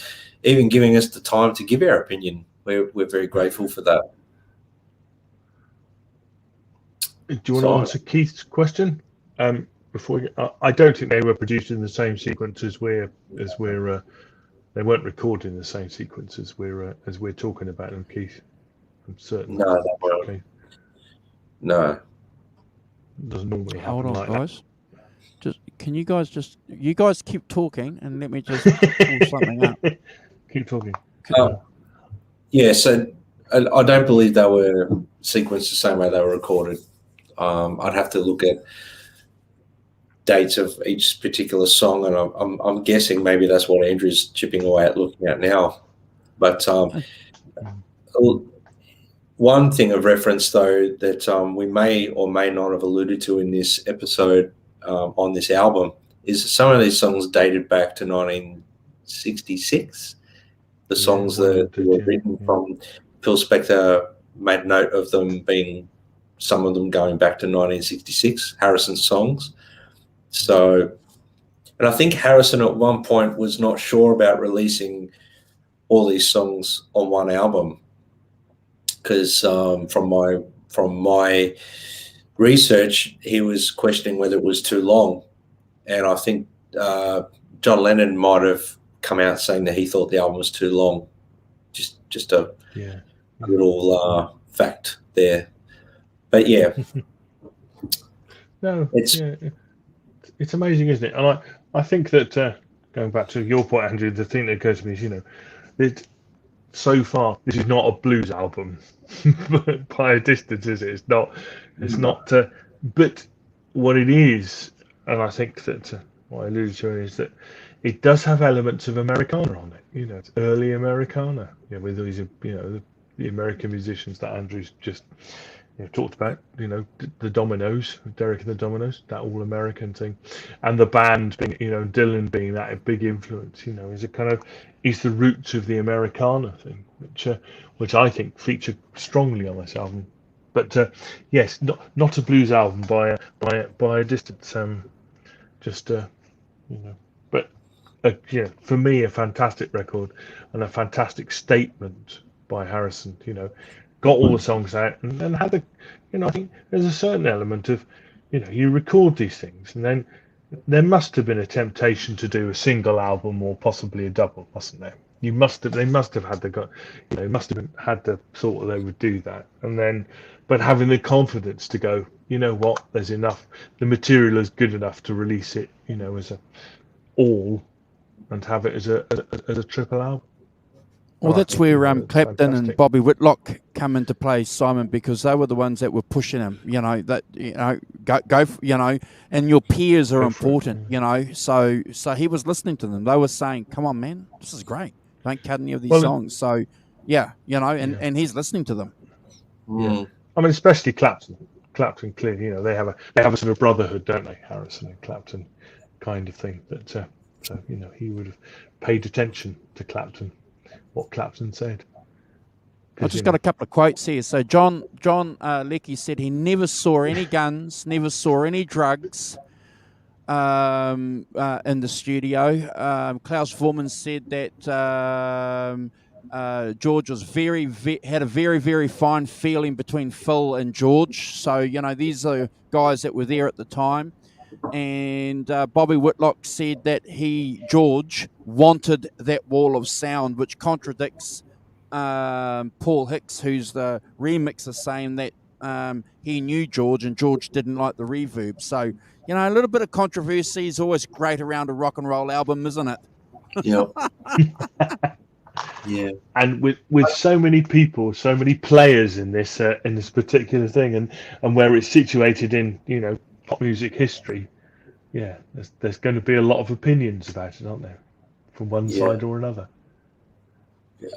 even giving us the time to give our opinion. We're very grateful for that. Do you want to answer Keith's question? Before I don't think they were produced in the same sequence as we're they weren't recorded in the same sequence as we're talking about them, Keith. I'm certain. No, they weren't. Okay. No. It doesn't normally happen. Hold on, like guys. You guys keep talking and let me just pull something up. Keep talking. Yeah, so I don't believe they were sequenced the same way they were recorded. I'd have to look at dates of each particular song, and I'm guessing maybe that's what Andrew's chipping away at looking at now. But one thing of reference, though, that we may or may not have alluded to in this episode on this album is some of these songs dated back to 1966. The songs that were written from Philspector made note of them being, some of them going back to 1966, Harrison's songs. So, and I think Harrison at one point was not sure about releasing all these songs on one album, because from my research, he was questioning whether it was too long, and I think John Lennon might have come out saying that he thought the album was too long. Just a little fact there, but yeah. No, it's amazing, isn't it? And I think that going back to your point, Andrew, the thing that occurs to me is, you know, that so far this is not a blues album by a distance, is it? It's not. But what it is, and I think that what I alluded to is that it does have elements of Americana on it. You know, it's early Americana. You know, with these, you know, the American musicians that Andrew's just talked about, you know, the Dominoes, Derek and the Dominoes, that all American thing, and the band being, you know, Dylan being that a big influence, you know, is the roots of the Americana thing, which I think feature strongly on this album. But yes, not a blues album by a distance. You know, but for me, a fantastic record and a fantastic statement by Harrison. You know, got all the songs out and had I think there's a certain element of you record these things, and then there must have been a temptation to do a single album or possibly a double, mustn't there? They must have had the thought that they would do that, and then, but having the confidence to go, you know what, there's enough, the material is good enough to release it, as a all, and have it as a triple album. Well, that's where Clapton and Bobby Whitlock come into play, Simon, because they were the ones that were pushing him. Go, and your peers are important. So he was listening to them. They were saying, "Come on, man, this is great. Don't cut any of these songs." So, and he's listening to them. Yeah, I mean, especially Clapton. Clapton, clearly, they have a sort of brotherhood, don't they? Harrison and Clapton, kind of thing. But so he would have paid attention to Clapton. What Clapton said. I've just got a couple of quotes here. So John Leckie said he never saw any guns, never saw any drugs in the studio. Klaus Voormann said that George was had a very, very fine feeling between Phil and George. So, these are guys that were there at the time. And Bobby Whitlock said that George, wanted that wall of sound, which contradicts Paul Hicks, who's the remixer, saying that he knew George and George didn't like the reverb. So, a little bit of controversy is always great around a rock and roll album, isn't it? Yeah. Yeah. And with so many people, so many players in this particular thing, and where it's situated in, pop music history, there's going to be a lot of opinions about it, aren't there, from one side or another.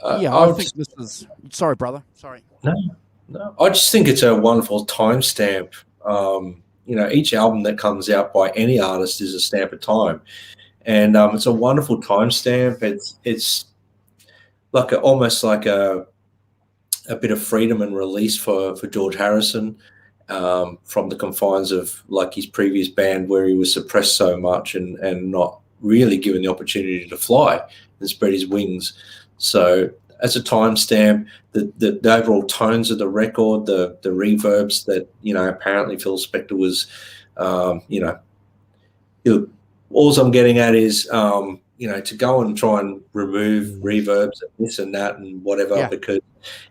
I think this is. Sorry, brother. Sorry. No. I just think it's a wonderful timestamp. Each album that comes out by any artist is a stamp of time, and it's a wonderful timestamp. It's like almost like a bit of freedom and release for George Harrison. From the confines of like his previous band, where he was suppressed so much and not really given the opportunity to fly and spread his wings. So as a timestamp, the overall tones of the record, the reverbs that apparently Philspector was, all I'm getting at is to go and try and remove reverbs and this and that and whatever, because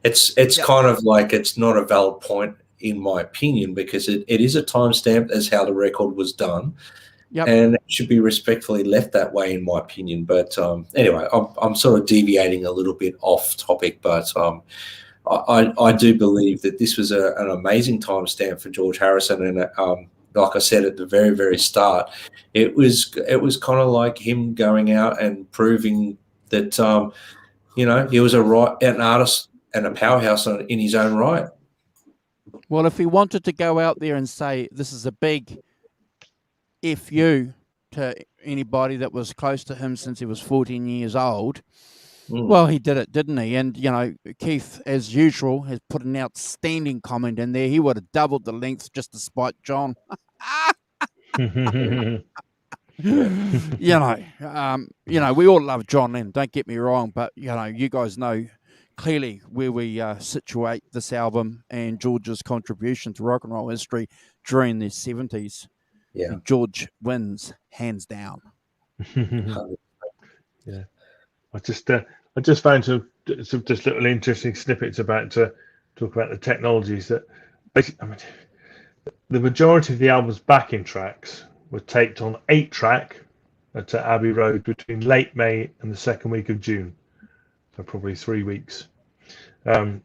it's kind of like it's not a valid point, in my opinion, because it is a timestamp as how the record was done, and it should be respectfully left that way, in my opinion. But anyway, I'm sort of deviating a little bit off topic, but I do believe that this was an amazing timestamp for George Harrison, and like I said at the very, very start, it was kind of like him going out and proving that he was an artist and a powerhouse in his own right. Well, if he wanted to go out there and say this is a big F you to anybody that was close to him since he was 14 years old, well, he did it, didn't he? And, Keith, as usual, has put an outstanding comment in there. He would have doubled the length just to spite John. We all love John Lennon, don't get me wrong, but, you guys know clearly where we situate this album and George's contribution to rock and roll history during the 70s. Yeah. And George wins, hands down. Yeah. I just found some just little interesting snippets about to talk about the technologies that basically, the majority of the album's backing tracks were taped on 8-track at Abbey Road between late May and the second week of June. So probably 3 weeks. No,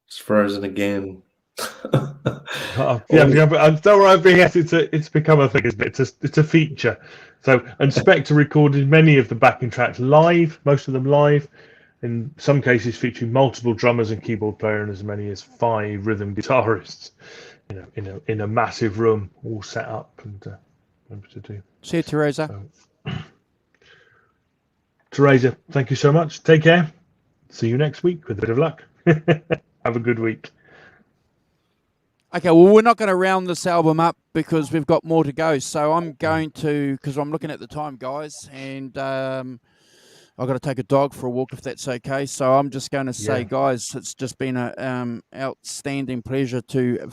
it's frozen again. But don't worry, it's become a thing, isn't it? It's a feature. So, and Spector recorded many of the backing tracks live, most of them live, in some cases featuring multiple drummers and keyboard player and as many as 5 rhythm guitarists, in a massive room, all set up and remember to do. See you, Teresa. Teresa, thank you so much. Take care. See you next week with a bit of luck. Have a good week. Okay, well, we're not going to round this album up because we've got more to go. So I'm going to, because I'm looking at the time, guys, and I've got to take a dog for a walk if that's okay. So I'm just going to say, Yeah. guys, it's just been an outstanding pleasure to,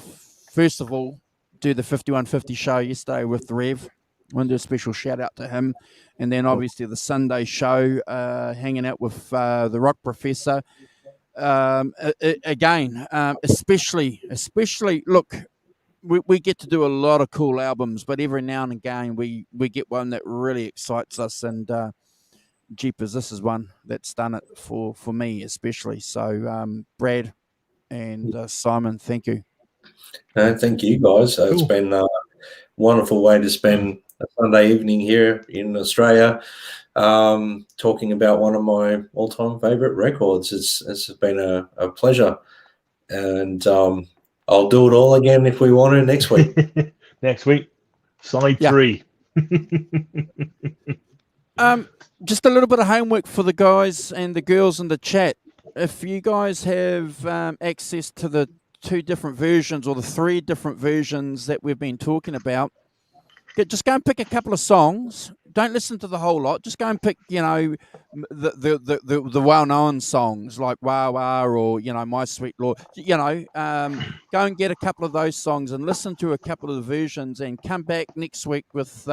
first of all, do the 5150 show yesterday with the Rev. I want to do a special shout out to him. And then obviously the Sunday show, hanging out with the Rock Professor. Again, especially, look, we get to do a lot of cool albums, but every now and again we get one that really excites us, and jeepers, this is one that's done it for me especially. So Brad and Simon, thank you. Thank you, guys. It's Cool. been a wonderful way to spend a Sunday evening here in Australia, talking about one of my all-time favourite records. It's been a pleasure, and I'll do it all again if we want to next week. Next week, side 3. Just a little bit of homework for the guys and the girls in the chat. If you guys have access to the 2 different versions or the 3 different versions that we've been talking about, just go and pick a couple of songs. Don't listen to the whole lot. Just go and pick, the well-known songs like Wah Wah or, My Sweet Lord. Go and get a couple of those songs and listen to a couple of the versions, and come back next week with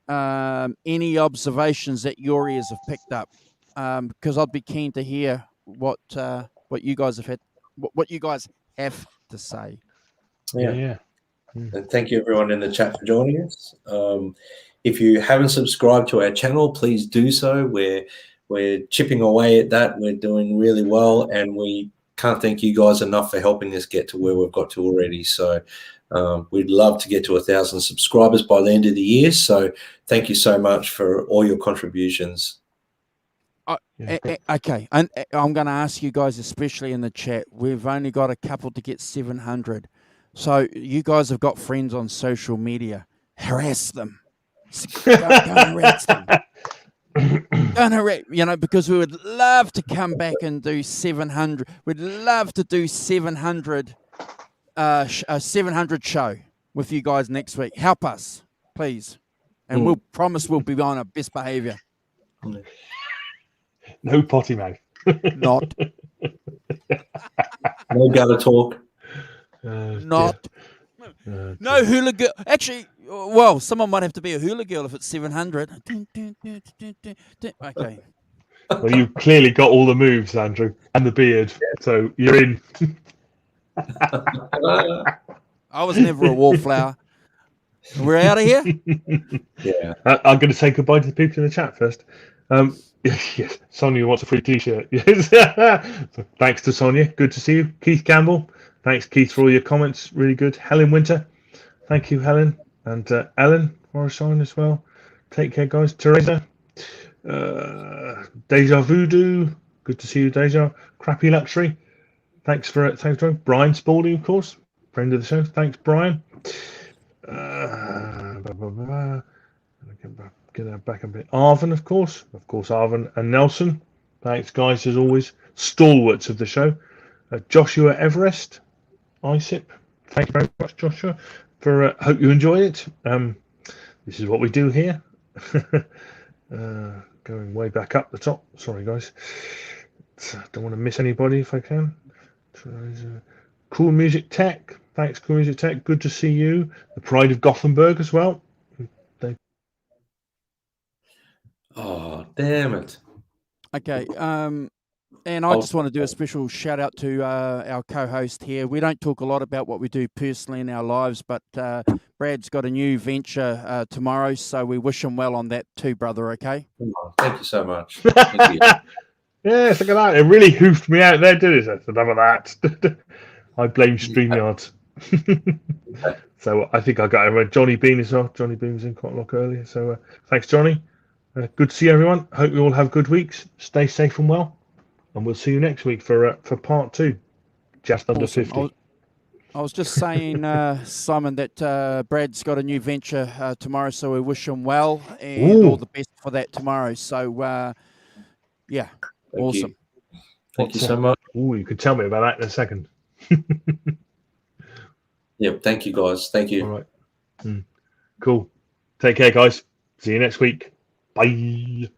any observations that your ears have picked up, because I'd be keen to hear what you guys have had, what you guys have to say. Yeah. And thank you everyone in the chat for joining us. If you haven't subscribed to our channel, please do so. We're chipping away at that. We're doing really well, and we can't thank you guys enough for helping us get to where we've got to already. So we'd love to get to 1,000 subscribers by the end of the year. So thank you so much for all your contributions. Okay, and I'm going to ask you guys, especially in the chat, we've only got a couple to get 700. So you guys have got friends on social media. Harass them. Go and harass them. Because we would love to come back and do 700. We'd love to do 700, a 700 show with you guys next week. Help us, please. And we'll promise we'll be on our best behavior. No potty mouth. Not. No gutter talk. Not. No hula girl. Actually, well, someone might have to be a hula girl if it's 700. Okay. Well, you've clearly got all the moves, Andrew, and the beard, so you're in. I was never a wallflower. We're out of here? Yeah. I'm going to say goodbye to the people in the chat first. Yes, Sonia wants a free T-shirt. Yes. So thanks to Sonia. Good to see you. Keith Campbell. Thanks, Keith, for all your comments. Really good. Helen Winter. Thank you, Helen. And Ellen Morrison as well. Take care, guys. Teresa. Deja Voodoo. Good to see you, Deja. Crappy Luxury. Thanks for joining. Brian Spalding, of course. Friend of the show. Thanks, Brian. Get that back a bit. Arvin, of course, Arvin and Nelson. Thanks, guys, as always. Stalwarts of the show. Joshua Everest, ISIP. Thank you very much, Joshua. For hope you enjoy it. This is what we do here. Going way back up the top. Sorry, guys. Don't want to miss anybody if I can. Cool Music Tech. Thanks, Cool Music Tech. Good to see you. The Pride of Gothenburg as well. Oh, damn it. Okay. And I just want to do a special shout out to our co-host here. We don't talk a lot about what we do personally in our lives, but Brad's got a new venture tomorrow, so we wish him well on that too, brother, okay? Oh, thank you so much. Thank you. Yes, look at that. It really hoofed me out there, did it? Enough of that. I blame StreamYard. So I think I got Johnny Bean as well. Johnny Bean was in quite a lot earlier. So thanks, Johnny. Good to see everyone. Hope you all have good weeks. Stay safe and well. And we'll see you next week for part 2. Just under 50. I was just saying, Simon, that Brad's got a new venture tomorrow, so we wish him well and all the best for that tomorrow. So, yeah, awesome. Thank you so much. Oh, you could tell me about that in a second. Yep, thank you, guys. Thank you. All right. Cool. Take care, guys. See you next week. Bye.